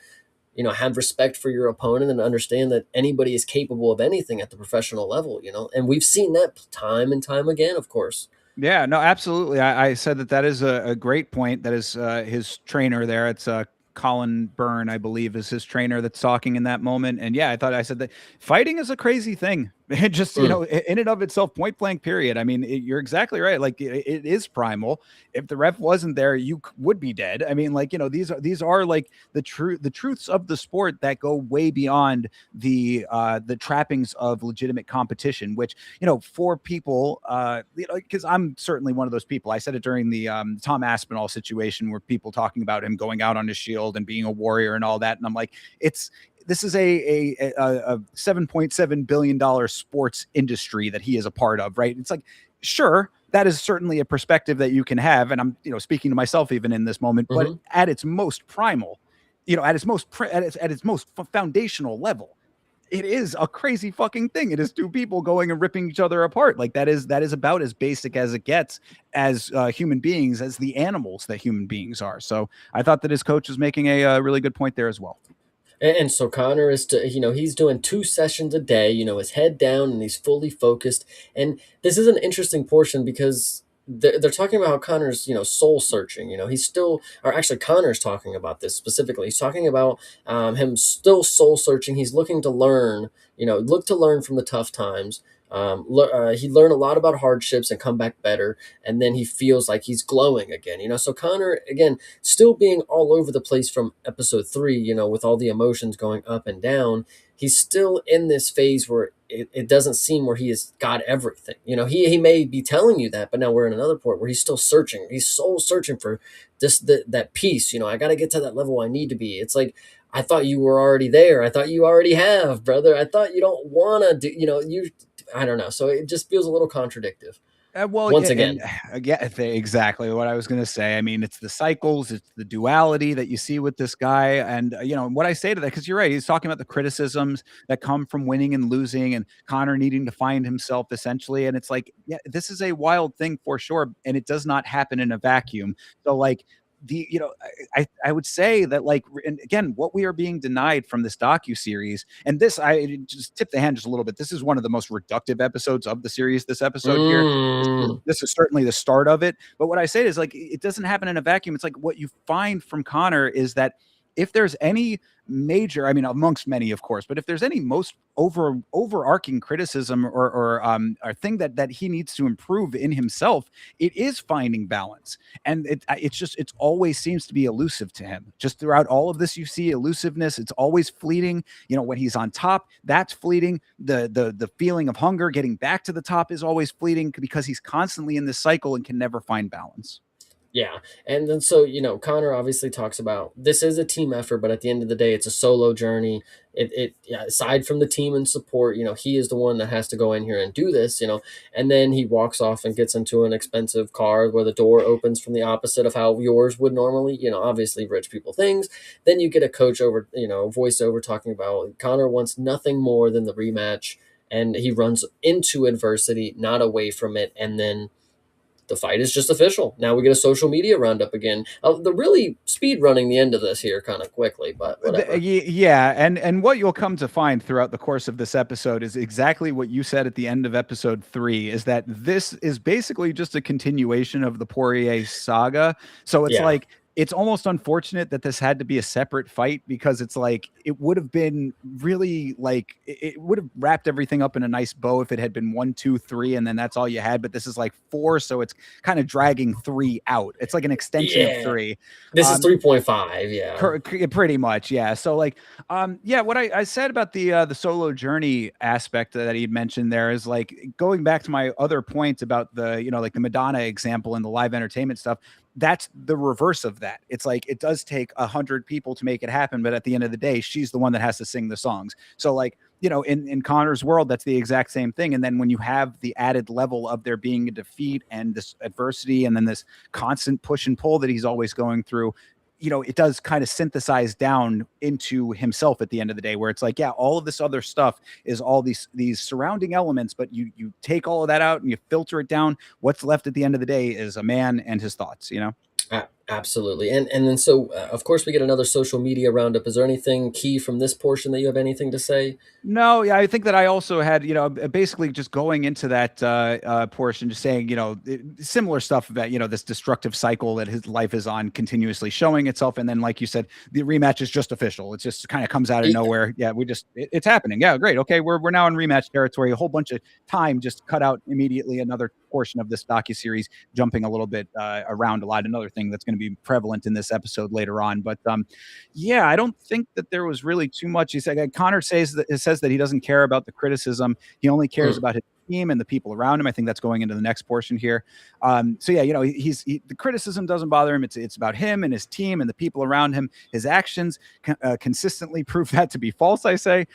have respect for your opponent and understand that anybody is capable of anything at the professional level. And we've seen that time and time again, of course. Yeah, no, absolutely. I said that is a great point. That is his trainer there. It's Colin Byrne, I believe, is his trainer that's talking in that moment. And yeah, I said that fighting is a crazy thing. It just, Mm. in and of itself, point blank, period. I mean, you're exactly right. Like it is primal. If the ref wasn't there, you would be dead. I mean, like, these are like the truths of the sport that go way beyond the trappings of legitimate competition, which, for people, because I'm certainly one of those people. I said it during the Tom Aspinall situation, where people talking about him going out on his shield and being a warrior and all that. And I'm like, this is a $7.7 billion sports industry that he is a part of, right? It's like, sure, that is certainly a perspective that you can have. And I'm, speaking to myself even in this moment, but Hmm. at its most primal, at its most foundational level, it is a crazy fucking thing. It is two people going and ripping each other apart. Like that is about as basic as it gets as human beings, as the animals that human beings are. So I thought that his coach was making a really good point there as well. And so Connor is he's doing 2 sessions a day, his head down, and he's fully focused. And this is an interesting portion, because they're talking about how Connor's, soul searching. He's still, or actually Connor's talking about this specifically. He's talking about him still soul searching. He's looking to learn, look to learn from the tough times. He learned a lot about hardships and come back better. And then he feels like he's glowing again. So Connor, again, still being all over the place from episode 3, with all the emotions going up and down. He's still in this phase where it doesn't seem where he has got everything. He may be telling you that, but now we're in another point where he's still searching. He's soul searching for that peace. I got to get to that level I need to be. It's like, I thought you were already there. I thought you already have, brother. I thought you don't want to do, I don't know. So it just feels a little contradictive Well, once and again. again, exactly what I was going to say. I mean, it's the cycles, it's the duality that you see with this guy, and what I say to that, because you're right, he's talking about the criticisms that come from winning and losing, and Connor needing to find himself essentially, and it's like, yeah, this is a wild thing for sure, and it does not happen in a vacuum. So, like, I would say that, like, and again, what we are being denied from this docu series, and this, I just tip the hand just a little bit. This is one of the most reductive episodes of the series. This episode here, Mm. this is certainly the start of it. But what I say is, like, it doesn't happen in a vacuum. It's like what you find from Connor is that if there's any major, I mean, amongst many, of course, but if there's any most overarching criticism or thing that he needs to improve in himself, it is finding balance. And it's always seems to be elusive to him. Just throughout all of this, you see elusiveness. It's always fleeting. When he's on top, that's fleeting. The feeling of hunger, getting back to the top, is always fleeting because he's constantly in this cycle and can never find balance. Yeah. And then so, Connor obviously talks about this is a team effort, but at the end of the day, it's a solo journey. Yeah, aside from the team and support, he is the one that has to go in here and do this, and then he walks off and gets into an expensive car where the door opens from the opposite of how yours would normally, obviously rich people things. Then you get a coach over, voiceover talking about Connor wants nothing more than the rematch, and he runs into adversity, not away from it. And then the fight is just official. Now we get a social media roundup again. They're really speed running the end of this here kind of quickly, but whatever. Yeah, and what you'll come to find throughout the course of this episode is exactly what you said at the end of episode 3, is that this is basically just a continuation of the Poirier saga. So it's Yeah. like it's almost unfortunate that this had to be a separate fight because it's like it would have been really like it would have wrapped everything up in a nice bow if it had been 1, 2, 3, and then that's all you had. But this is like four, so it's kind of dragging three out. It's like an extension of Yeah. three. This is Um, 3.5. Yeah. Pretty much, yeah. So like, yeah, what I said about the solo journey aspect that he mentioned there is like going back to my other point about the, like the Madonna example and the live entertainment stuff. That's the reverse of that. It's like it does take 100 people to make it happen, but at the end of the day, she's the one that has to sing the songs. So like, in Conor's world, that's the exact same thing. And then when you have the added level of there being a defeat and this adversity, and then this constant push and pull that he's always going through, it does kind of synthesize down into himself at the end of the day, where it's like, yeah, all of this other stuff is all these surrounding elements, but you take all of that out and you filter it down. What's left at the end of the day is a man and his thoughts. Absolutely. And then so of course we get another social media roundup. Is there anything key from this portion that you have anything to say? No, yeah, I think that I also had, basically just going into that portion, just saying, similar stuff about, this destructive cycle that his life is on, continuously showing itself. And then, like you said, the rematch is just official. It just kind of comes out of nowhere. Yeah, it's happening. Yeah, great. Okay, we're now in rematch territory. A whole bunch of time just cut out immediately. Another portion of this docuseries jumping a little bit around a lot. Another thing that's going to be prevalent in this episode later on. But yeah, I don't think that there was really too much. He said Connor says that he doesn't care about the criticism. He only cares Mm. about his team and the people around him. I think that's going into the next portion here. So yeah, the criticism doesn't bother him. It's about him and his team and the people around him. His actions consistently prove that to be false, I say.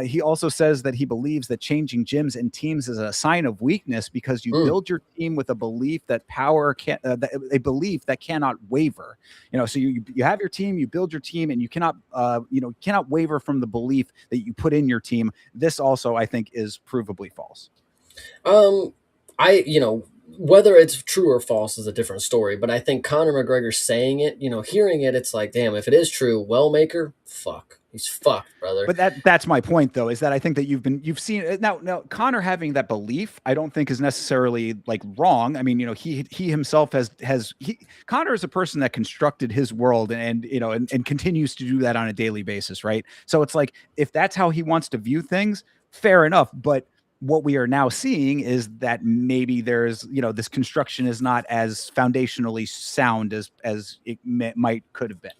He also says that he believes that changing gyms and teams is a sign of weakness because you Mm. build your team with a belief that a belief that cannot waver. So you have your team, you build your team, and you cannot waver from the belief that you put in your team. This also, I think, is provably false. Um, whether it's true or false is a different story, but I think Conor McGregor saying it, hearing it, it's like, damn, if it is true, Wellmaker, fuck. He's fucked, brother. But that's my point, though, is that I think that you've seen it now. Connor having that belief, I don't think is necessarily like wrong. I mean, he himself Connor is a person that constructed his world and continues to do that on a daily basis, right? So it's like if that's how he wants to view things, fair enough. But what we are now seeing is that maybe there's this construction is not as foundationally sound as it might could have been.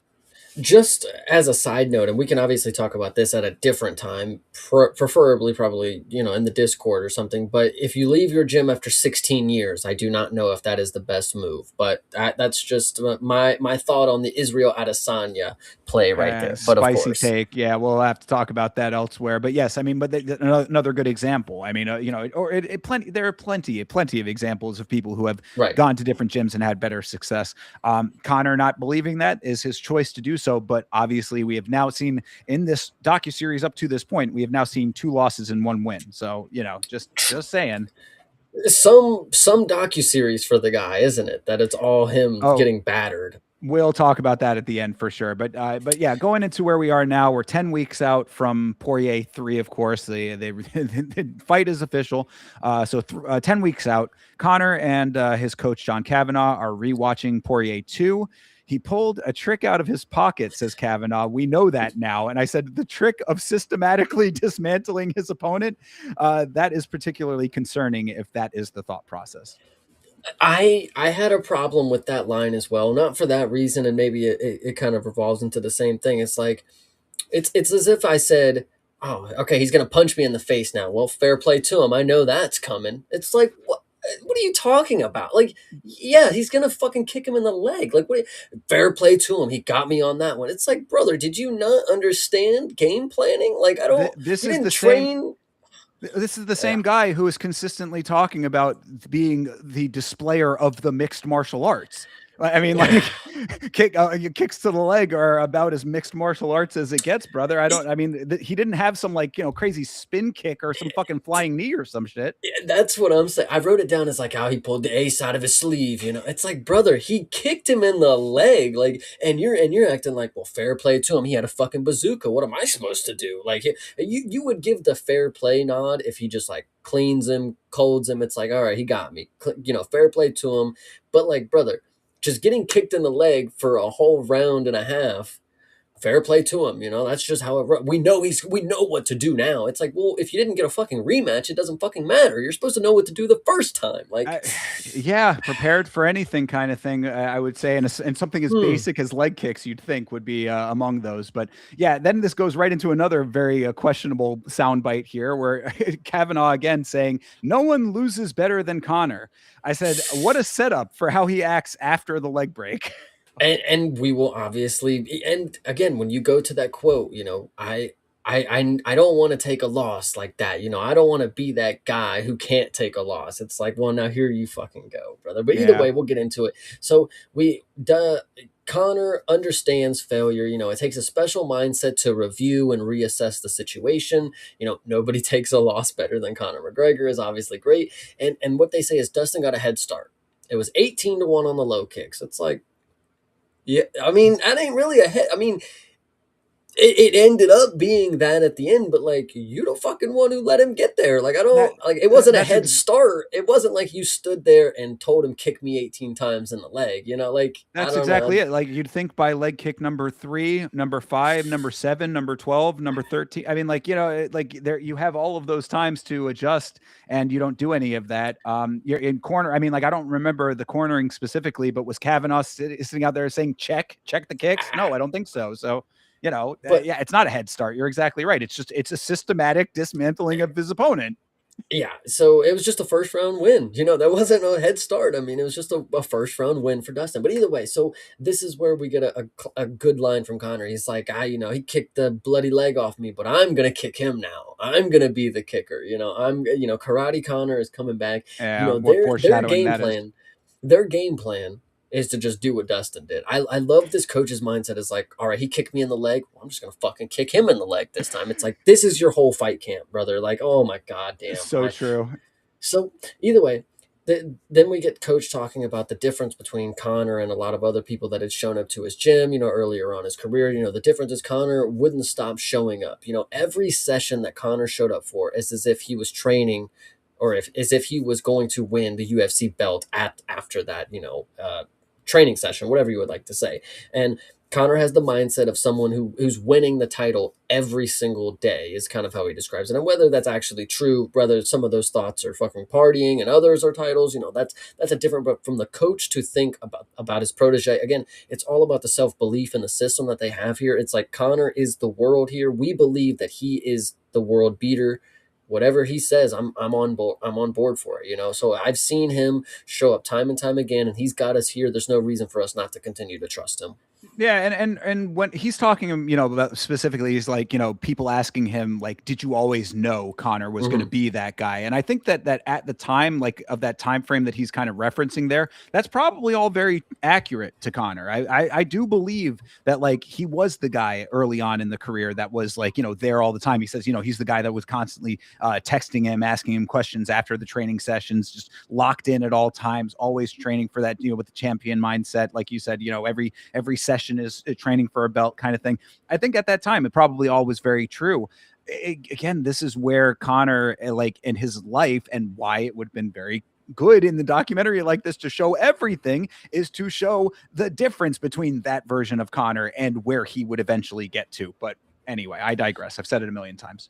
Just as a side note, and we can obviously talk about this at a different time, preferably probably, in the Discord or something. But if you leave your gym after 16 years, I do not know if that is the best move. But that's just my thought on the Israel Adesanya play right there. But of Spicy course, take. Yeah, we'll have to talk about that elsewhere. But yes, I mean, but another good example. I mean, there are plenty of examples of people who have right. gone to different gyms and had better success. Connor not believing that is his choice to do so. But obviously, we have now seen in this docuseries up to this point, we have now seen 2 losses and 1 win. So just saying. Some docuseries for the guy, isn't it? That it's all him Oh, getting battered. we'll talk about that at the end for sure. But yeah, going into where we are now, we're 10 weeks out from Poirier 3, of course. The fight is official. 10 weeks out. Connor and his coach, John Kavanagh, are rewatching Poirier 2. He pulled a trick out of his pocket, says Kavanagh. We know that now. And I said, the trick of systematically dismantling his opponent, that is particularly concerning if that is the thought process. I had a problem with that line as well. Not for that reason, and maybe it kind of revolves into the same thing. It's like it's as if I said, "Oh, okay, he's gonna punch me in the face now." Well, fair play to him. I know that's coming. It's like what are you talking about? Like, yeah, he's gonna fucking kick him in the leg. Like, fair play to him. He got me on that one. It's like, brother, did you not understand game planning? Like, I don't. This You is didn't the same. train. This is the Yeah. same guy who is consistently talking about being the displayer of the mixed martial arts. I mean, like kicks to the leg are about as mixed martial arts as it gets, brother. I mean, he didn't have some like, crazy spin kick or some fucking flying knee or some shit. Yeah, that's what I'm saying. I wrote it down as like how he pulled the ace out of his sleeve. It's like, brother, he kicked him in the leg, like, and you're acting like, well, fair play to him. He had a fucking bazooka. What am I supposed to do? Like, you would give the fair play nod if he just like cleans him, colds him. It's like, all right, he got me. Fair play to him. But like, brother, just getting kicked in the leg for a whole round and a half, fair play to him. That's just how we know we know what to do now. It's like, well, if you didn't get a fucking rematch, it doesn't fucking matter. You're supposed to know what to do the first time. Like, yeah, prepared for anything kind of thing, I would say. And something as basic as leg kicks, you'd think would be among those. But yeah, then this goes right into another very questionable soundbite here where Kavanaugh again saying, no one loses better than Conor. I said, what a setup for how he acts after the leg break. And we will obviously, and again, when you go to that quote, I don't want to take a loss like that. I don't want to be that guy who can't take a loss. It's like, well, now here you fucking go, brother. But either Yeah. way, we'll get into it. So Connor understands failure. It takes a special mindset to review and reassess the situation. Nobody takes a loss better than Conor McGregor is obviously great. And what they say is Dustin got a head start. It was 18-1 on the low kicks. It's like, yeah, I mean, that ain't really a hit. I mean, it ended up being that at the end, but like, you the fucking one who let him get there. Like, I That don't like, it wasn't a that's head start. It wasn't like you stood there and told him kick me 18 times in the leg. Like, I That's don't know. exactly it. Like you'd think by leg kick number 3, number 5, number 7, number 12, number 13. I mean, like, like there you have all of those times to adjust and you don't do any of that. You're in corner. I mean, like, I don't remember the cornering specifically, but was Kavanaugh sitting out there saying check the kicks? No, I don't think so. So, But yeah, it's not a head start. You're exactly right. It's a systematic dismantling of his opponent. yeah, so it was just a first round win. That wasn't a head start. I mean, it was just a first round win for Dustin. But either way, so this is where we get a good line from Connor. He's like, he kicked the bloody leg off me, but I'm gonna kick him now. I'm gonna be the kicker. Karate Connor is coming back. Yeah, what Their foreshadowing game that is. plan, their game plan is to just do what Dustin did. I love this coach's mindset is like, all right, he kicked me in the leg. Well, I'm just gonna fucking kick him in the leg this time. It's like, this is your whole fight camp, brother. Like, oh my god damn. So true. So either way, then we get Coach talking about the difference between Connor and a lot of other people that had shown up to his gym, earlier on his career. The difference is Connor wouldn't stop showing up. Every session that Connor showed up for is as if he was training, or as if he was going to win the UFC belt after that, training session, whatever you would like to say. And Connor has the mindset of someone who's winning the title every single day is kind of how he describes it. And whether that's actually true, whether some of those thoughts are fucking partying and others are titles, that's a different, but from the coach to think about his protege, again, it's all about the self-belief and the system that they have here. It's like Connor is the world here. We believe that he is the world beater. Whatever he says, I'm on board. I'm on board for it. So I've seen him show up time and time again, and he's got us here. There's no reason for us not to continue to trust him. Yeah, and when he's talking, about specifically, he's like, people asking him, like, did you always know Connor was going to be that guy? And I think that at the time, like, of that time frame that he's kind of referencing there, that's probably all very accurate to Connor. I do believe that, like, he was the guy early on in the career that was, like, there all the time. He says, he's the guy that was constantly texting him, asking him questions after the training sessions, just locked in at all times, always training for that, with the champion mindset, like you said, every session is training for a belt kind of thing. I think at that time it probably all was very true. Again, this is where Connor, like, in his life, and why it would have been very good in the documentary like this to show everything, is to show the difference between that version of Connor and where he would eventually get to. But anyway, I digress. I've said it a million times.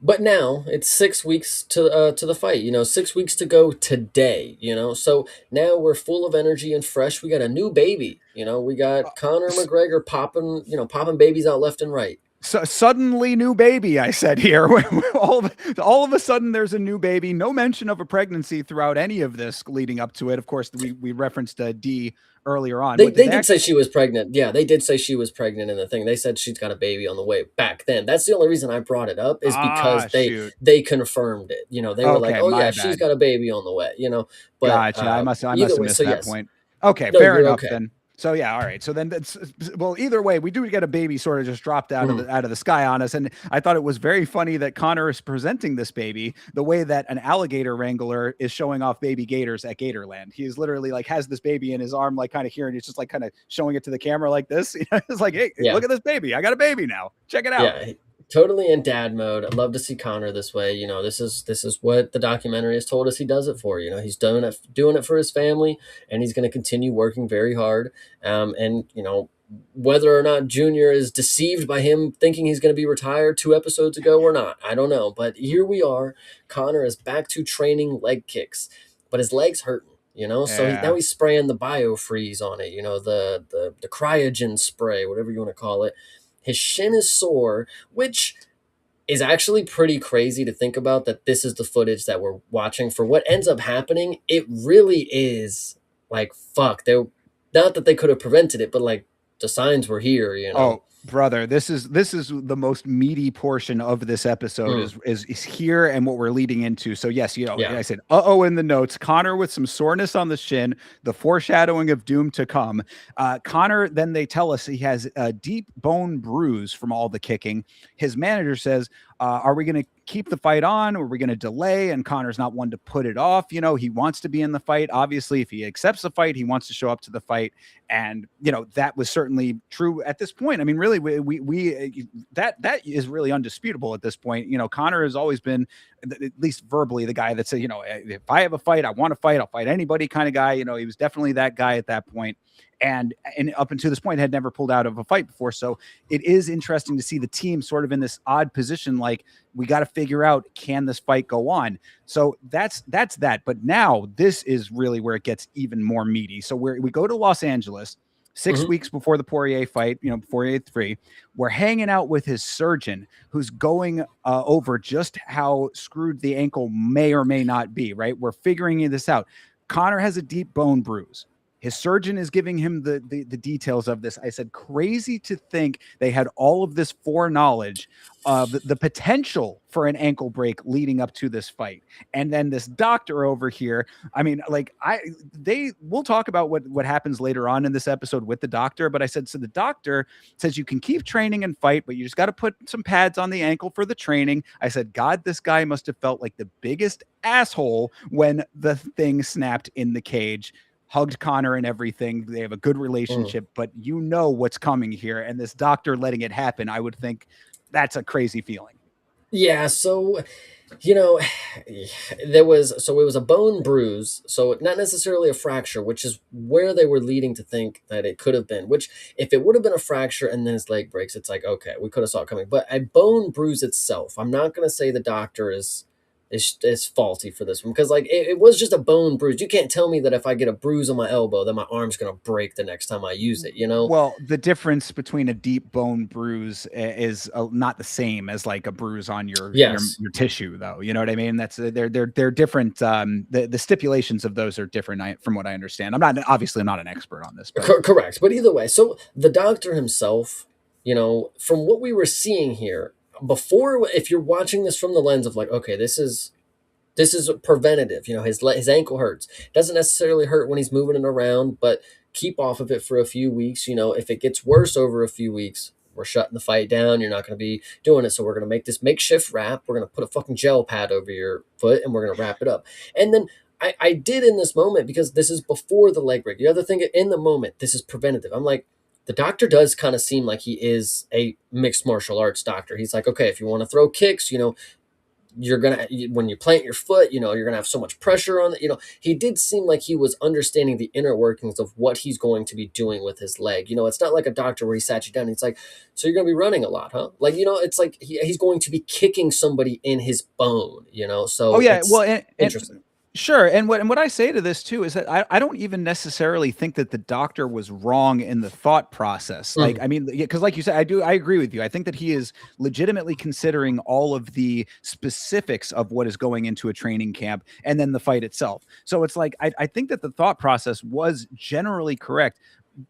But now it's 6 weeks to the fight. 6 weeks to go today. So now we're full of energy and fresh. We got a new baby. We got Conor McGregor popping babies out left and right. So suddenly new baby, I said here. all of a sudden there's a new baby. No mention of a pregnancy throughout any of this leading up to it. Of course, we referenced D earlier on. They did say she was pregnant. Yeah, they did say she was pregnant in the thing. They said she's got a baby on the way back then. That's the only reason I brought it up is because they confirmed it. They were like, "Oh yeah, she's got a baby on the way." But gotcha. I must have missed that yes. point. Okay, No, fair enough okay. then. So yeah, all right. So then either way, we do get a baby sort of just dropped out of the sky on us. And I thought it was very funny that Connor is presenting this baby the way that an alligator wrangler is showing off baby gators at Gatorland. He's literally like has this baby in his arm, like kind of here, and he's just like kind of showing it to the camera like this. It's like, hey, look at this baby. I got a baby now. Check it out. Yeah. Totally in dad mode. I'd love to see Connor this way. You know, this is what the documentary has told us he does it for. You know, he's doing it for his family, and he's going to continue working very hard. And you know, whether or not Junior is deceived by him thinking he's going to be retired 2 episodes ago or not, I don't know. But here we are. Connor is back to training leg kicks, but his leg's hurting. You know, so now Yeah. he's spraying the biofreeze on it. You know, the cryogen spray, whatever you want to call it. His shin is sore, which is actually pretty crazy to think about, that this is the footage that we're watching for what ends up happening. It really is like, fuck. They, not that they could have prevented it, but like the signs were here, you know. Oh, brother, this is the most meaty portion of this episode Mm, is here and what we're leading into. So yes, you know, yeah. I said, uh-oh in the notes. Connor with some soreness on the shin, the foreshadowing of doom to come. Connor, then they tell us he has a deep bone bruise from all the kicking. His manager says, are we going to keep the fight on, or are we going to delay? And Connor's not one to put it off. You know, he wants to be in the fight. Obviously, if he accepts the fight, he wants to show up to the fight. And you know, that was certainly true at this point. I mean, really, we that is really undisputable at this point. You know, Connor has always been, at least verbally, the guy that said, you know, if I have a fight, I want to fight, I'll fight anybody kind of guy. You know, he was definitely that guy at that point. And up until this point had never pulled out of a fight before. So it is interesting to see the team sort of in this odd position, like, we got to figure out, can this fight go on? So that's that. But now this is really where it gets even more meaty. So we go to Los Angeles 6 Hmm. weeks before the Poirier fight, you know, Poirier 3. We're hanging out with his surgeon, who's going over just how screwed the ankle may or may not be, right? We're figuring this out. Connor has a deep bone bruise. His surgeon is giving him the details of this. I said, crazy to think they had all of this foreknowledge of the potential for an ankle break leading up to this fight. And then this doctor over here, I mean, like, we'll talk about what happens later on in this episode with the doctor, but I said, so the doctor says you can keep training and fight, but you just got to put some pads on the ankle for the training. I said, God, this guy must have felt like the biggest asshole when the thing snapped in the cage. Hugged Connor and everything. They have a good Mm. relationship, but you know what's coming here. And this doctor letting it happen, I would think that's a crazy feeling. Yeah, so you know, so it was a bone bruise, so not necessarily a fracture, which is where they were leading to think that it could have been. Which, if it would have been a fracture and then his leg breaks, it's like, okay, we could have saw it coming. But a bone bruise itself, I'm not going to say the doctor is faulty for this one, because like it was just a bone bruise. You can't tell me that if I get a bruise on my elbow, then my arm's going to break the next time I use it. You know? Well, the difference between a deep bone bruise is not the same as like a bruise on Yes. your tissue, though. You know what I mean? That's they're different. The stipulations of those are different, from what I understand. I'm not an expert on this, but Correct. But either way, so the doctor himself, you know, from what we were seeing here before, if you're watching this from the lens of like, okay, this is preventative. You know, his ankle hurts. Doesn't necessarily hurt when he's moving it around, but keep off of it for a few weeks. You know, if it gets worse over a few weeks, we're shutting the fight down. You're not going to be doing it. So we're going to make this makeshift wrap. We're going to put a fucking gel pad over your foot, and we're going to wrap it up. And then I did in this moment, because this is before the leg break. The other thing, in the moment, this is preventative. I'm like, the doctor does kind of seem like he is a mixed martial arts doctor. He's like, okay, if you want to throw kicks, you know, you're gonna, when you plant your foot, you know, you're gonna have so much pressure on it. You know, he did seem like he was understanding the inner workings of what he's going to be doing with his leg. You know, it's not like a doctor where he sat you down and he's like, so you're gonna be running a lot, huh? Like, you know, it's like he's going to be kicking somebody in his bone, you know. oh So yeah, well, it's interesting. sure. And what I say to this too is that I don't even necessarily think that the doctor was wrong in the thought process. Like, Mhm. I mean, because like you said, I agree with you. I think that he is legitimately considering all of the specifics of what is going into a training camp and then the fight itself. So it's like I think that the thought process was generally correct,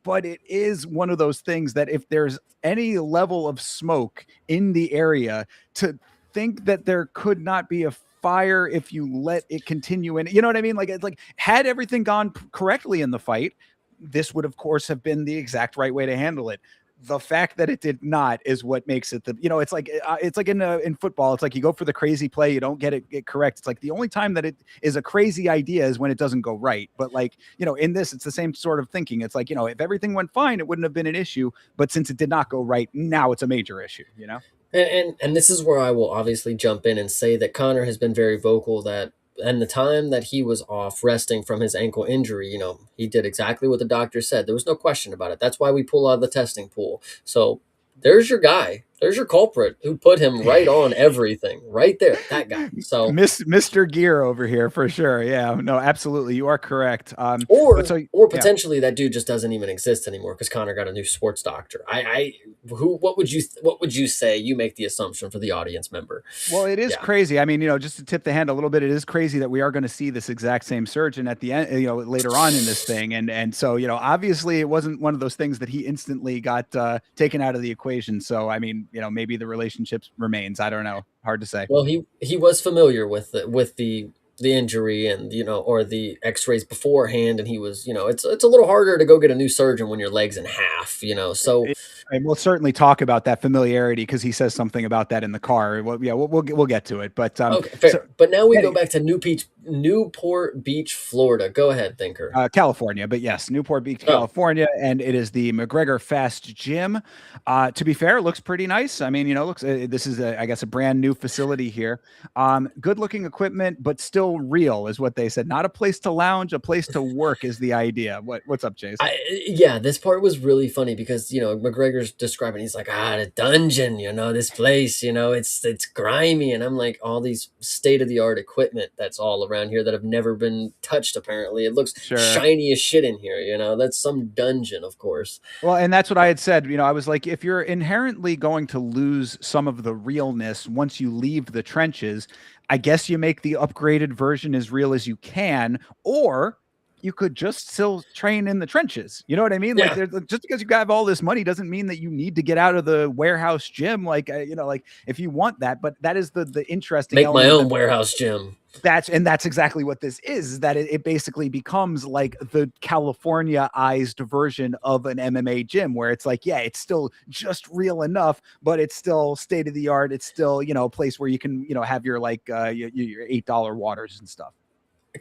but it is one of those things that if there's any level of smoke in the area, to think that there could not be a fire if you let it continue in, you know what I mean? Like, it's like, had everything gone correctly in the fight, this would of course have been the exact right way to handle it. The fact that it did not is what makes it it's like in football. It's like you go for the crazy play, you don't get correct. It's like the only time that it is a crazy idea is when it doesn't go right. But like, you know, in this, it's the same sort of thinking. It's like, you know, if everything went fine, it wouldn't have been an issue. But since it did not go right, now it's a major issue, you know? And this is where I will obviously jump in and say that Connor has been very vocal that and the time that he was off resting from his ankle injury, he did exactly what the doctor said. There was no question about it. That's why we pull out of the testing pool. So there's your guy. There's your culprit who put him right on everything. Right there. That guy. So Mr. Gear over here for sure. Yeah, no, absolutely. You are correct. But or so or yeah. potentially that dude just doesn't even exist anymore because Connor got a new sports doctor. Who what would you say? You make the assumption for the audience member. Well, it is Yeah. crazy. I mean, just to tip the hand a little bit, it is crazy that we are going to see this exact same surgeon at the end, later on in this thing. And so, obviously it wasn't one of those things that he instantly got taken out of the equation. So, I mean, maybe the relationship remains. I don't know. Hard to say. Well, he was familiar with the injury and or the X-rays beforehand, and he was it's a little harder to go get a new surgeon when your leg's in half. So And we'll certainly talk about that familiarity because he says something about that in the car. Well, yeah, we'll get to it. But okay, so fair. But now we go any- back to Newport Beach, Florida. Go ahead, thinker. California, but yes, Newport Beach, Oh, California, and it is the McGregor Fast Gym. To be fair, it looks pretty nice. I mean, looks this is I guess a brand new facility here. Good looking equipment, but still real is what they said. Not a place to lounge, a place to work is the idea. What's up, Chase? yeah, this part was really funny because McGregor's describing. He's like, the dungeon. This place. It's grimy, and I'm like, all these state of the art equipment that's all around here that have never been touched. Apparently, it looks Sure. shiny as shit in here. That's some dungeon, of course. Well, and that's what I had said. I was like, if you're inherently going to lose some of the realness once you leave the trenches, I guess you make the upgraded version as real as you can, or you could just still train in the trenches. You know what I mean? Like, Yeah, just because you have all this money doesn't mean that you need to get out of the warehouse gym. Like, like if you want that, but that is the interesting make my element own that warehouse gym. that's exactly what this is that it basically becomes like the Californiaized version of an MMA gym where it's like, yeah, it's still just real enough, but it's still state of the art. It's still, a place where you can, have your like your $8 waters and stuff.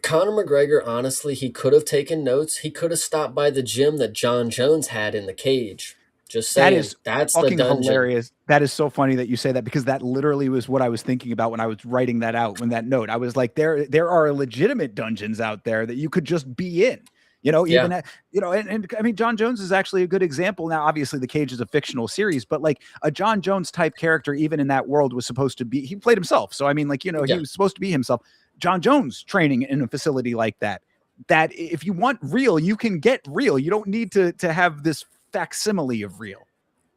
Conor McGregor, honestly, he could have taken notes. He could have stopped by the gym that John Jones had in the cage. Just That saying, is that's the fucking dungeon. hilarious. That is so funny that you say that because that literally was what I was thinking about when I was writing that out. When that note, I was like, there are legitimate dungeons out there that you could just be in. Yeah, Even at, and I mean, John Jones is actually a good example. Now, obviously, The Cage is a fictional series, but like a John Jones type character, even in that world, was supposed to be. He played himself, so I mean, like he yeah. was supposed to be himself. John Jones training in a facility like that. That if you want real, you can get real. You don't need to have this facsimile of real.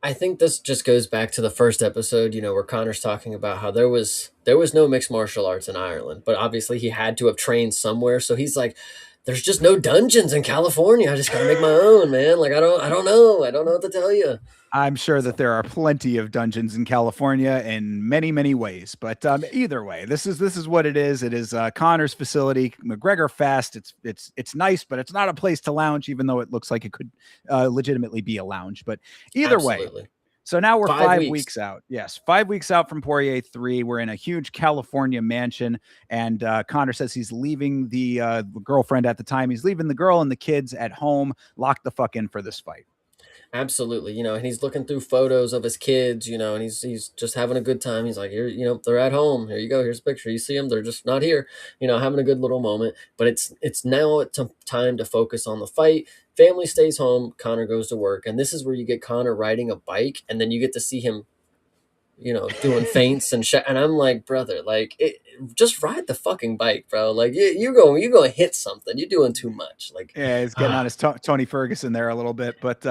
I think this just goes back to the first episode, where Connor's talking about how there was no mixed martial arts in Ireland, but obviously he had to have trained somewhere. So he's like, "There's just no dungeons in California. I just gotta make my own, man. Like I don't know what to tell you." I'm sure that So there are plenty of dungeons in California in many, many ways. But either way, this is what it is. It is Connor's facility, McGregor Fast. It's nice, but it's not a place to lounge, even though it looks like it could legitimately be a lounge. But either way, absolutely, so now we're 5 weeks. 5 weeks out. Yes, 5 weeks out from Poirier 3. We're in a huge California mansion, and Connor says he's leaving the girlfriend at the time. He's leaving the girl and the kids at home, locked the fuck in for this fight. Absolutely, and he's looking through photos of his kids, and he's just having a good time. He's like, here, they're at home. Here you go. Here's a picture. You see them. They're just not here. Having a good little moment. But it's now time to focus on the fight. Family stays home. Connor goes to work, and this is where you get Connor riding a bike, and then you get to see him doing feints and shit. And I'm like, brother, like, just ride the fucking bike, bro. Like, you're going to hit something. You're doing too much. Like, Yeah, he's getting on ah, his Tony Ferguson there a little bit, but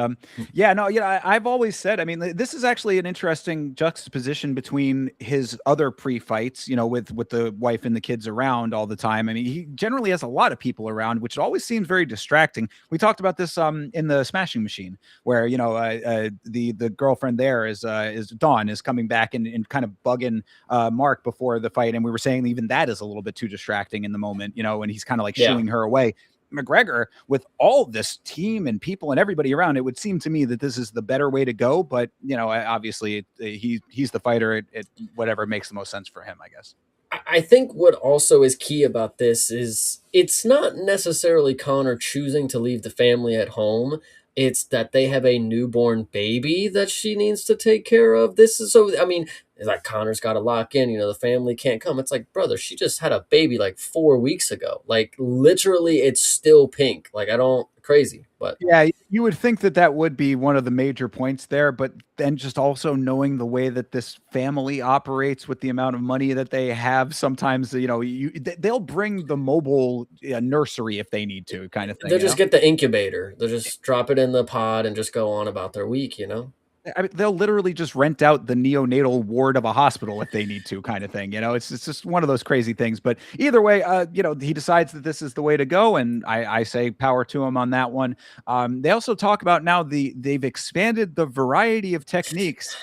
yeah, no, I've always said, I mean, this is actually an interesting juxtaposition between his other pre-fights, with the wife and the kids around all the time. I mean, he generally has a lot of people around, which always seems very distracting. We talked about this in the Smashing Machine, where the girlfriend there is Dawn is coming back and kind of bugging Mark before the fight, and we were saying even that is a little bit too distracting in the moment, and he's kind of like yeah. shooing her away. McGregor, with all this team and people and everybody around, it would seem to me that this is the better way to go. But obviously, he's the fighter. It whatever makes the most sense for him, I guess. I think what also is key about this is it's not necessarily Connor choosing to leave the family at home. It's that they have a newborn baby that she needs to take care of. This is so, I mean, it's like Connor's got to lock in, the family can't come. It's like, brother, she just had a baby like 4 weeks ago. Like, literally, it's still pink. Like, I don't, crazy, but Yeah, you would think that that would be one of the major points there, but then just also knowing the way that this family operates with the amount of money that they have, sometimes, they'll bring the mobile nursery if they need to, kind of thing, they'll just get the incubator. They'll just drop it in the pod and just go on about their week. I mean, they'll literally just rent out the neonatal ward of a hospital if they need to, kind of thing. It's just one of those crazy things. But either way, he decides that this is the way to go, and I say power to him on that one. They also talk about now they've expanded the variety of techniques.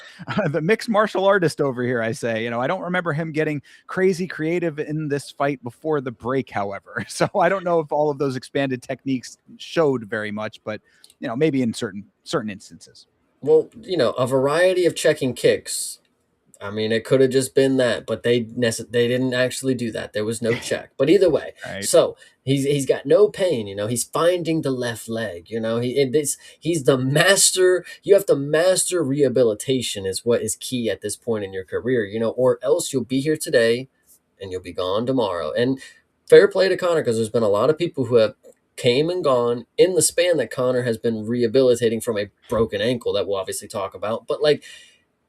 The mixed martial artist over here, I say, I don't remember him getting crazy creative in this fight before the break, however. So I don't know if all of those expanded techniques showed very much, but maybe in certain instances. Well, a variety of checking kicks. I mean, it could have just been that, but they didn't actually do that. There was no check. But either way, Right. so he's got no pain. He's finding the left leg. He's the master. You have to master rehabilitation is what is key at this point in your career. Or else you'll be here today, and you'll be gone tomorrow. And fair play to Connor, because there's been a lot of people who have came and gone in the span that Connor has been rehabilitating from a broken ankle that we'll obviously talk about. But like,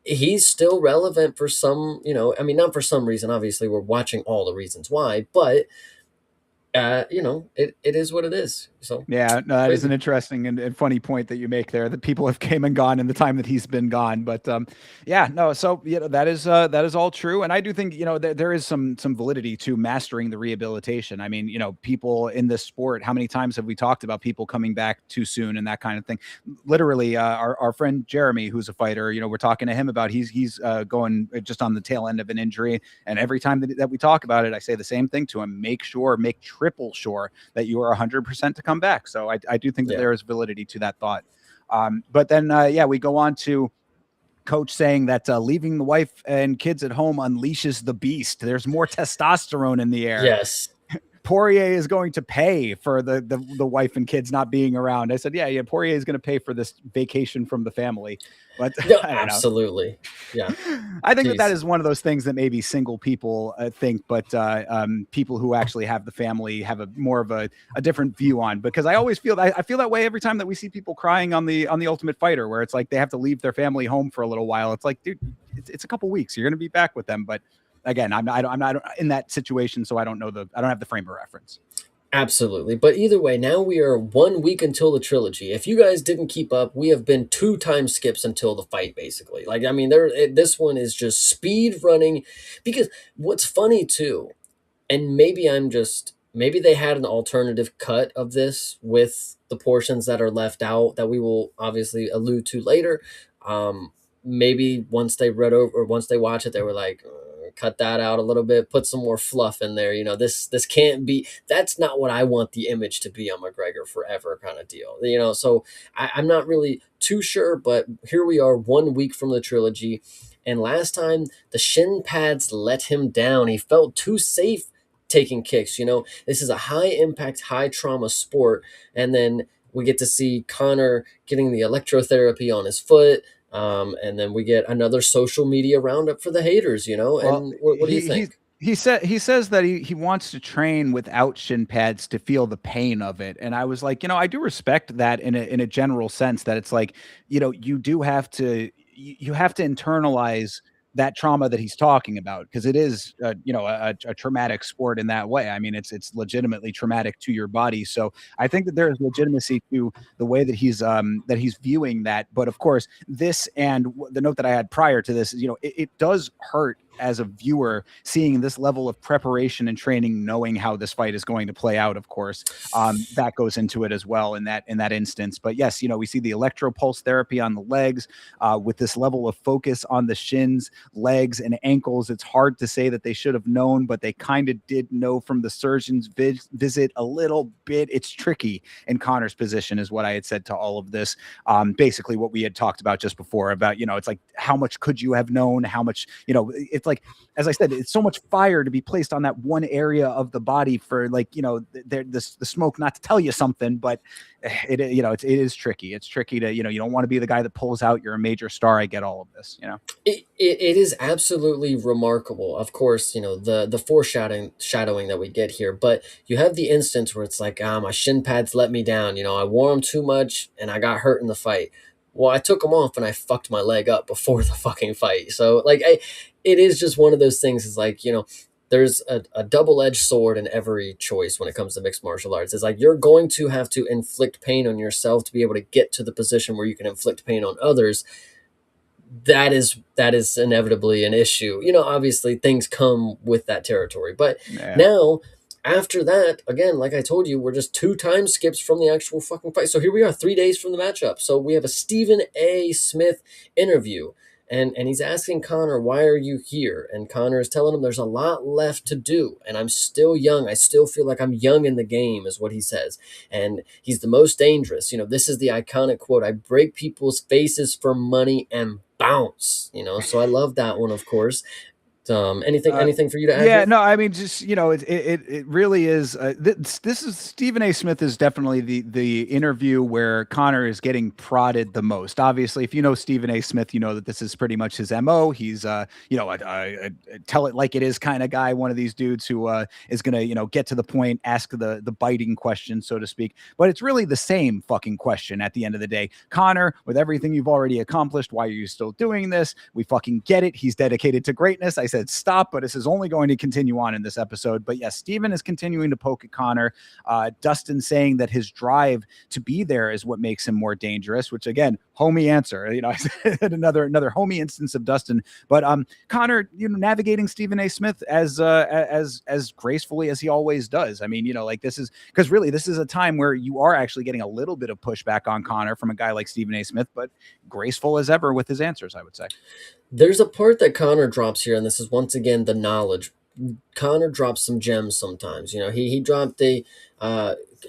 he's still relevant for some, I mean, not for some reason, obviously we're watching all the reasons why, but it is what it is. So Yeah, no, that is an crazy. interesting and funny point that you make there. That people have came and gone in the time that he's been gone. But yeah, no. So that is all true, and I do think there is some validity to mastering the rehabilitation. I mean, people in this sport, how many times have we talked about people coming back too soon and that kind of thing? Literally, our friend Jeremy, who's a fighter, we're talking to him about he's going just on the tail end of an injury, and every time that we talk about it, I say the same thing to him: make triple sure that you are 100% to come back. So I do think that Yeah. there is validity to that thought. But then, we go on to coach saying that leaving the wife and kids at home unleashes the beast. There's more testosterone in the air. Yes. Poirier is going to pay for the wife and kids not being around. I said, yeah, Poirier is going to pay for this vacation from the family. But No, I don't know. absolutely. Yeah. I think that Jeez. is one of those things that maybe single people think, but people who actually have the family have a more of a different view on. Because I always feel I feel that way every time that we see people crying on the Ultimate Fighter, where it's like they have to leave their family home for a little while. It's like, dude, it's a couple weeks. You're going to be back with them, but again, I'm not in that situation, so I don't have the frame of reference. Absolutely. But either way, now we are 1 week until the trilogy. If you guys didn't keep up, we have been 2 time skips until the fight, basically. Like, I mean, this one is just speed running. Because what's funny too, and maybe they had an alternative cut of this with the portions that are left out that we will obviously allude to later. Maybe once they read over or once they watch it, they were like, cut that out a little bit, put some more fluff in there. This can't be. That's not what I want the image to be on McGregor Forever kind of deal. So I'm not really too sure, but here we are 1 week from the trilogy. And last time the shin pads let him down. He felt too safe taking kicks. This is a high impact, high trauma sport. And then we get to see Connor getting the electrotherapy on his foot. And then we get another social media roundup for the haters, Well, and what do you think? he says that he wants to train without shin pads to feel the pain of it. And I was like, I do respect that in a general sense, that it's like, you do have to you have to internalize that trauma that he's talking about, because it is a traumatic sport in that way. I mean, it's legitimately traumatic to your body. So I think that there is legitimacy to the way that he's viewing that. But of course, this and the note that I had prior to this is, it does hurt as a viewer seeing this level of preparation and training, knowing how this fight is going to play out. Of course, that goes into it as well in that instance. But yes, we see the electro pulse therapy on the legs with this level of focus on the shins, legs, and ankles. It's hard to say that they should have known, but they kind of did know from the surgeon's visit a little bit. It's tricky in Connor's position, is what I had said to all of this. Basically what we had talked about just before about, it's like, how much could you have known? How much, if it's like, as I said, it's so much fire to be placed on that one area of the body for like, you know, the smoke not to tell you something, but it, you know, it is tricky. It's tricky to, you know, you don't want to be the guy that pulls out. You're a major star. I get all of this, you know. It is absolutely remarkable. Of course, you know, the foreshadowing that we get here, but you have the instance where it's like, my shin pads let me down. You know, I wore them too much and I got hurt in the fight. Well, I took them off and I fucked my leg up before the fucking fight. So, like, it is just one of those things. It's like, you know, there's a double-edged sword in every choice when it comes to mixed martial arts. It's like you're going to have to inflict pain on yourself to be able to get to the position where you can inflict pain on others. That is inevitably an issue. You know, obviously things come with that territory. But Yeah. now after that, again, like I told you, we're just 2 time skips from the actual fucking fight. So here we are 3 days from the matchup. So we have a Stephen A. Smith interview. And he's asking Conor, why are you here? And Conor is telling him there's a lot left to do. And I'm still young. I still feel like I'm young in the game, is what he says. And he's the most dangerous. You know, this is the iconic quote: I break people's faces for money and bounce. You know, so I love that one, of course. Anything for you to add Yeah, here? no, I mean, just, you know, it really is. This is Stephen A. Smith is definitely the interview where Conor is getting prodded the most. Obviously, if you know Stephen A. Smith, you know that this is pretty much his MO. He's you know, a tell it like it is kind of guy. One of these dudes who is gonna, you know, get to the point, ask the biting question, so to speak. But it's really the same fucking question at the end of the day. Conor, with everything you've already accomplished, why are you still doing this? We fucking get it. He's dedicated to greatness. I said stop, but this is only going to continue on in this episode. But yes, Steven is continuing to poke at Conor. Dustin saying that his drive to be there is what makes him more dangerous, which again, homie answer. You know, I said another homie instance of Dustin. But Conor, you know, navigating Stephen A. Smith as gracefully as he always does. I mean, you know, like this is because really this is a time where you are actually getting a little bit of pushback on Conor from a guy like Stephen A. Smith, but graceful as ever with his answers, I would say. There's a part that Connor drops here, and this is once again the knowledge. Connor drops some gems sometimes. You know, he dropped the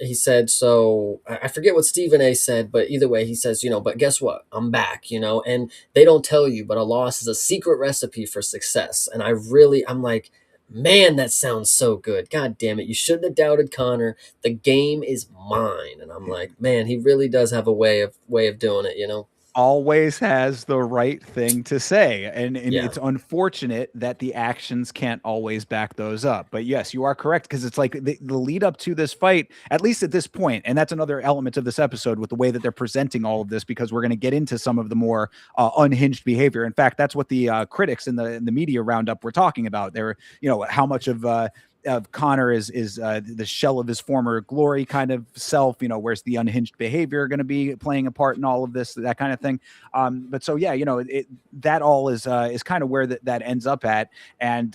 he said, so I forget what Stephen A said, but either way, he says, you know, but guess what? I'm back, you know, and they don't tell you, but a loss is a secret recipe for success. And I'm like, man, that sounds so good. God damn it. You shouldn't have doubted Connor. The game is mine. And I'm like, man, he really does have a way of doing it, you know? Always has the right thing to say. And Yeah. it's unfortunate that the actions can't always back those up. But yes, you are correct, because it's like the lead up to this fight, at least at this point, and that's another element of this episode with the way that they're presenting all of this, because we're going to get into some of the more unhinged behavior. In fact, that's what the critics in the media roundup were talking about. They were, you know, how much of Conor is the shell of his former glory kind of self, you know, where's the unhinged behavior going to be playing a part in all of this, that kind of thing. But so, yeah, you know, that all is kind of where that ends up at. And,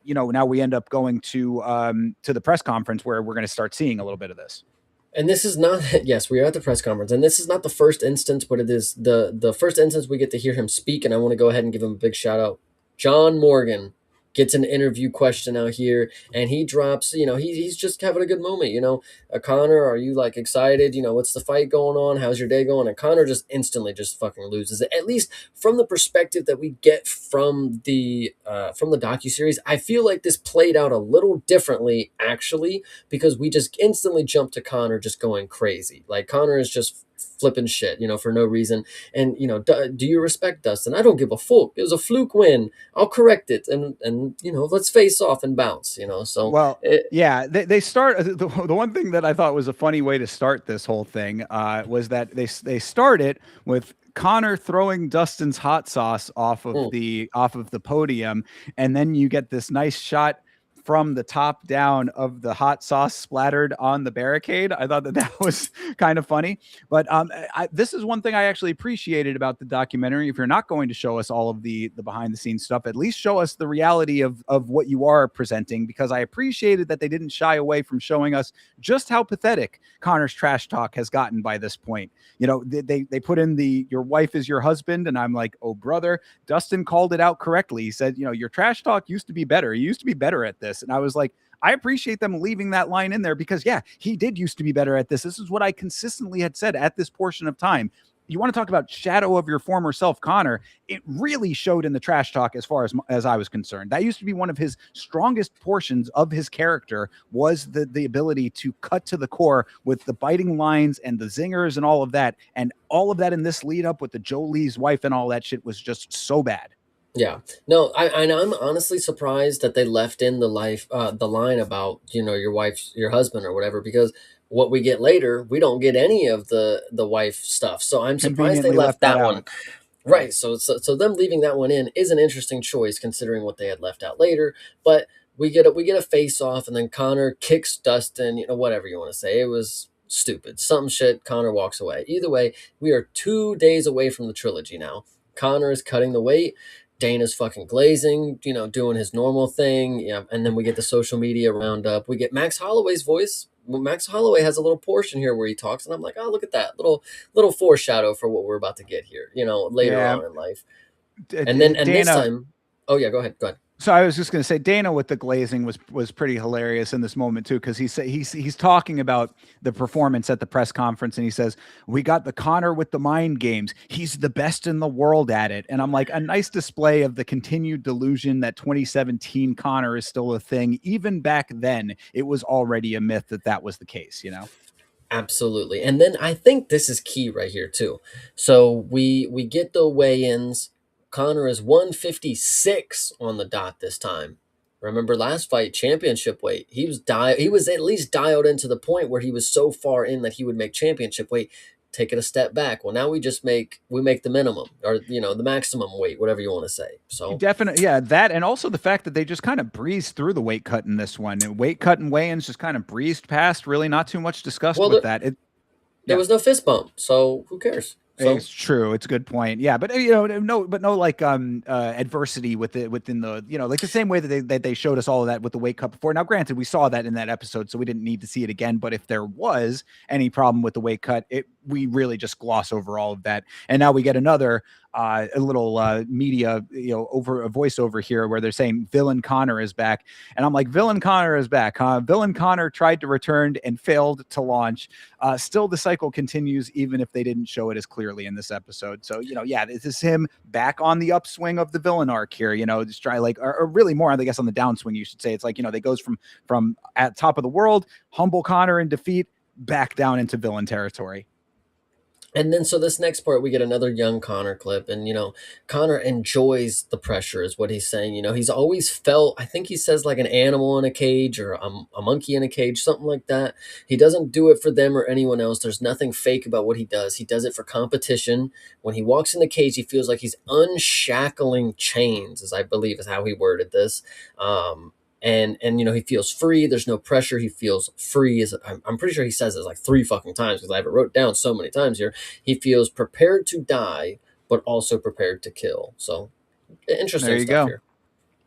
you know, now we end up going to the press conference where we're going to start seeing a little bit of this. And this is not yes, we are at the press conference, and this is not the first instance, but it is the first instance we get to hear him speak, and I want to go ahead and give him a big shout out. John Morgan gets an interview question out here, and he drops, you know, he's just having a good moment, you know. Connor, are you like excited? You know, what's the fight going on? How's your day going? And Connor just instantly just fucking loses it. At least from the perspective that we get from the docuseries, I feel like this played out a little differently actually, because we just instantly jumped to Connor just going crazy. Like Connor is just flipping shit, you know, for no reason. And you know, do you respect Dustin? I don't give a fuck. It was a fluke win. I'll correct it, and you know, let's face off and bounce. You know, so Well, yeah, they start the one thing that I thought was a funny way to start this whole thing was that they start it with Connor throwing Dustin's hot sauce off of mm, the podium, and then you get this nice shot from the top down of the hot sauce splattered on the barricade. I thought that was kind of funny. But this is one thing I actually appreciated about the documentary. If you're not going to show us all of the behind the scenes stuff, at least show us the reality of what you are presenting, because I appreciated that they didn't shy away from showing us just how pathetic Connor's trash talk has gotten by this point. You know, they put in your wife is your husband, and I'm like, oh brother. Dustin called it out correctly. He said, you know, your trash talk used to be better. You used to be better at this. And I was like, I appreciate them leaving that line in there, because yeah, he did used to be better at this. This is what I consistently had said at this portion of time. you want to talk about shadow of your former self, Conor. It really showed in the trash talk as far as I was concerned. That used to be one of his strongest portions of his character, was the ability to cut to the core with the biting lines and the zingers and all of that. And all of that in this lead up with the Jolie's wife and all that shit was just so bad. Yeah, no, I'm honestly surprised that they left in the line about, your husband or whatever, because what we get later, we don't get any of the wife stuff. So I'm surprised they Conveniently left left that that one. out. Right. So them leaving that one in is an interesting choice considering what they had left out later. But we get a face off, and then Connor kicks Dustin. Whatever you want to say, it was stupid. Some shit. Connor walks away. Either way, we are 2 days away from the trilogy now. Connor is cutting the weight. Dana's fucking glazing, doing his normal thing. Yeah, and then we get the social media roundup. We get Max Holloway's voice. Well, Max Holloway has a little portion here where he talks, and I'm like, oh, look at that little foreshadow for what we're about to get here, later Yeah. on in life. And this Dana, time, oh yeah, go ahead. so I was just going to say, Dana with the glazing was pretty hilarious in this moment too, because he's talking about the performance at the press conference, and he says, "We got the Connor with the mind games. He's the best in the world at it." And I'm like, a nice display of the continued delusion that 2017 Connor is still a thing. Even back then, it was already a myth that was the case. Absolutely. And then I think this is key right here too. So we get the weigh-ins. Connor is 156 on the dot this time. Remember last fight, championship weight. He was at least dialed into the point where he was so far in that he would make championship weight. Take it a step back. Well, now we make the minimum, or the maximum weight, whatever you want to say. So Definitely, yeah, that, and also the fact that they just kind of breezed through the weight cut in this one. Weight cut and weigh-ins just kind of breezed past. Really, not too much discussed well, with that. there Yeah. was no fist bump, so who cares? So It's true. It's a good point. Yeah, but no like adversity with it within the like the same way that they showed us all of that with the wake up before. Now, granted, we saw that in that episode, so we didn't need to see it again. But if there was any problem with the wake cut, we really just gloss over all of that, and now we get another a little media over a voiceover here where they're saying Villain Connor is back, and I'm like, Villain Connor is back, huh? Villain Connor tried to return and failed to launch. Still, the cycle continues, even if they didn't show it as clearly in this episode. So, yeah, this is him back on the upswing of the villain arc here, just try or really more, I guess, on the downswing, you should say. It's like, they goes from at top of the world, humble Connor in defeat, back down into villain territory. And then, so this next part, we get another young Connor clip, and Connor enjoys the pressure, is what he's saying. He's always felt, I think he says, like an animal in a cage, or a monkey in a cage, something like that. He doesn't do it for them or anyone else. There's nothing fake about what he does. He does it for competition. When he walks in the cage, he feels like he's unshackling chains, as I believe is how he worded this. And he feels free. There's no pressure. He feels free. I'm pretty sure he says this like 3 fucking times, because I have it wrote down so many times here. He feels prepared to die, but also prepared to kill. So interesting There you stuff go. here.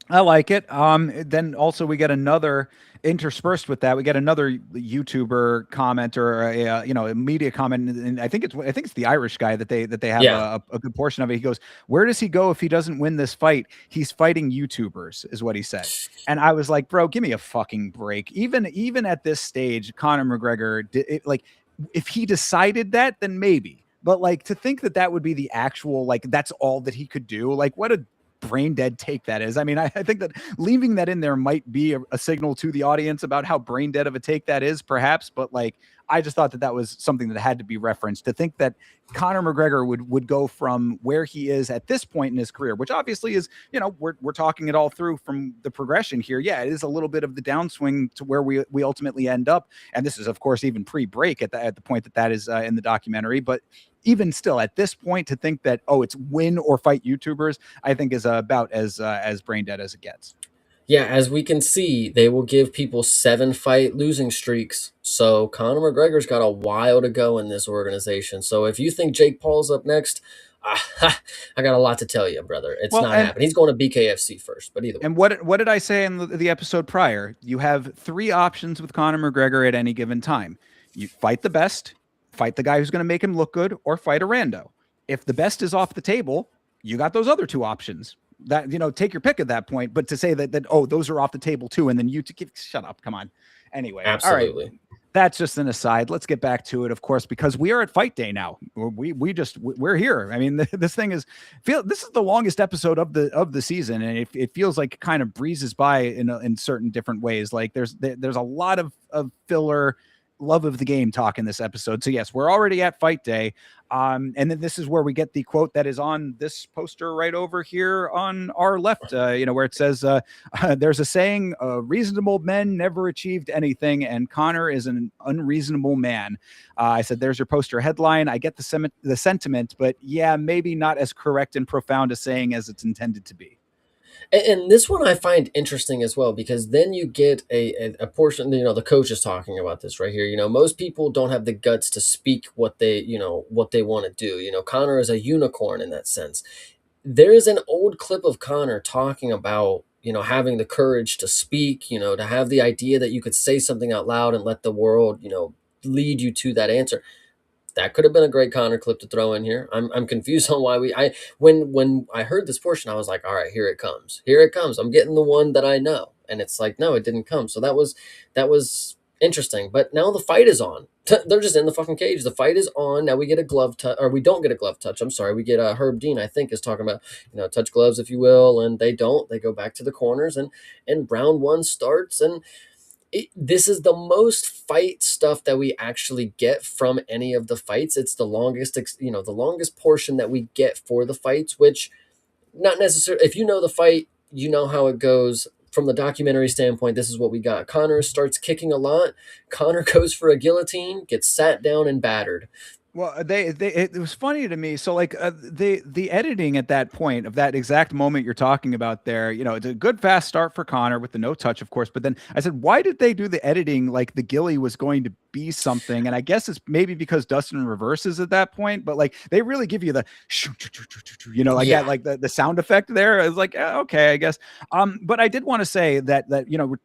I like it. Then also we get another interspersed with that. We get another YouTuber comment, or a media comment, and I think it's the Irish guy that they have a good portion of it. He goes, "Where does he go if he doesn't win this fight? He's fighting YouTubers," is what he said. And I was like, bro, give me a fucking break. Even at this stage, Conor McGregor if he decided that, then maybe. But like, to think that would be the actual, like, that's all that he could do. Like, what a brain dead take that is. I mean, I think that leaving that in there might be a signal to the audience about how brain dead of a take that is, perhaps. But like, I just thought that was something that had to be referenced, to think that Conor McGregor would go from where he is at this point in his career, which obviously is, we're talking it all through from the progression here. Yeah, it is a little bit of the downswing to where we ultimately end up. And this is, of course, even pre-break at the point that is in the documentary. But even still, at this point, to think that, it's win or fight YouTubers, I think is about as brain dead as it gets. Yeah, as we can see, they will give people 7-fight losing streaks. So Conor McGregor's got a while to go in this organization. So if you think Jake Paul's up next, I got a lot to tell you, brother. It's not happening. He's going to BKFC first, but either way. And what did I say in the episode prior? You have 3 options with Conor McGregor at any given time. You fight the best, fight the guy who's going to make him look good, or fight a rando. If the best is off the table, you got those other 2 options. That, take your pick at that point. But to say that those are off the table too, and then shut up, come on. Anyway, Absolutely. All right. That's just an aside. Let's get back to it, of course, because we are at fight day now. We're here. I mean, this thing is this is the longest episode of the season, and it feels like it kind of breezes by in certain different ways. Like there's a lot of filler, love of the game talk in this episode. So yes, we're already at fight day. And then this is where we get the quote that is on this poster right over here on our left, where it says, there's a saying, reasonable men never achieved anything, and Conor is an unreasonable man. I said, there's your poster headline. I get the sentiment, but yeah, maybe not as correct and profound a saying as it's intended to be. And this one I find interesting as well, because then you get a portion, the coach is talking about this right here. Most people don't have the guts to speak what they want to do. Connor is a unicorn in that sense. There is an old clip of Connor talking about, having the courage to speak, to have the idea that you could say something out loud and let the world, lead you to that answer. That could have been a great Connor clip to throw in here. I'm confused on why when I heard this portion, I was like, all right, here it comes. Here it comes. I'm getting the one that I know. And it's like, no, it didn't come. So that was interesting. But now the fight is on. They're just in the fucking cage. The fight is on. Now we get a glove touch, or we don't get a glove touch. I'm sorry. We get Herb Dean, I think, is talking about, touch gloves, if you will, and they don't. They go back to the corners, and round one starts, and this is the most fight stuff that we actually get from any of the fights. It's the longest, the longest portion that we get for the fights, which not necessarily, if you know the fight, you know how it goes. From the documentary standpoint, this is what we got. Connor starts kicking a lot. Connor goes for a guillotine, gets sat down and battered. Well, it was funny to me. So like the editing at that point of that exact moment you're talking about there, it's a good fast start for Connor with the no touch, of course. But then I said, why did they do the editing like the Gilly was going to be something? And I guess it's maybe because Dustin reverses at that point, but like they really give you the like Yeah. that, like the sound effect there. It's like, okay, I guess. But I did want to say that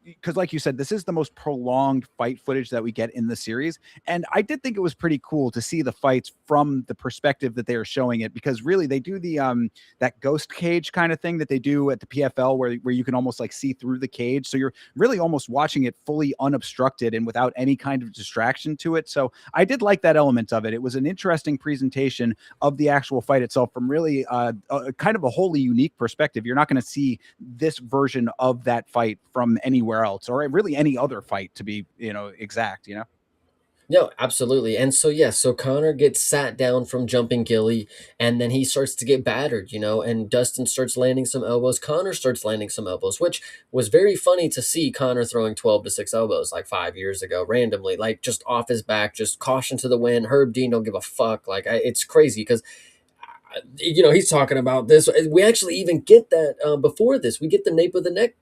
because like you said, this is the most prolonged fight footage that we get in the series. And I did think it was pretty cool to see the fights from the perspective that they are showing it, because really they do the that ghost cage kind of thing that they do at the PFL where you can almost like see through the cage. So you're really almost watching it fully unobstructed and without any kind of distraction to it. So I did like that element of it. It was an interesting presentation of the actual fight itself from really kind of a wholly unique perspective. You're not going to see this version of that fight from anywhere else, or really any other fight, to be exact. No, absolutely. And so, yes, so Connor gets sat down from jumping Gilly, and then he starts to get battered, and Dustin starts landing some elbows. Connor starts landing some elbows, which was very funny to see Connor throwing 12 to 6 elbows like 5 years ago, randomly, like just off his back, just caution to the wind. Herb Dean don't give a fuck. Like, it's crazy because he's talking about this. We actually even get that before this. We get the nape of the neck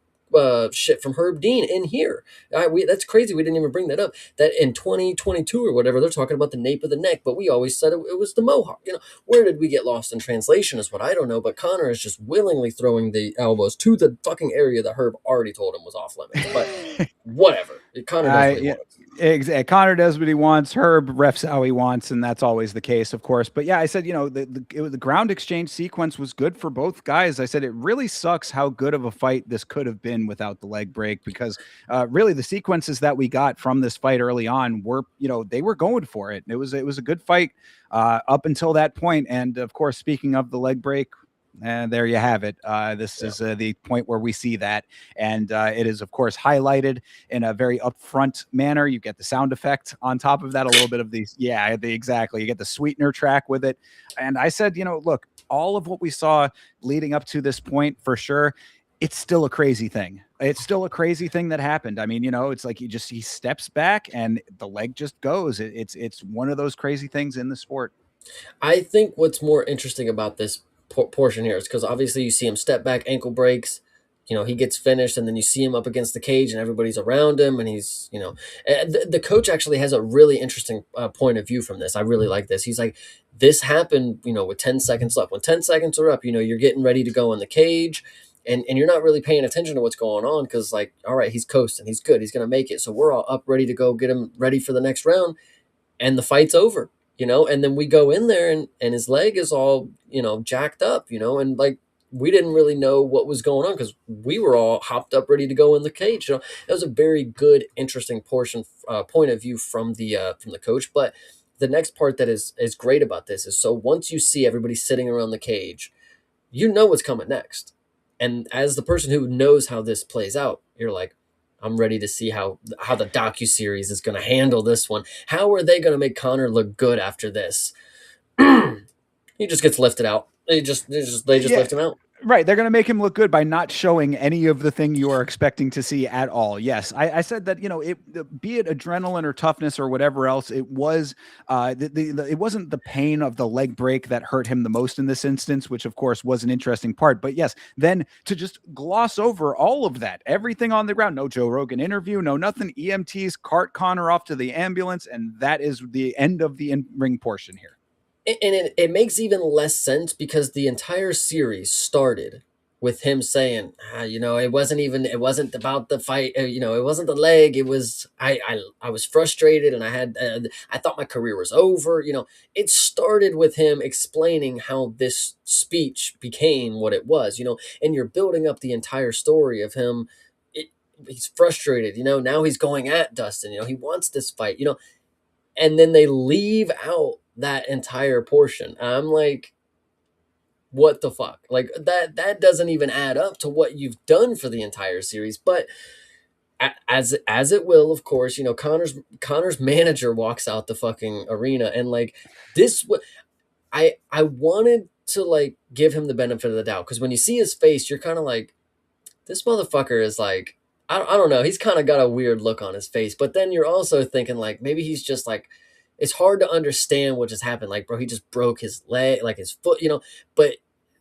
shit from Herb Dean in here. That's crazy. We didn't even bring that up. That in 2022 or whatever, they're talking about the nape of the neck, but we always said it was the mohawk. Where did we get lost in translation is what I don't know. But Connor is just willingly throwing the elbows to the fucking area that Herb already told him was off limits. But whatever. Connor does what he Yeah, wants. exactly. Connor does what he wants. Herb refs how he wants, and that's always the case, of course. But yeah, I said, the ground exchange sequence was good for both guys. I said it really sucks how good of a fight this could have been without the leg break, because really the sequences that we got from this fight early on were, they were going for it. It was a good fight up until that point. And of course, speaking of the leg break, and there you have it. This is the point where we see that. And it is, of course, highlighted in a very upfront manner. You get the sound effect on top of that, a little bit of these. Yeah, exactly. You get the sweetener track with it. And I said, look, all of what we saw leading up to this point, for sure, it's still a crazy thing. It's still a crazy thing that happened. I mean, it's like he steps back and the leg just goes. It's one of those crazy things in the sport. I think what's more interesting about this portion here is because obviously you see him step back, ankle breaks, he gets finished, and then you see him up against the cage and everybody's around him, and he's, the coach actually has a really interesting point of view from this. I really like this. He's like, this happened, with 10 seconds left. When 10 seconds are up, you're getting ready to go in the cage. And you're not really paying attention to what's going on because, like, all right, he's coasting, he's good, he's going to make it. So we're all up ready to go get him ready for the next round. And the fight's over. And then we go in there and his leg is all, jacked up, and like we didn't really know what was going on because we were all hopped up ready to go in the cage. You know, that was a very good, interesting point of view from the coach. But the next part that is great about this is, so once you see everybody sitting around the cage, you know what's coming next. And as the person who knows how this plays out, you're like, I'm ready to see how the docu-series is going to handle this one. How are they going to make Conor look good after this? He just gets lifted out. They just Yeah, lift him out. right. They're going to make him look good by not showing any of the thing you are expecting to see at all. Yes, I said that, be it adrenaline or toughness or whatever else, it was it wasn't the pain of the leg break that hurt him the most in this instance, which of course was an interesting part. But yes, then to just gloss over all of that, everything on the ground, no Joe Rogan interview, no nothing. EMTs cart Connor off to the ambulance, and that is the end of the in-ring portion here. And it makes even less sense because the entire series started with him saying, it wasn't about the fight, it wasn't the leg, it was I was frustrated and I thought my career was over. It started with him explaining how this speech became what it was, and you're building up the entire story of him. It, he's frustrated, now he's going at Dustin, he wants this fight, and then they leave out that entire portion. I'm like, what the fuck? Like that doesn't even add up to what you've done for the entire series. But as it will, of course, Connor's manager walks out the fucking arena, and like this, I wanted to like give him the benefit of the doubt, because when you see his face, you're kind of like, this motherfucker is like, I don't know. He's kind of got a weird look on his face. But then you're also thinking like, maybe he's just like, it's hard to understand what just happened. Like, bro, he just broke his leg, like his foot, But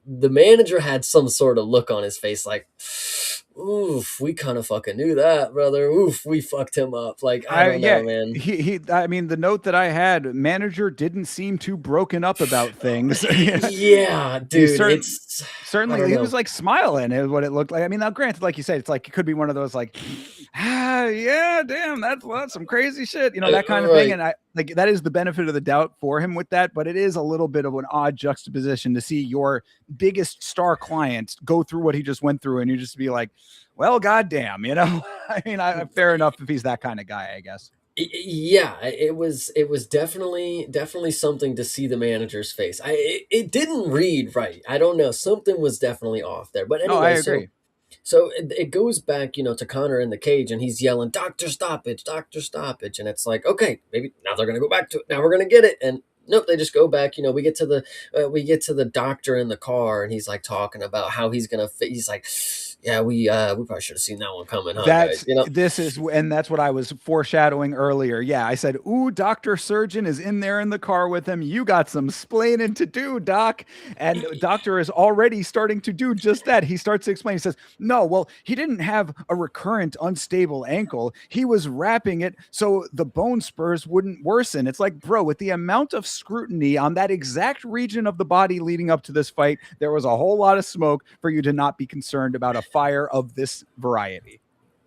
the manager had some sort of look on his face like, oof, we kind of fucking knew that, brother. Oof, we fucked him up. Like, I don't Yeah, know, man. I mean, the note that I had, manager didn't seem too broken up about things. Yeah, He dude, certain I certainly don't he was know. like smiling is what it looked like. I mean, now granted, like you said, it's like it could be one of those like, yeah, damn, that's some crazy shit, that kind of thing. Right. And I like that is the benefit of the doubt for him with that, but it is a little bit of an odd juxtaposition to see your biggest star client go through what he just went through, and you just be like, well, goddamn, I mean, fair enough if he's that kind of guy, I guess. Yeah, it was definitely something to see the manager's face. It didn't read right. I don't know. Something was definitely off there. But No, I anyway, so agree. so it goes back, to Connor in the cage, and he's yelling, "Doctor stoppage, doctor stoppage," and it's like, okay, maybe now they're gonna go back to it. Now we're gonna get it, and nope, they just go back. We get to the doctor in the car, and he's like talking about how he's gonna. He's like, yeah, we probably should have seen that one coming, huh, guys? And that's what I was foreshadowing earlier. Yeah, I said, ooh, Dr. Surgeon is in there in the car with him. You got some splaining to do, Doc. And Doctor is already starting to do just that. He starts to explain. He says, no, well, he didn't have a recurrent unstable ankle. He was wrapping it so the bone spurs wouldn't worsen. It's like, bro, with the amount of scrutiny on that exact region of the body leading up to this fight, there was a whole lot of smoke for you to not be concerned about a fire of this variety.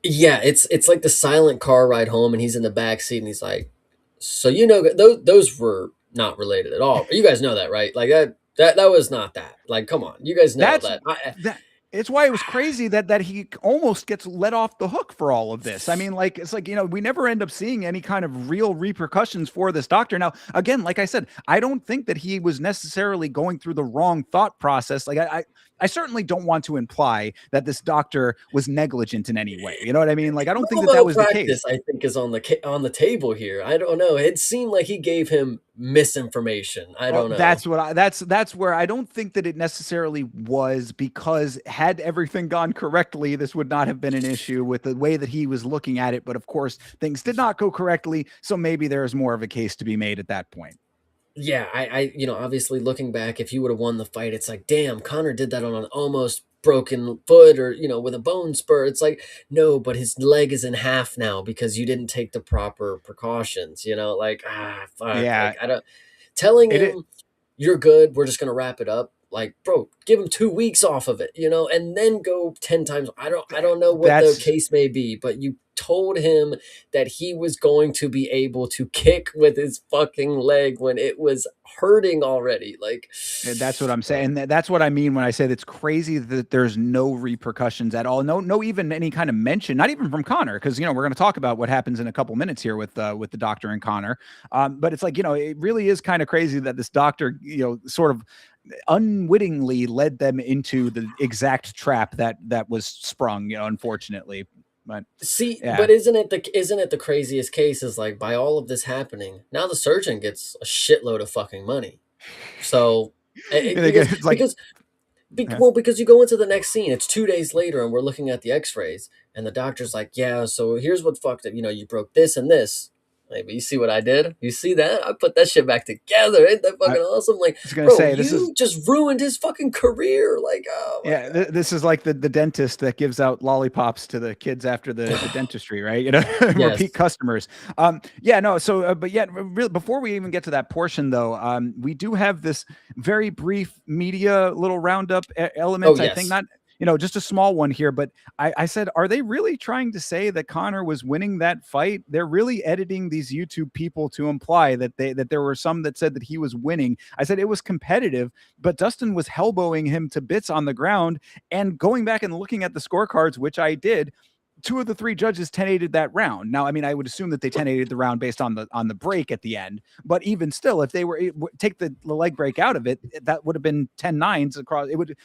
Yeah, it's like the silent car ride home, and he's in the back seat, and he's like, "So those were not related at all. You guys know that, right? Like that was not that. Like, come on, you guys know That's that." that it's why it was crazy that he almost gets let off the hook for all of this. I mean, like it's like, we never end up seeing any kind of real repercussions for this doctor. Now, again, like I said, I don't think that he was necessarily going through the wrong thought process. Like I certainly don't want to imply that this doctor was negligent in any way. You know what I mean? Like I don't think Legal that that was the case. malpractice, I think, is on the table here. I don't know. It seemed like he gave him misinformation. I Well, don't know. that's where I don't think that it necessarily was, because had everything gone correctly, this would not have been an issue with the way that he was looking at it. But of course, things did not go correctly, so maybe there is more of a case to be made at that point. Yeah, obviously looking back, if you would have won the fight, it's like, damn, Connor did that on an almost broken foot, or with a bone spur. It's like, no, but his leg is in half now because you didn't take the proper precautions. Like, fuck, Yeah, like I don't telling it him you're good. We're just gonna wrap it up. Like, bro, give him 2 weeks off of it, and then go 10 times. I don't know what the That's case may be, but you told him that he was going to be able to kick with his fucking leg when it was hurting already. Like, That's what I'm saying. That's what I mean when I say it's crazy that there's no repercussions at all. No, even any kind of mention, not even from Conor, because we're going to talk about what happens in a couple minutes here with the doctor and Conor. But it's like it really is kind of crazy that this doctor sort of unwittingly led them into the exact trap that was sprung. Unfortunately, but see, yeah, but isn't it the craziest case is like by all of this happening, now the surgeon gets a shitload of fucking money. So because it's like because well, because you go into the next scene, it's 2 days later, and we're looking at the X-rays, and the doctor's like, "Yeah, so here's what fucked up. You broke this and this. Like, but you see what I did? You see that? I put that shit back together. Ain't that I fucking awesome? Like, was going to bro, say this is. you just ruined his fucking career. Like, oh my Yeah, this is like the dentist that gives out lollipops to the kids after the god." dentistry, right? Repeat Yes. customers. Yeah, no. So, but yet, really, before we even get to that portion, though, we do have this very brief media little roundup Oh element. I think yes. not, just a small one here. But I said, are they really trying to say that Conor was winning that fight? They're really editing these YouTube people to imply that there were some that said that he was winning. I said it was competitive, but Dustin was elbowing him to bits on the ground. And going back and looking at the scorecards, which I did, two of the three judges 10-8'd that round. Now, I mean, I would assume that they 10-8'd the round based on the break at the end. But even still, if they were take the leg break out of it, that would have been 10-9s across. It would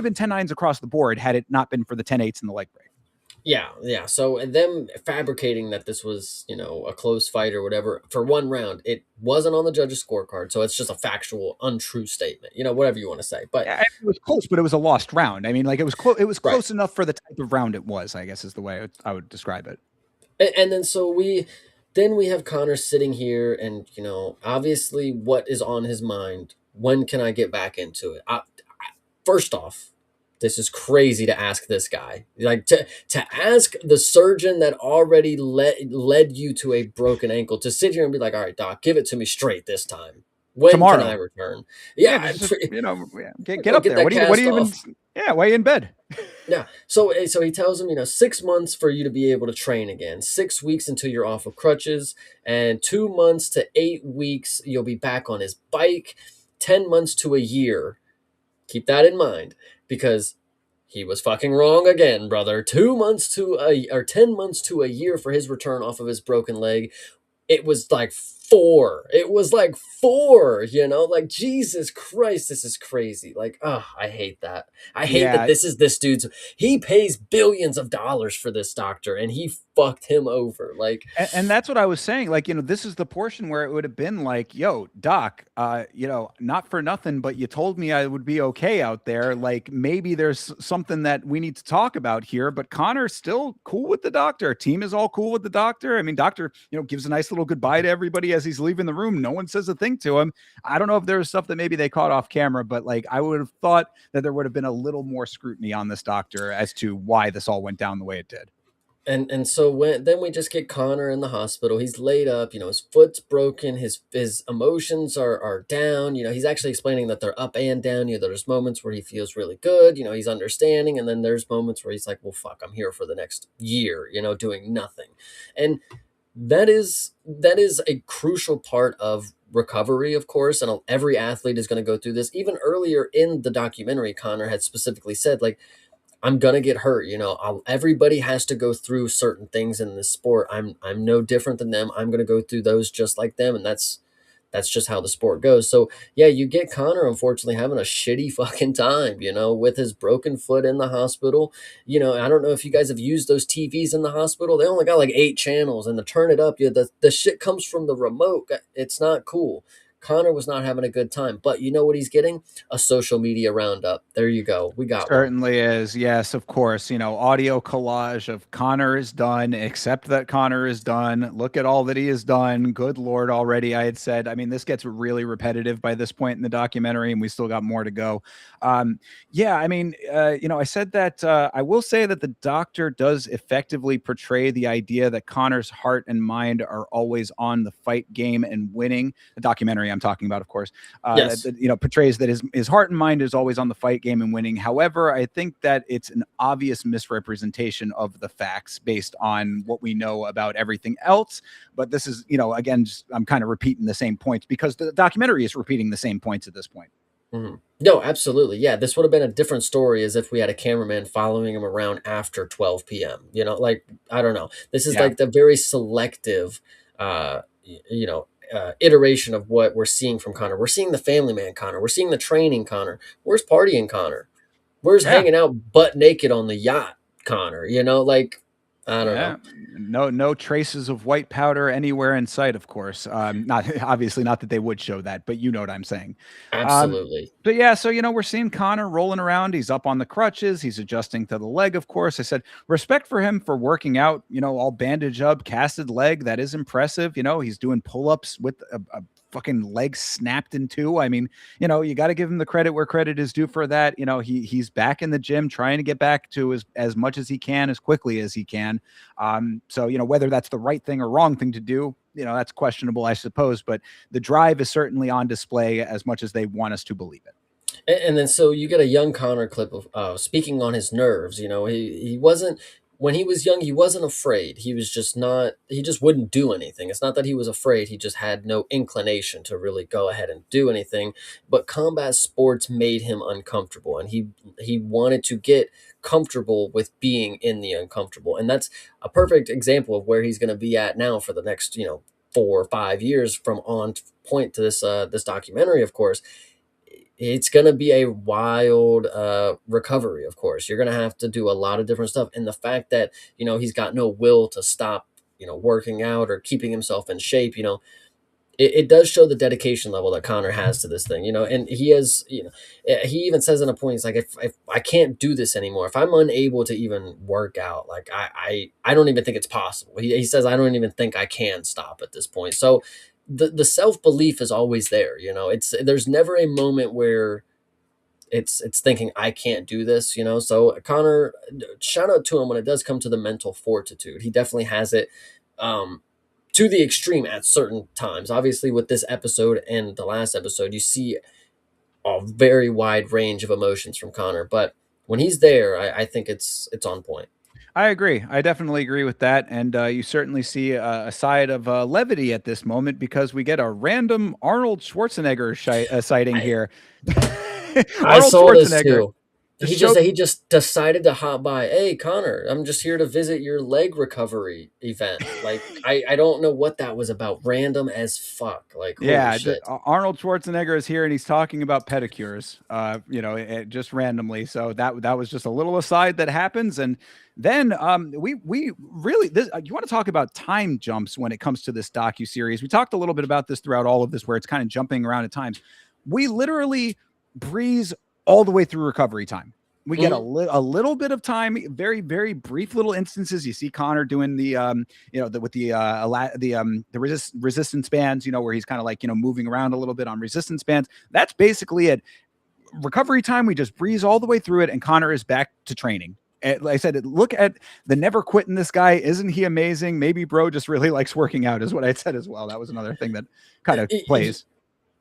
have been 10-9s across the board had it not been for the 10-8s in the leg break. Yeah, yeah. So them fabricating that this was, a close fight or whatever for one round, it wasn't on the judge's scorecard. So it's just a factual, untrue statement, whatever you want to say. But Yeah, it was close, but it was a lost round. I mean, like it was close. It was right. close enough for the type of round it was. I guess is the way I would describe it. And then so we have Connor sitting here, and obviously what is on his mind. When can I get back into it? First off, this is crazy to ask this guy. Like to ask the surgeon that already led you to a broken ankle to sit here and be like, "All right, doc, give it to me straight this time. When can I Tomorrow. return?" Yeah, Yeah, just yeah, get go up get there. that What do cast you even? off. Yeah, why are you in bed? Yeah. So he tells him, 6 months for you to be able to train again, 6 weeks until you're off of crutches, and 2 months to 8 weeks you'll be back on his bike. 10 months to a year. Keep that in mind, because he was fucking wrong again, brother. 2 months to a or 10 months to a year for his return off of his broken leg. It was like four. It was like four, like Jesus Christ, this is crazy. Like, oh, I hate that. I hate that Yeah, this is this dude's. He pays billions of dollars for this doctor, and he fucked him over. Like, and that's what I was saying. Like, this is the portion where it would have been like, yo, doc, not for nothing, but you told me I would be okay out there. Like, maybe there's something that we need to talk about here. But Connor's still cool with the doctor. Team is all cool with the doctor. I mean, doctor, gives a nice little goodbye to everybody as he's leaving the room. No one says a thing to him. I don't know if there's stuff that maybe they caught off camera, but like, I would have thought that there would have been a little more scrutiny on this doctor as to why this all went down the way it did. and so then we just get Connor in the hospital. He's laid up, his foot's broken, his emotions are down. He's actually explaining that they're up and down. There's moments where he feels really good, he's understanding, and then there's moments where he's like, well, fuck, I'm here for the next year, doing nothing. And that is a crucial part of recovery, of course, and every athlete is going to go through this. Even earlier in the documentary, Connor had specifically said, like, I'm gonna get hurt. Everybody has to go through certain things in this sport. I'm no different than them. I'm gonna go through those just like them, and that's just how the sport goes. So yeah, you get Connor unfortunately having a shitty fucking time, with his broken foot in the hospital. I don't know if you guys have used those TVs in the hospital. They only got like 8 channels, and to turn it up, the shit comes from the remote. It's not cool. Connor was not having a good time, but you know what he's getting? A social media roundup. There you go. We got one. Certainly is. Yes, of course. Audio collage of Connor is done, except that Connor is done. Look at all that he has done. Good Lord, already. I had said, I mean, this gets really repetitive by this point in the documentary, and we still got more to go. Yeah, I mean, I said that I will say that the doctor does effectively portray the idea that Connor's heart and mind are always on the fight game and winning. The documentary documentary I'm talking about, of course, Yes. portrays that his heart and mind is always on the fight game and winning. However, I think that it's an obvious misrepresentation of the facts based on what we know about everything else. But this is, again, I'm kind of repeating the same points because the documentary is repeating the same points at this point. No, absolutely. Yeah, this would have been a different story as if we had a cameraman following him around after 12 p.m. Like, I don't know. This is Yeah. like the very selective, iteration of what we're seeing from Connor. We're seeing the family man Connor. We're seeing the training Connor. Where's partying Connor? Where's Yeah. hanging out butt naked on the yacht Connor? Like, I don't Yeah, know. no traces of white powder anywhere in sight. Of course, not obviously not that they would show that, but you know what I'm saying. Um, Absolutely. but yeah, so we're seeing Connor rolling around. He's up on the crutches. He's adjusting to the leg. Of course, I said respect for him for working out. All bandaged up, casted leg. That is impressive. He's doing pull ups with a fucking leg snapped in two. I mean, you got to give him the credit where credit is due for that. He's back in the gym trying to get back to as much as he can, as quickly as he can. So, whether that's the right thing or wrong thing to do, that's questionable, I suppose. But the drive is certainly on display as much as they want us to believe it. And then so you get a young Connor clip of speaking on his nerves. He wasn't when he was young. He wasn't afraid. He was just not. He just wouldn't do anything. It's not that he was afraid. He just had no inclination to really go ahead and do anything. But combat sports made him uncomfortable, and he wanted to get comfortable with being in the uncomfortable. And that's a perfect example of where he's going to be at now for the next 4 or 5 years from on point to this documentary. Of course, it's going to be a wild recovery. Of course, you're going to have to do a lot of different stuff, and the fact that he's got no will to stop working out or keeping himself in shape, it does show the dedication level that Connor has to this thing, and he has, he even says in a point, he's like, if I can't do this anymore, if I'm unable to even work out, like I don't even think it's possible. He says, I don't even think I can stop at this point. So the self-belief is always there. There's never a moment where it's thinking I can't do this. So Connor, shout out to him when it does come to the mental fortitude. He definitely has it. To the extreme at certain times. Obviously, with this episode and the last episode, you see a very wide range of emotions from Connor. But when he's there, I think it's on point. I agree. I definitely agree with that. And you certainly see a side of levity at this moment because we get a random Arnold Schwarzenegger sighting I here. I Arnold saw this Schwarzenegger too. just He just showed. he just decided to hop by. Hey, Connor, I'm just here to visit your leg recovery event. Like I don't know what that was about. Random as fuck. Like holy Yeah, shit. Arnold Schwarzenegger is here and he's talking about pedicures, just randomly. So that was just a little aside that happens, and then we really this. You want to talk about time jumps when it comes to this docu series? We talked a little bit about this throughout all of this, where it's kind of jumping around at times. We literally breeze all the way through recovery time. We get a Mhm. little bit of time, very very brief little instances. You see Connor doing the with the resistance bands, where he's kind of like moving around a little bit on resistance bands. That's basically it. Recovery time, we just breeze all the way through it, and Connor is back to training. And like I said, look at the never quitting this guy. Isn't he amazing? Maybe bro just really likes working out, is what I said as well. That was another thing that kind of plays.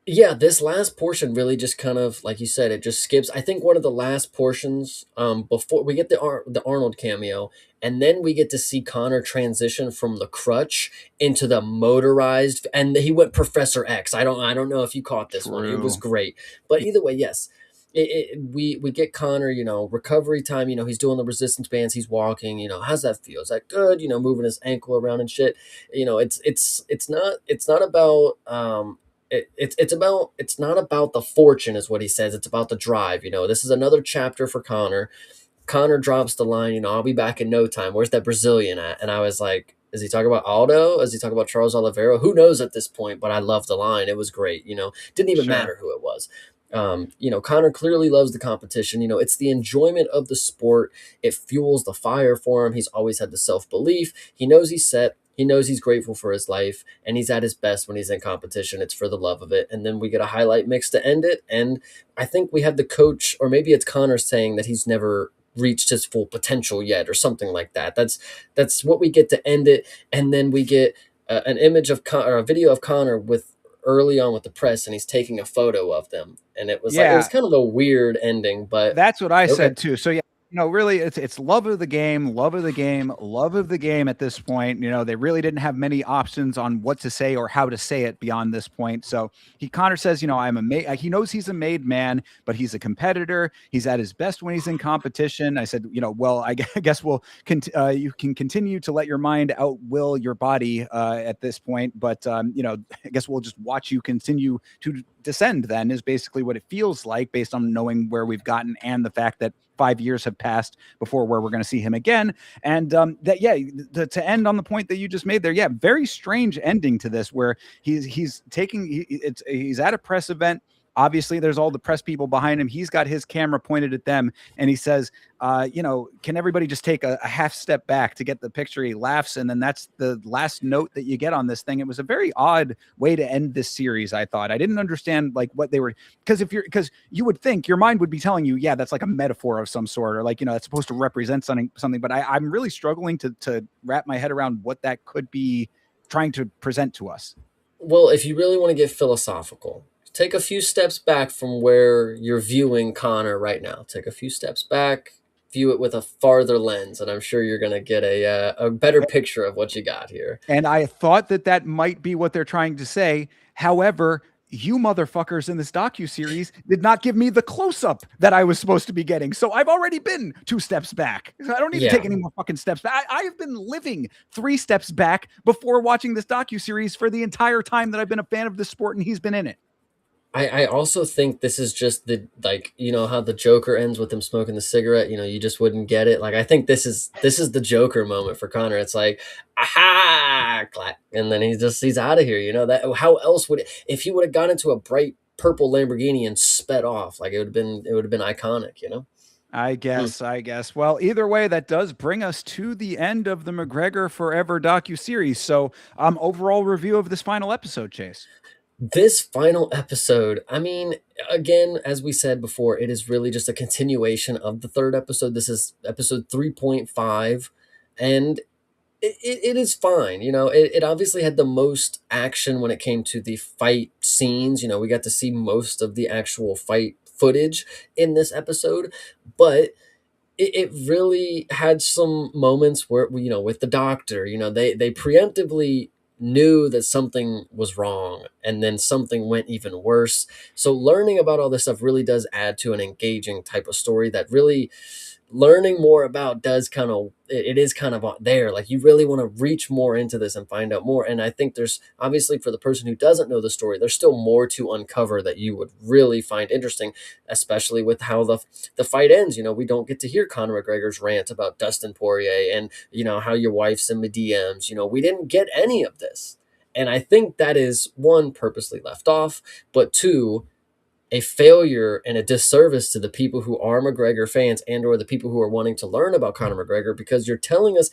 Yeah, this last portion really just kind of, like you said, it just skips. I think one of the last portions, before we get the Arnold cameo, and then we get to see Connor transition from the crutch into the motorized, and he went Professor X. I don't know if you caught this one. It was True. great, but either way, yes. We get Connor, recovery time. He's doing the resistance bands. He's walking. How's that feel? Is that good? Moving his ankle around and shit. It's not about it's not about the fortune is what he says. It's about the drive. This is another chapter for Connor. Connor drops the line, I'll be back in no time. Where's that Brazilian at? And I was like, is he talking about Aldo? Is he talking about Charles Oliveira? Who knows at this point? But I love the line. It was great. Didn't even Sure. matter who it was. Connor clearly loves the competition. It's the enjoyment of the sport. It fuels the fire for him. He's always had the self-belief. He knows he's set. He knows he's grateful for his life, and he's at his best when he's in competition. It's for the love of it. And then we get a highlight mix to end it. And I think we have the coach, or maybe it's Connor saying that he's never reached his full potential yet, or something like that. That's what we get to end it. And then we get an image of or a video of Connor with early on with the press, and he's taking a photo of them, and it was like, it was Yeah, kind of a weird ending, but that's what I okay. said too. So yeah, really it's love of the game, love of the game, love of the game at this point. They really didn't have many options on what to say or how to say it beyond this point. So Connor says, he knows he's a made man, but he's a competitor. He's at his best when he's in competition. I said, well, I guess you can continue to let your mind outwill your body at this point, but I guess we'll just watch you continue to descend. Then is basically what it feels like based on knowing where we've gotten and the fact that 5 years have passed before where we're going to see him again. And to end on the point that you just made there, yeah, very strange ending to this, where he's at a press event. Obviously, there's all the press people behind him. He's got his camera pointed at them, and he says, can everybody just take a half step back to get the picture? He laughs, and then that's the last note that you get on this thing. It was a very odd way to end this series, I thought. I didn't understand like what they were, because you would think your mind would be telling you, yeah, that's like a metaphor of some sort, or like, it's supposed to represent something. But I'm really struggling to wrap my head around what that could be trying to present to us. Well, if you really want to get philosophical, take a few steps back from where you're viewing Connor right now. Take a few steps back, view it with a farther lens, and I'm sure you're going to get a better picture of what you got here. And I thought that might be what they're trying to say. However, you motherfuckers in this docuseries did not give me the close-up that I was supposed to be getting. So I've already been 2 steps back. I don't need to Yeah. take any more fucking steps back. I have been living 3 steps back before watching this docuseries for the entire time that I've been a fan of this sport, and he's been in it. I also think this is just the, like, how the Joker ends with him smoking the cigarette, you just wouldn't get it. Like, I think this is the Joker moment for Connor. It's like, aha, clack, and then he's out of here. That, how else would if he would have gone into a bright purple Lamborghini and sped off, like, it would have been iconic. I guess. Well, either way, that does bring us to the end of the McGregor Forever docuseries. So, overall review of this final episode, Chase. This final episode, I mean, again, as we said before, it is really just a continuation of the third episode. This is episode 3.5, and it is fine. It obviously had the most action when it came to the fight scenes. We got to see most of the actual fight footage in this episode, but it really had some moments where, with the doctor, they preemptively knew that something was wrong, and then something went even worse. So learning about all this stuff really does add to an engaging type of story that really learning more about does kind of, it is kind of there. Like, you really want to reach more into this and find out more. And I think there's obviously, for the person who doesn't know the story, there's still more to uncover that you would really find interesting, especially with how the fight ends. We don't get to hear Conor McGregor's rant about Dustin Poirier and how your wife's in the DMs. We didn't get any of this, and I think that is, one, purposely left off, but two, a failure and a disservice to the people who are McGregor fans and or the people who are wanting to learn about Conor McGregor, because you're telling us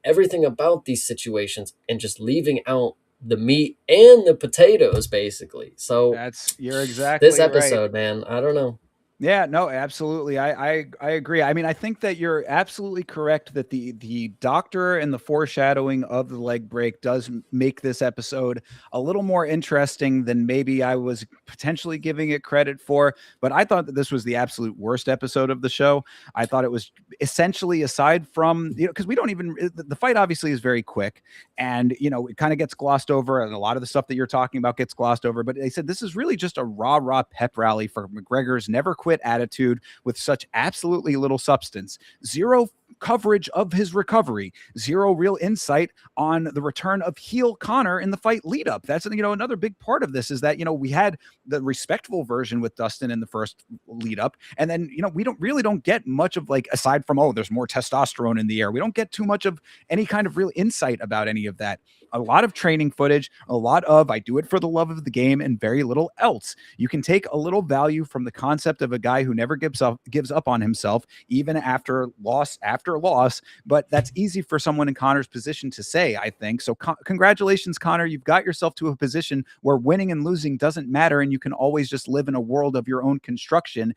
everything about these situations and just leaving out the meat and the potatoes, basically. So You're exactly this episode, right. man, I don't know. Yeah, no, absolutely. I agree. I mean, I think that you're absolutely correct that the doctor and the foreshadowing of the leg break does make this episode a little more interesting than maybe I was potentially giving it credit for. But I thought that this was the absolute worst episode of the show. I thought it was essentially, aside from, because we don't even, the fight obviously is very quick, and it kind of gets glossed over, and a lot of the stuff that you're talking about gets glossed over. But they said this is really just a raw pep rally for McGregor's never quit attitude with such absolutely little substance. Zero coverage of his recovery, zero real insight on the return of heel Conor in the fight lead up. That's another big part of this, is that we had the respectful version with Dustin in the first lead up, and then we don't get much of, like, aside from, oh, there's more testosterone in the air, we don't get too much of any kind of real insight about any of that. A lot of training footage, a lot of I do it for the love of the game, and very little else. You can take a little value from the concept of a guy who never gives up on himself, even after loss after loss, but that's easy for someone in Conor's position to say, I think. So congratulations, Conor. You've got yourself to a position where winning and losing doesn't matter, and you can always just live in a world of your own construction.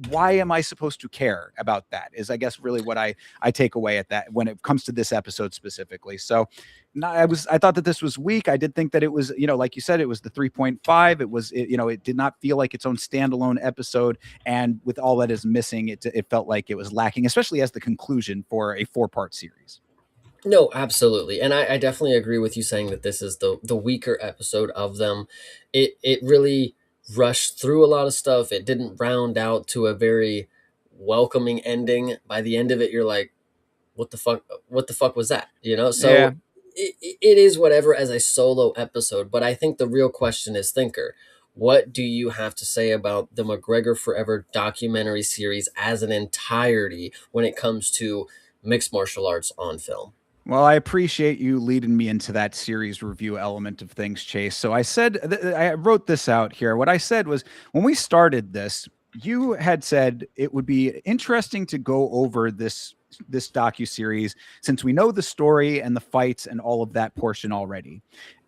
why am I supposed to care about that? Is, I guess, really what I take away at that when it comes to this episode specifically. So I thought that this was weak. I did think that it was, like you said, it was the 3.5. It was, it did not feel like its own standalone episode. And with all that is missing, it felt like it was lacking, especially as the conclusion for a 4-part series. No, absolutely, and I definitely agree with you saying that this is the weaker episode of them. It really rushed through a lot of stuff. It didn't round out to a very welcoming ending. By the end of it, you're like, what the fuck? What the fuck was that? Yeah. So it is whatever as a solo episode. But I think the real question is, Thinker, what do you have to say about the McGregor Forever documentary series as an entirety when it comes to mixed martial arts on film? Well, I appreciate you leading me into that series review element of things, Chase. So I wrote this out here. What I said was, when we started this, you had said it would be interesting to go over this docu-series since we know the story and the fights and all of that portion already.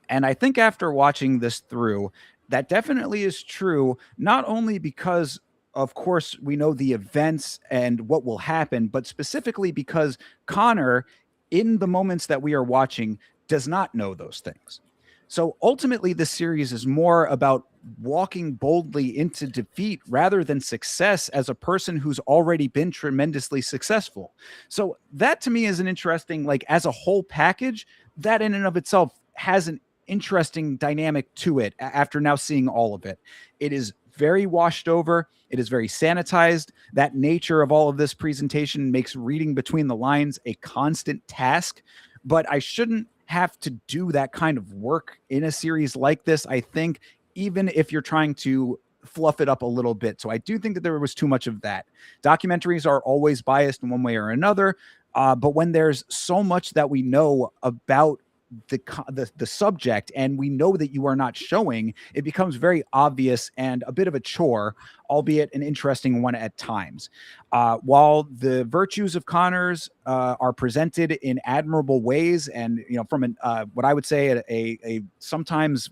And I think after watching this through, that definitely is true, not only because, of course, we know the events and what will happen, but specifically because Conor, in the moments that we are watching, does not know those things. So ultimately, this series is more about walking boldly into defeat rather than success as a person who's already been tremendously successful. So that to me is an interesting, like, as a whole package, that in and of itself has an interesting dynamic to it after now seeing all of it. It is very washed over. It is very sanitized. That nature of all of this presentation makes reading between the lines a constant task, but I shouldn't have to do that kind of work in a series like this, I think, even if you're trying to fluff it up a little bit. So I do think that there was too much of that. Documentaries are always biased in one way or another, but when there's so much that we know about the subject and we know that you are not showing, it becomes very obvious and a bit of a chore, albeit an interesting one at times. While the virtues of Connor's are presented in admirable ways, and from what I would say a sometimes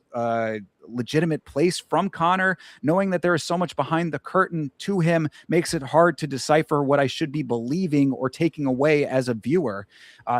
legitimate place from Conor, knowing that there is so much behind the curtain to him makes it hard to decipher what I should be believing or taking away as a viewer.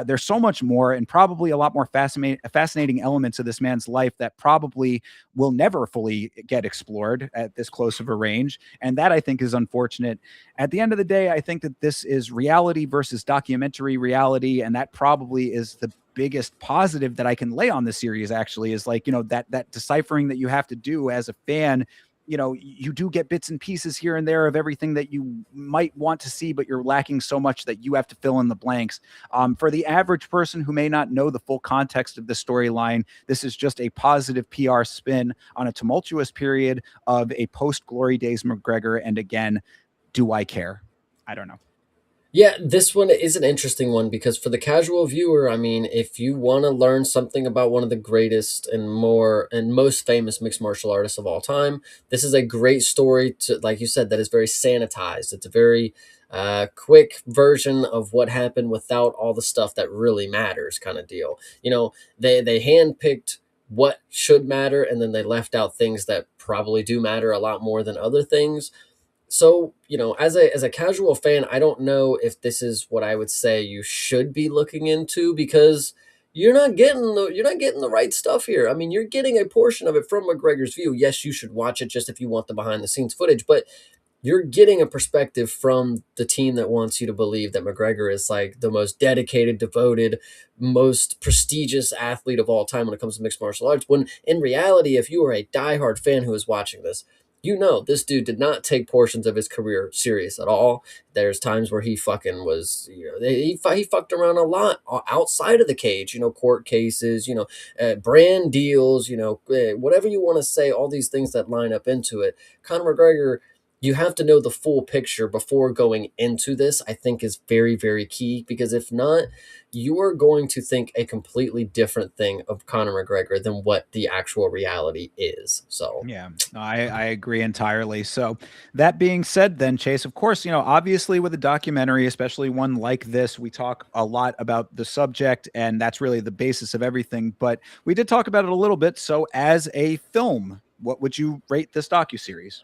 There's so much more, and probably a lot more fascinating elements of this man's life that probably will never fully get explored at this close of a range. And that, I think, is unfortunate. At the end of the day, I think that this is reality versus documentary reality. And that probably is the biggest positive that I can lay on the series, actually, is like, that deciphering that you have to do as a fan. You do get bits and pieces here and there of everything that you might want to see, but you're lacking so much that you have to fill in the blanks. For the average person who may not know the full context of the storyline, this is just a positive PR spin on a tumultuous period of a post-Glory Days McGregor. And again, do I care? I don't know. Yeah, this one is an interesting one because for the casual viewer, I mean, if you want to learn something about one of the greatest and most famous mixed martial artists of all time, this is a great story to, like you said, that is very sanitized. It's a very quick version of what happened without all the stuff that really matters, kind of deal. They handpicked what should matter, and then they left out things that probably do matter a lot more than other things. So, as a casual fan, I don't know if this is what I would say you should be looking into, because you're not getting the right stuff here. I mean, you're getting a portion of it from McGregor's view. Yes, you should watch it just if you want the behind the scenes footage, but you're getting a perspective from the team that wants you to believe that McGregor is like the most dedicated, devoted, most prestigious athlete of all time when it comes to mixed martial arts. When in reality, if you are a diehard fan who is watching this, this dude did not take portions of his career serious at all. There's times where he fucking was, he fucked around a lot outside of the cage, court cases, brand deals, whatever you want to say, all these things that line up into it. Conor McGregor, you have to know the full picture before going into this, I think, is very, very key, because if not, you are going to think a completely different thing of Conor McGregor than what the actual reality is. So, Yeah, no, I agree entirely. So that being said, then, Chase, of course, obviously with a documentary, especially one like this, we talk a lot about the subject, and that's really the basis of everything. But we did talk about it a little bit. So as a film, what would you rate this docuseries?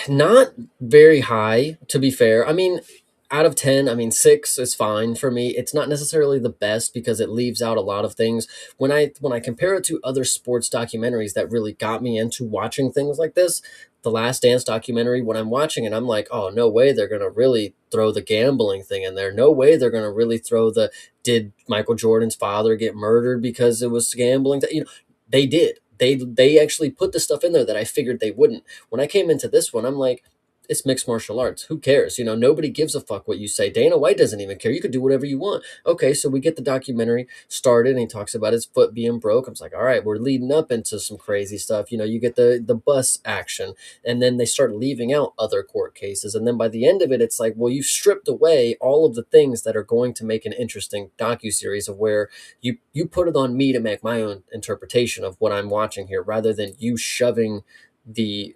Not very high, to be fair. I mean, out of 10, I mean, 6 is fine for me. It's not necessarily the best because it leaves out a lot of things. When I compare it to other sports documentaries that really got me into watching things like this, the Last Dance documentary, when I'm watching it, I'm like, oh, no way they're going to really throw the gambling thing in there. No way they're going to really throw the did Michael Jordan's father get murdered because it was gambling? They did. They actually put the stuff in there that I figured they wouldn't. When I came into this one, I'm like, it's mixed martial arts. Who cares? Nobody gives a fuck what you say. Dana White doesn't even care. You could do whatever you want. Okay, so we get the documentary started, and he talks about his foot being broke. I'm just like, all right, we're leading up into some crazy stuff. You get the bus action, and then they start leaving out other court cases, and then by the end of it, it's like, well, you've stripped away all of the things that are going to make an interesting docu series of where you put it on me to make my own interpretation of what I'm watching here, rather than you shoving the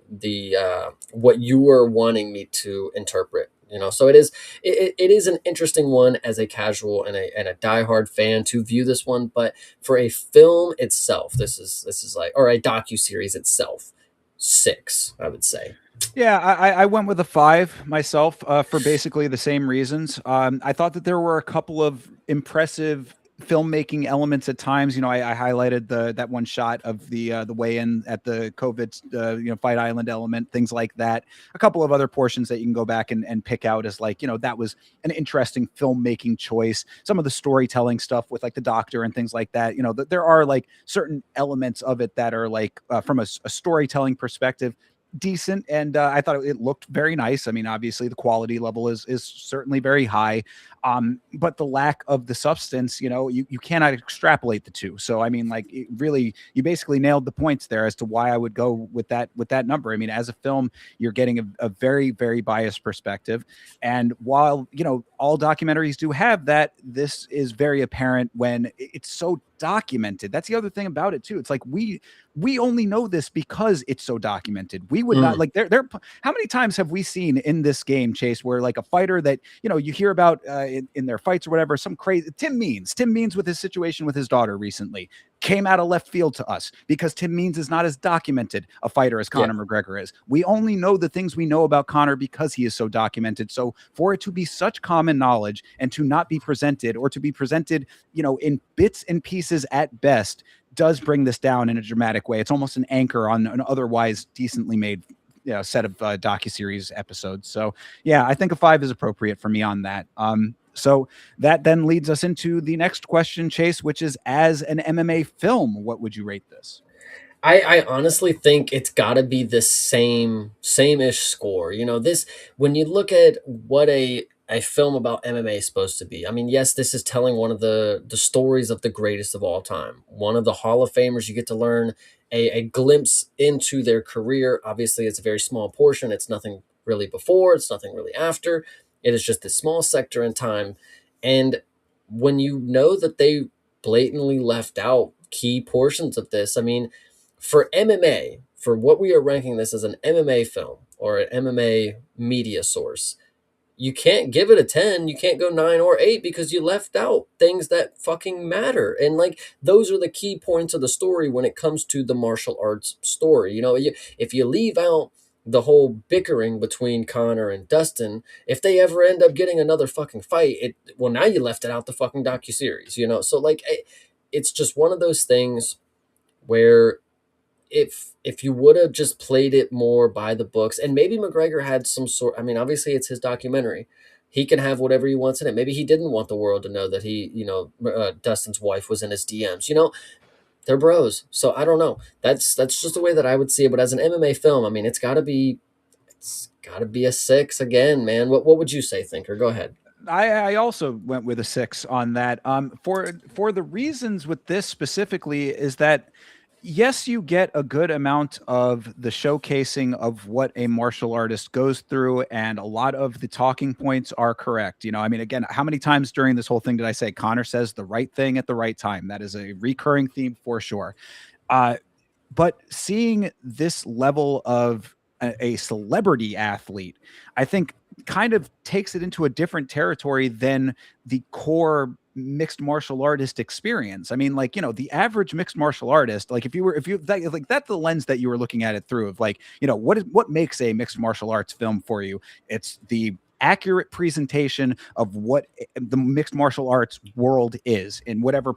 what you are wanting me to interpret. So it is an interesting one as a casual and a diehard fan to view this one, but for a film itself, this is like, or a docu series itself, 6, I would say. Yeah, I went with a 5 myself for basically the same reasons. I thought that there were a couple of impressive filmmaking elements at times. I highlighted that one shot of the weigh-in at the COVID Fight Island element, things like that. A couple of other portions that you can go back and pick out as like, that was an interesting filmmaking choice. Some of the storytelling stuff with like the doctor and things like that. There are like certain elements of it that are like from a storytelling perspective decent, and I thought it looked very nice. I mean, obviously the quality level is certainly very high, but the lack of the substance, you cannot extrapolate the two. So I mean, like, really, you basically nailed the points there as to why I would go with that number. I mean, as a film, you're getting a very, very biased perspective, and while all documentaries do have that, this is very apparent when it's so documented. That's the other thing about it too. It's like we only know this because it's so documented. We would not Mm, like there. How many times have we seen in this game, Chase, where like a fighter that you hear about in their fights or whatever, some crazy Tim Means with his situation with his daughter recently came out of left field to us because Tim Means is not as documented a fighter as yeah. Conor McGregor is. We only know the things we know about Conor because he is so documented. So for it to be such common knowledge and to not be presented, or to be presented, in bits and pieces at best, does bring this down in a dramatic way. It's almost an anchor on an otherwise decently made set of docuseries episodes. So yeah, I think a 5 is appropriate for me on that. So that then leads us into the next question, Chase, which is, as an MMA film, what would you rate this? I honestly think it's got to be the same-ish score. This, when you look at what a film about MMA is supposed to be. I mean, yes, this is telling one of the stories of the greatest of all time. One of the Hall of Famers. You get to learn a glimpse into their career. Obviously, it's a very small portion. It's nothing really before, it's nothing really after. It is just a small sector in time. And when you know that they blatantly left out key portions of this, I mean, for MMA, for what we are ranking this as an MMA film or an MMA media source, you can't give it a 10. You can't go 9 or 8 because you left out things that fucking matter. And like, those are the key points of the story when it comes to the martial arts story. If you leave out the whole bickering between Connor and Dustin, if they ever end up getting another fucking fight, well, now you left it out the fucking docuseries. So like, it's just one of those things where if you would have just played it more by the books, and maybe McGregor had some sort, I mean, obviously it's his documentary, he can have whatever he wants in it. Maybe he didn't want the world to know that Dustin's wife was in his DMs. They're bros, so I don't know. That's just the way that I would see it. But as an MMA film, I mean, it's got to be a 6 again, man. What would you say, Thinker? Go ahead. I also went with a 6 on that. For the reasons with this specifically is that, yes, you get a good amount of the showcasing of what a martial artist goes through, and a lot of the talking points are correct. I mean, again, how many times during this whole thing did I say Connor says the right thing at the right time? That is a recurring theme for sure. Uh, but seeing this level of a celebrity athlete, I think, kind of takes it into a different territory than the core mixed martial artist experience. I mean, like, the average mixed martial artist, like that's the lens that you were looking at it through, of like, what makes a mixed martial arts film for you? It's the accurate presentation of what the mixed martial arts world is, and whatever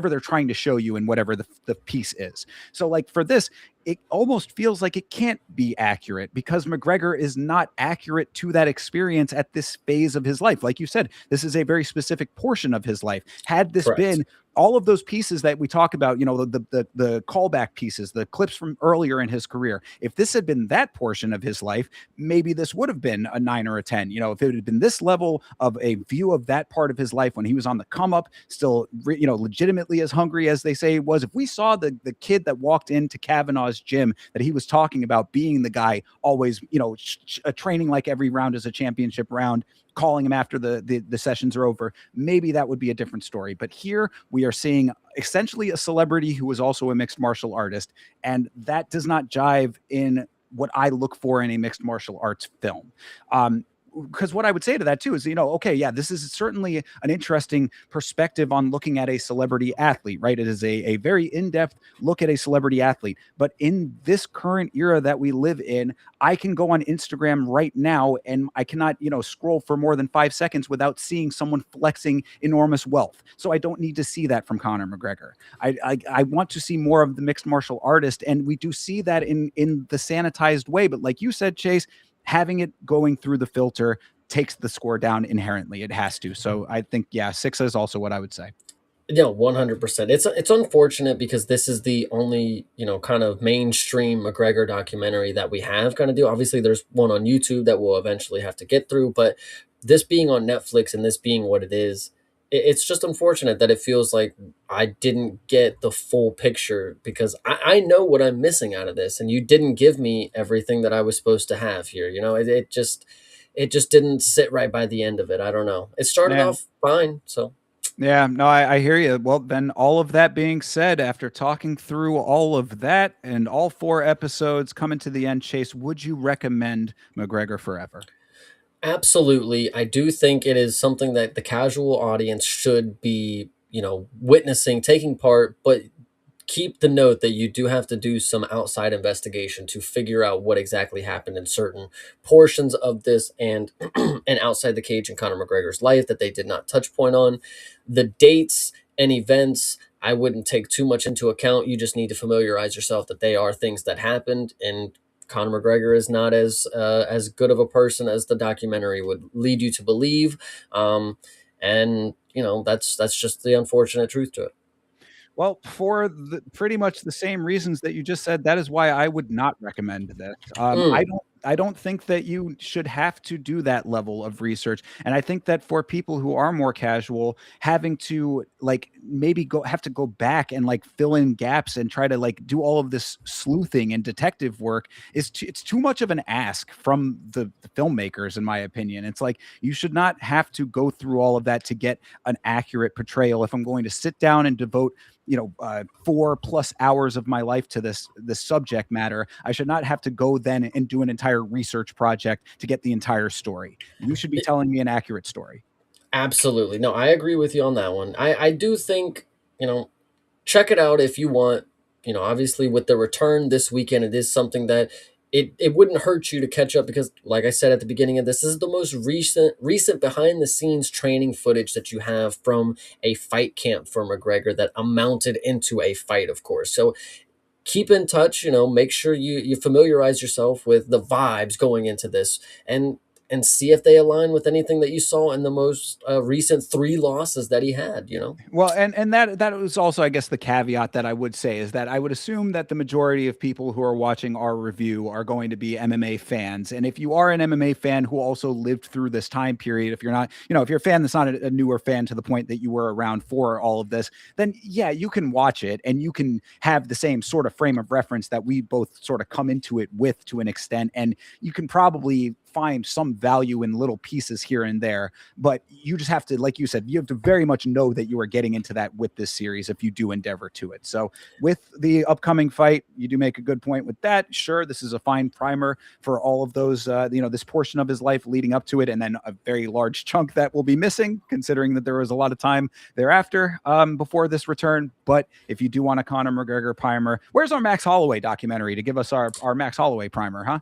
they're trying to show you, and whatever the piece is. So like for this, it almost feels like it can't be accurate, because McGregor is not accurate to that experience at this phase of his life. Like you said, this is a very specific portion of his life. Had this Correct. been all of those pieces that we talk about, the callback pieces, the clips from earlier in his career, if this had been that portion of his life, maybe this would have been a 9 or a 10. If it had been this level of a view of that part of his life when he was on the come up, still, legitimately as hungry as they say he was, if we saw the kid that walked into Kavanaugh's gym that he was talking about being the guy always, training like every round is a championship round, calling him after the sessions are over, maybe that would be a different story. But here we are seeing essentially a celebrity who is also a mixed martial artist, and that does not jive in what I look for in a mixed martial arts film. Because what I would say to that too is, okay, yeah, this is certainly an interesting perspective on looking at a celebrity athlete, right? It is a very in-depth look at a celebrity athlete. But in this current era that we live in, I can go on Instagram right now and I cannot, scroll for more than 5 seconds without seeing someone flexing enormous wealth. So I don't need to see that from Conor McGregor. I want to see more of the mixed martial artist, and we do see that in the sanitized way. But like you said, Chase, having it going through the filter takes the score down inherently. It has to. So I think, yeah, 6 is also what I would say. Yeah, 100%. It's unfortunate because this is the only, kind of mainstream McGregor documentary that we have kind of do. Obviously, there's one on YouTube that we'll eventually have to get through, but this being on Netflix and this being what it is, it's just unfortunate that it feels like I didn't get the full picture, because I know what I'm missing out of this, and you didn't give me everything that I was supposed to have here. It just didn't sit right by the end of it. I don't know. It started Yeah. off fine, so. Yeah, no, I hear you. Well, then, all of that being said, after talking through all of that and all 4 episodes coming to the end, Chase, would you recommend McGregor Forever? Absolutely. I do think it is something that the casual audience should be, witnessing, taking part, but keep the note that you do have to do some outside investigation to figure out what exactly happened in certain portions of this, and and outside the cage in Conor McGregor's life that they did not touch point on. The dates and events, I wouldn't take too much into account. You just need to familiarize yourself that they are things that happened, and Conor McGregor is not as good of a person as the documentary would lead you to believe. And that's just the unfortunate truth to it. Well, for pretty much the same reasons that you just said, that is why I would not recommend this. Mm. I don't think that you should have to do that level of research. And I think that for people who are more casual, having to like maybe have to go back and like fill in gaps and try to like do all of this sleuthing and detective work it's too much of an ask from the filmmakers, in my opinion. It's like you should not have to go through all of that to get an accurate portrayal. If I'm going to sit down and devote 4+ hours of my life to this subject matter, I should not have to go then and do an entire research project to get the entire story. You should be telling me an accurate story. Absolutely. No, I agree with you on that one. I do think, check it out if you want. Obviously with the return this weekend, it is something that it wouldn't hurt you to catch up, because like I said at the beginning of this is the most recent behind the scenes training footage that you have from a fight camp for McGregor that amounted into a fight, of course. So keep in touch, make sure you familiarize yourself with the vibes going into this, and see if they align with anything that you saw in the most recent 3 losses that he had. Well, and that was also, I guess, the caveat that I would say is that I would assume that the majority of people who are watching our review are going to be MMA fans. And if you are an MMA fan who also lived through this time period, if you're not, if you're a fan that's not a newer fan to the point that you were around for all of this, then yeah, you can watch it and you can have the same sort of frame of reference that we both sort of come into it with to an extent. And you can probably find some value in little pieces here and there, but you just have to, like you said, you have to very much know that you are getting into that with this series if you do endeavor to it. So with the upcoming fight, you do make a good point with that. Sure, this is a fine primer for all of those, this portion of his life leading up to it, and then a very large chunk that will be missing, considering that there was a lot of time thereafter before this return. But if you do want a Conor McGregor primer, where's our Max Holloway documentary to give us our Max Holloway primer, huh?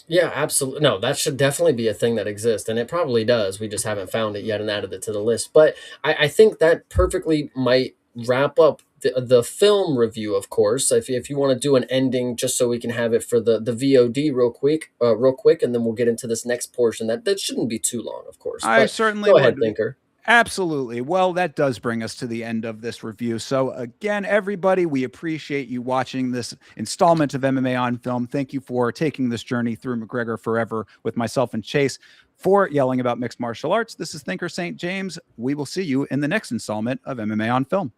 Yeah, absolutely. No, that should definitely be a thing that exists, and it probably does. We just haven't found it yet and added it to the list. But I think that perfectly might wrap up the film review. Of course, if you want to do an ending, just so we can have it for the VOD real quick, and then we'll get into this next portion. That shouldn't be too long, of course. I But certainly go ahead, would. Thinker. Absolutely. Well, that does bring us to the end of this review. So again, everybody, we appreciate you watching this installment of MMA on Film. Thank you for taking this journey through McGregor Forever with myself and Chase. For yelling about mixed martial arts, this is Thinker St. James. We will see you in the next installment of MMA on Film.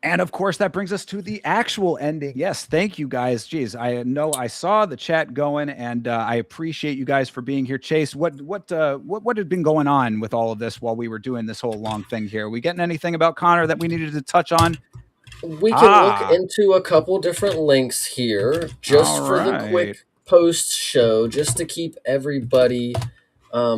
And of course, that brings us to the actual ending. Yes, thank you guys. Jeez, I know I saw the chat going, and I appreciate you guys for being here. Chase, what had been going on with all of this while we were doing this whole long thing here? We getting anything about Conor that we needed to touch on? We can look into a couple different links here, just for the quick post show, just to keep everybody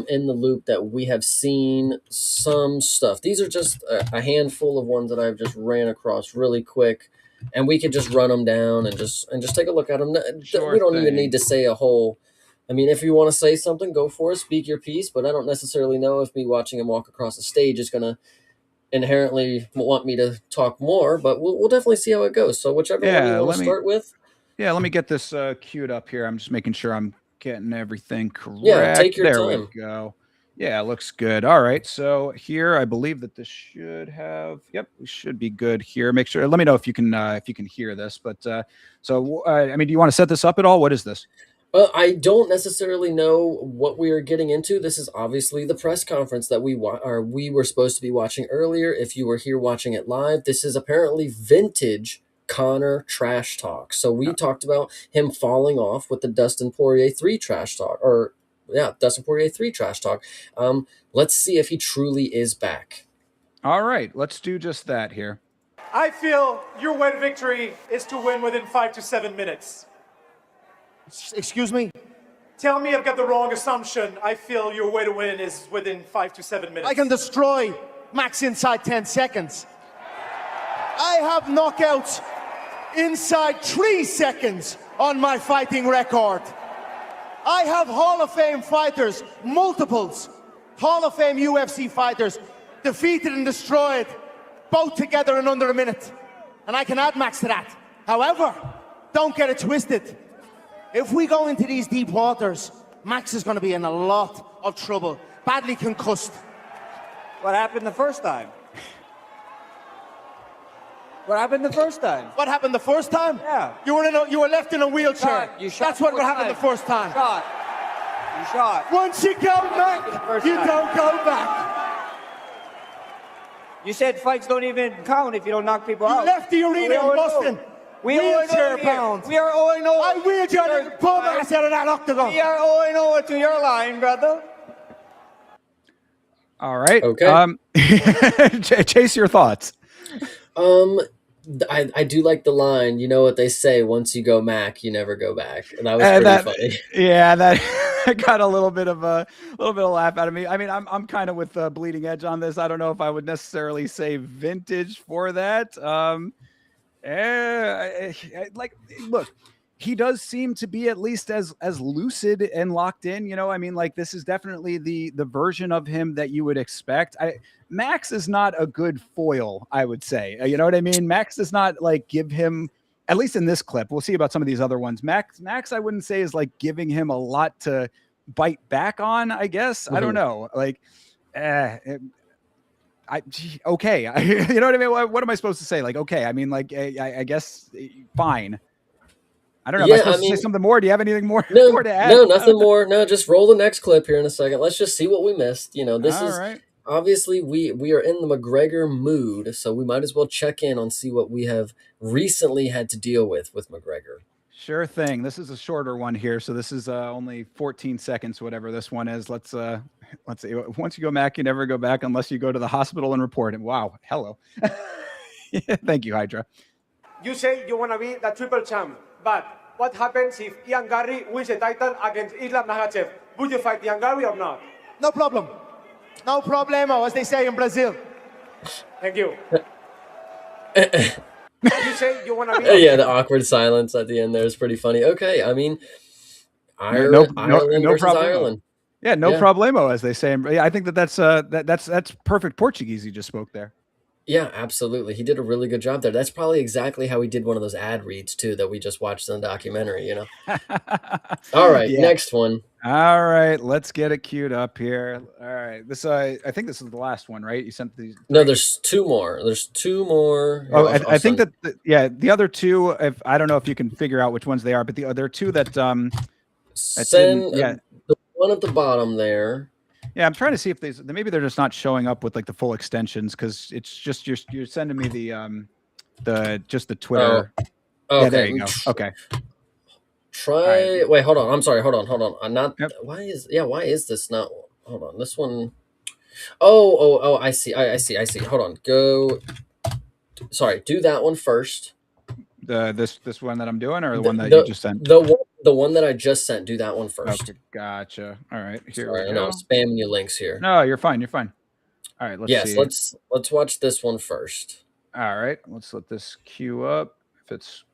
in the loop that we have seen some stuff. These are just a handful of ones that I've just ran across really quick, and we could just run them down and just take a look at them. We don't even need to say a whole. I mean, if you want to say something, go for it, speak your piece. But I don't necessarily know if me watching him walk across the stage is going to inherently want me to talk more. But we'll definitely see how it goes. So whichever one you want to start with. Yeah, let me get this queued up here. I'm just making sure I'm getting everything correct. Yeah, take your time. There we go. Yeah, looks good. All right. So here, I believe that this should have. Yep, we should be good here. Make sure. Let me know if you can hear this. But I mean, do you want to set this up at all? What is this? I don't necessarily know what we are getting into. This is obviously the press conference that we were supposed to be watching earlier. If you were here watching it live, this is apparently vintage Conor trash talk. So we talked about him falling off with the Dustin Poirier 3 trash talk, Dustin Poirier 3 trash talk. Let's see if he truly is back. All right, let's do just that here. I feel your win victory is to win within 5 to 7 minutes. Excuse me? Tell me I've got the wrong assumption. I feel your way to win is within 5 to 7 minutes. I can destroy Max inside 10 seconds. I have knockouts inside 3 seconds on my fighting record. I have Hall of Fame fighters, multiples, Hall of Fame UFC fighters, defeated and destroyed, both together in under a minute. And I can add Max to that. However, don't get it twisted. If we go into these deep waters, Max is going to be in a lot of trouble, badly concussed. What happened the first time? What happened the first time? What happened the first time? Yeah. You were left in a wheelchair. You shot. That's what happened the first time. You shot. Once you go back, you don't go back. You said fights don't even count if you don't knock people out. You left the arena in Boston. Wheelchair bound. We are 0-0. I wheelchair to pull my ass out of that octagon. We are 0-0 to your line, brother. All right. Okay. Chase, your thoughts. I do like the line. You know what they say: once you go Mac, you never go back. And that was pretty funny. Yeah, that got a little bit of laugh out of me. I mean, I'm kind of with Bleeding Edge on this. I don't know if I would necessarily say vintage for that. Look, he does seem to be at least as lucid and locked in. You know, I mean, like, this is definitely the version of him that you would expect. Max is not a good foil, I would say. You know what I mean? Max does not like give him, at least in this clip. We'll see about some of these other ones. Max, I wouldn't say is like giving him a lot to bite back on. I guess I don't know. Like, okay. You know what I mean? What am I supposed to say? Like, okay. I mean, like, I guess fine. I don't know. Yeah, am I supposed to say something more? Do you have anything more, more to add? No, nothing more. No, just roll the next clip here in a second. Let's just see what we missed. You know, this is right. Obviously we are in the McGregor mood, so we might as well check in on see what we have recently had to deal with McGregor. Sure thing. This is a shorter one here, so this is only 14 seconds, whatever this one is. Let's see. Once you go back, you never go back unless you go to the hospital and report it. Wow. Hello. Thank you, Hydra. You say you want to be the triple champ, but what happens if Ian Garry wins the title against Islam Makhachev? Would you fight Ian Garry or not? No problem. No problemo, as they say in Brazil. Thank you. You say you want to be... Yeah, the awkward silence at the end there is pretty funny. Okay, I mean, Ireland versus problemo. Ireland. Yeah, no problemo, as they say. Yeah, I think that's perfect Portuguese you just spoke there. Yeah, absolutely. He did a really good job there. That's probably exactly how he did one of those ad reads too that we just watched in the documentary, you know. All right, next one. All right, let's get it queued up here. All right, this I think this is the last one, right? You sent these. No, there's two more. There's two more. Oh, I think that the other two. If I don't know if you can figure out which ones they are, but the other two that send the one at the bottom there. Yeah, I'm trying to see if maybe they're just not showing up with like the full extensions because it's just you're sending me the Twitter. Oh, okay. Yeah, there you go. Okay. Right. Wait, hold on. I'm sorry. Hold on. I'm not. Yep. Why is this not? Hold on. This one. Oh. I see. Hold on. Go. Sorry. Do that one first. This one that I'm doing, or the one that you just sent. The one that I just sent. Do that one first. Okay, gotcha. All right. Here sorry, we go. I'm spamming you links here. No, you're fine. You're fine. All right. Let's see. Let's watch this one first. All right. Let's let this queue up. If it's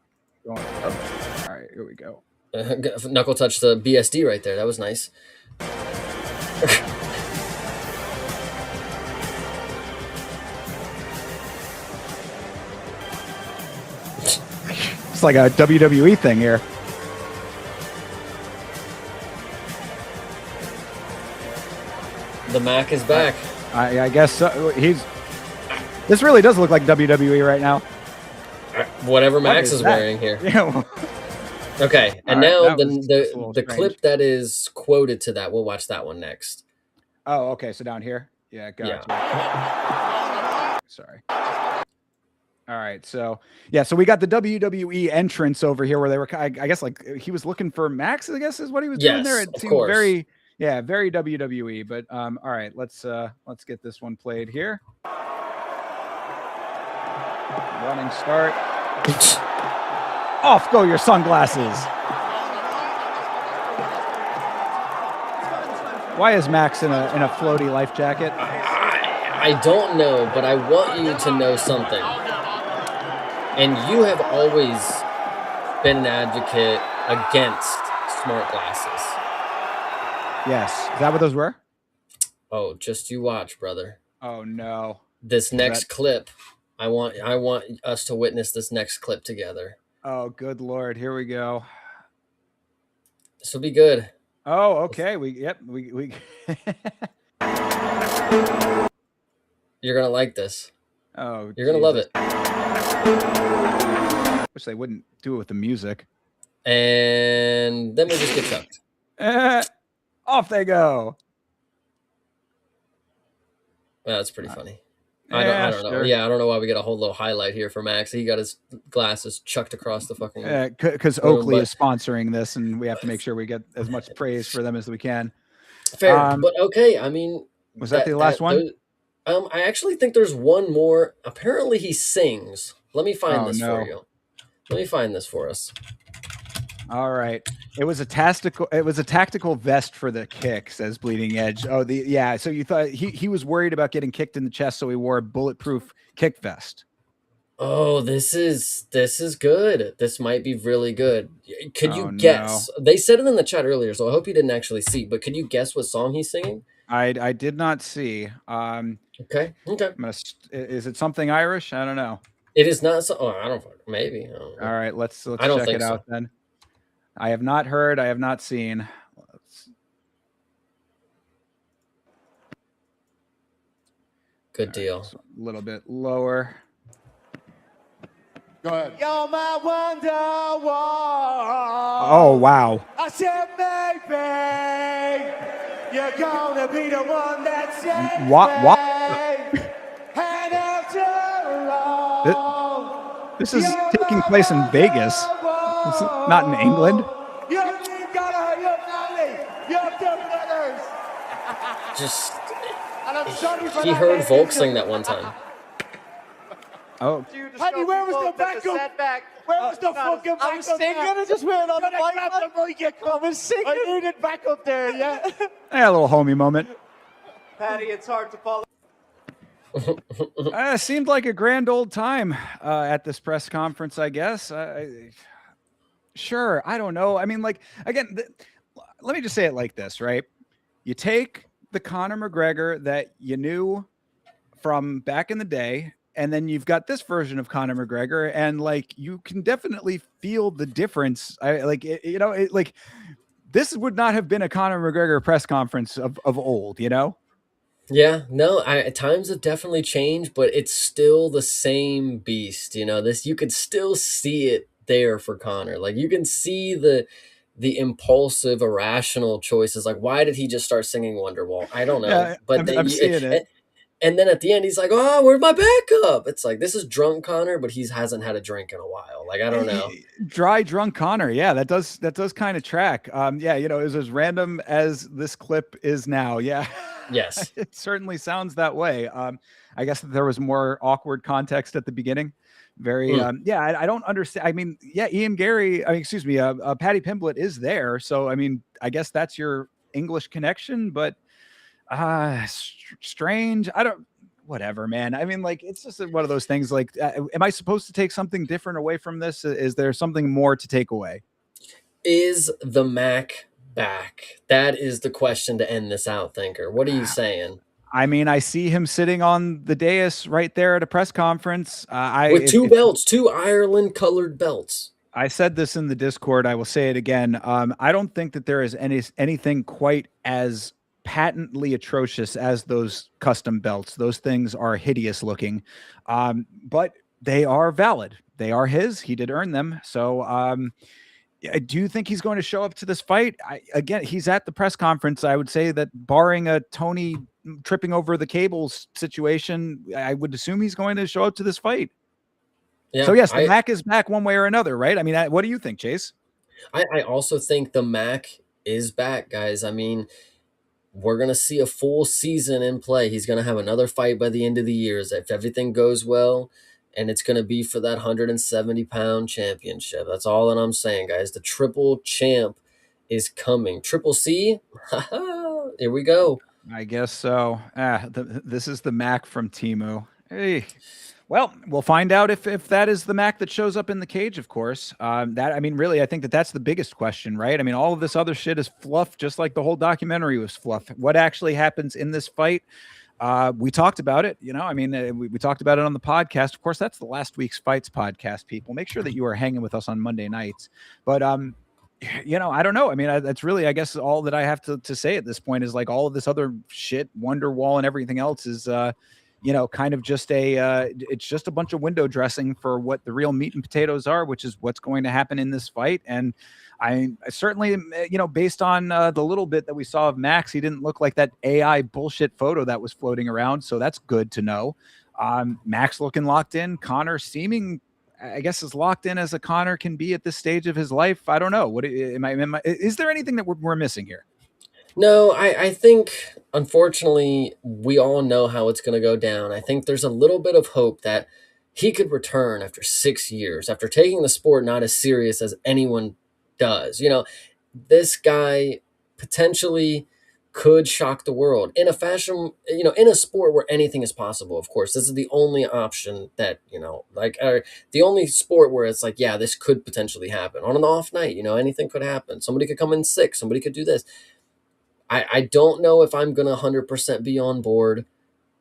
going up. All right. Here we go. Knuckle touch the BSD right there. That was nice. It's like a WWE thing here. The Mac is back. I guess so. This really does look like WWE right now. Whatever Max is wearing here. Yeah. Okay, and now the clip that is quoted to that, we'll watch that one next. Oh, okay. So down here, yeah, gotcha. Sorry. All right, so we got the WWE entrance over here where they were, I guess, like he was looking for Max, I guess is what he was doing there. It seemed very WWE. But all right, let's get this one played here. Running start. Off go your sunglasses. Why is Max in a floaty life jacket? I don't know, but I want you to know something. And you have always been an advocate against smart glasses. Yes. Is that what those were? Oh, just you watch, brother. Oh no. This next clip, I want us to witness this next clip together. Oh, good Lord. Here we go. This will be good. Oh, okay. We You're going to like this. Oh, you're going to love it. Wish they wouldn't do it with the music. And then we just get chucked. Off they go. Well, that's pretty funny. I don't know. Yeah, I don't know why we get a whole little highlight here for Max. He got his glasses chucked across the fucking. Because Oakley is sponsoring this, and we have to make sure we get as much praise for them as we can. Fair, but okay. I mean, was that the last one? I actually think there's one more. Apparently, he sings. Let me find this for you. Let me find this for us. All right. It was a tactical vest for the kick, says Bleeding Edge. Oh, so you thought he was worried about getting kicked in the chest, so he wore a bulletproof kick vest. Oh, this is good. This might be really good. Could you guess? No. They said it in the chat earlier, so I hope you didn't actually see, but could you guess what song he's singing? I did not see. Okay. Is it something Irish? I don't know. It is not. I don't. Maybe. I don't know. All right. Let's check it out then. I have not heard. I have not seen. Good deal. A little bit lower. Go ahead. You're my wonder wall. Oh, wow. I said, maybe you're gonna be the one that saves me. What? And after all, this is taking place in Vegas. Not in England. Your team Gallagher, your family, your two brothers. Just And I'm sorry for he that, heard ladies Volk and sing that one time. Oh, Paddy, where was the backup? Where was the fucking backup? I was singing and just went on the mic. Grab the mic, you cunt. I was singing. I needed backup there, yeah. a little homie moment. Paddy, it's hard to follow. Seemed like a grand old time at this press conference, I guess. Sure, I don't know. I mean, like, again, let me just say it like this, right? You take the Conor McGregor that you knew from back in the day, and then you've got this version of Conor McGregor, and like you can definitely feel the difference. Like this would not have been a Conor McGregor press conference of old, you know? Yeah, no, times have definitely changed, but it's still the same beast. This, you could still see it there for Connor. Like, you can see the impulsive, irrational choices. Like, why did he just start singing Wonderwall? I don't know. Yeah, But I'm seeing it. and then at the end, he's like, "Oh, where's my backup?" It's like, this is drunk Connor, but he hasn't had a drink in a while. Like, I don't know. Dry drunk Connor. Yeah, that does kind of track. Yeah, it was as random as this clip is now. Yeah. Yes. It certainly sounds that way. I guess that there was more awkward context at the beginning. Very, I don't understand. I mean, yeah, Paddy Pimblett is there. So, I mean, I guess that's your English connection, but strange. Whatever, man. I mean, like, it's just one of those things. Like, am I supposed to take something different away from this? Is there something more to take away? Is the Mac back? That is the question to end this out, Thinker. What are you saying? I mean, I see him sitting on the dais right there at a press conference. With two belts, two Ireland colored belts. I said this in the Discord. I will say it again. I don't think that there is anything quite as patently atrocious as those custom belts. Those things are hideous looking, but they are valid. They are his. He did earn them. So I do think he's going to show up to this fight. Again, he's at the press conference. I would say that barring a Tony tripping over the cables situation, I would assume he's going to show up to this fight. Yeah, so yes, the Mac is back one way or another, right? I mean, what do you think, Chase? I also think the Mac is back, guys. I mean, we're going to see a full season in play. He's going to have another fight by the end of the year if everything goes well, and it's going to be for that 170-pound championship. That's all that I'm saying, guys. The triple champ is coming. Triple C, here we go. I guess so. This is the Mac from Temu. Hey. Well, we'll find out if that is the Mac that shows up in the cage, of course. Really, I think that's the biggest question, right? I mean, all of this other shit is fluff, just like the whole documentary was fluff. What actually happens in this fight? We talked about it, we talked about it on the podcast. Of course, that's the last week's Fights podcast, people. Make sure that you are hanging with us on Monday nights. But, I don't know. I mean, that's really, I guess, all that I have to say at this point is like all of this other shit, Wonderwall and everything else is, kind of just it's just a bunch of window dressing for what the real meat and potatoes are, which is what's going to happen in this fight. And I certainly, based on the little bit that we saw of Max, he didn't look like that AI bullshit photo that was floating around. So that's good to know. Max looking locked in, Connor seeming, I guess, as locked in as a Connor can be at this stage of his life. I don't know. Is there anything that we're missing here? No, I think, unfortunately, we all know how it's going to go down. I think there's a little bit of hope that he could return after 6 years, after taking the sport not as serious as anyone does. This guy potentially could shock the world in a fashion, in a sport where anything is possible. Of course, this is the only option that, the only sport where it's like, yeah, this could potentially happen on an off night. Anything could happen. Somebody could come in sick. Somebody could do this. I don't know if I'm going to 100% be on board,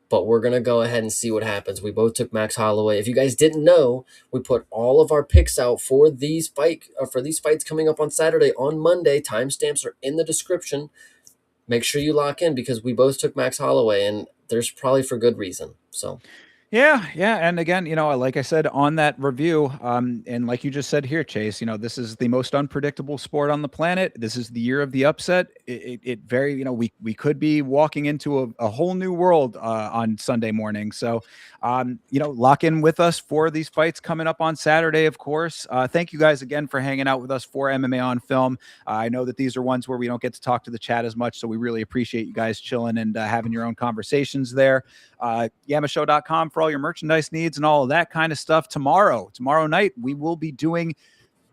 but we're going to go ahead and see what happens. We both took Max Holloway. If you guys didn't know, we put all of our picks out for these fights coming up on Saturday, on Monday. Timestamps are in the description. Make sure you lock in because we both took Max Holloway, and there's probably for good reason. So, Yeah, yeah, and again, like I said on that review, and like you just said here, Chase, this is the most unpredictable sport on the planet. This is the year of the upset. It very, we could be walking into a whole new world on Sunday morning. So, lock in with us for these fights coming up on Saturday, of course. Thank you guys again for hanging out with us for MMA on Film. I know that these are ones where we don't get to talk to the chat as much, so we really appreciate you guys chilling and having your own conversations there. Yamashow.com for all your merchandise needs and all of that kind of stuff. Tomorrow night, we will be doing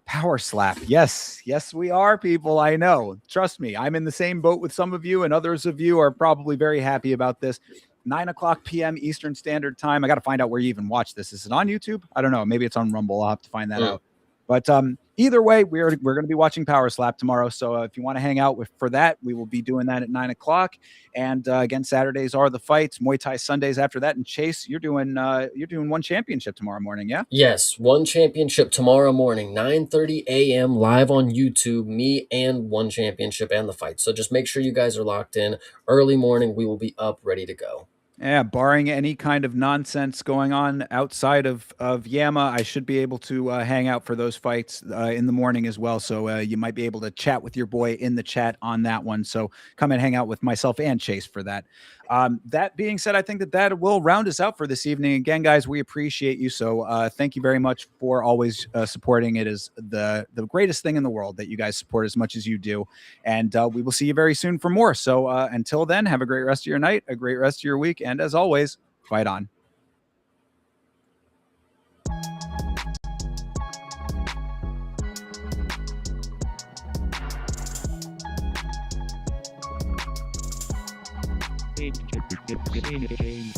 Power Slap. Yes, we are, people. I know. Trust me, I'm in the same boat with some of you, and others of you are probably very happy about this. 9:00 p.m. Eastern Standard Time. I got to find out where you even watch this. Is it on YouTube? I don't know. Maybe it's on Rumble. I'll have to find that out. But either way, we're going to be watching Power Slap tomorrow. So if you want to hang out for that, we will be doing that at 9:00. And again, Saturdays are the fights. Muay Thai Sundays after that. And Chase, you're doing one championship tomorrow morning, yeah? Yes, one championship tomorrow morning, 9:30 a.m. live on YouTube. Me and one championship and the fight. So just make sure you guys are locked in. Early morning, we will be up, ready to go. Yeah, barring any kind of nonsense going on outside of Yama, I should be able to hang out for those fights in the morning as well. So you might be able to chat with your boy in the chat on that one. So come and hang out with myself and Chase for that. That being said, I think that will round us out for this evening. Again, guys, we appreciate you. So thank you very much for always supporting. It is the greatest thing in the world that you guys support as much as you do. And we will see you very soon for more. So until then, have a great rest of your night, a great rest of your week. And as always, fight on. Game.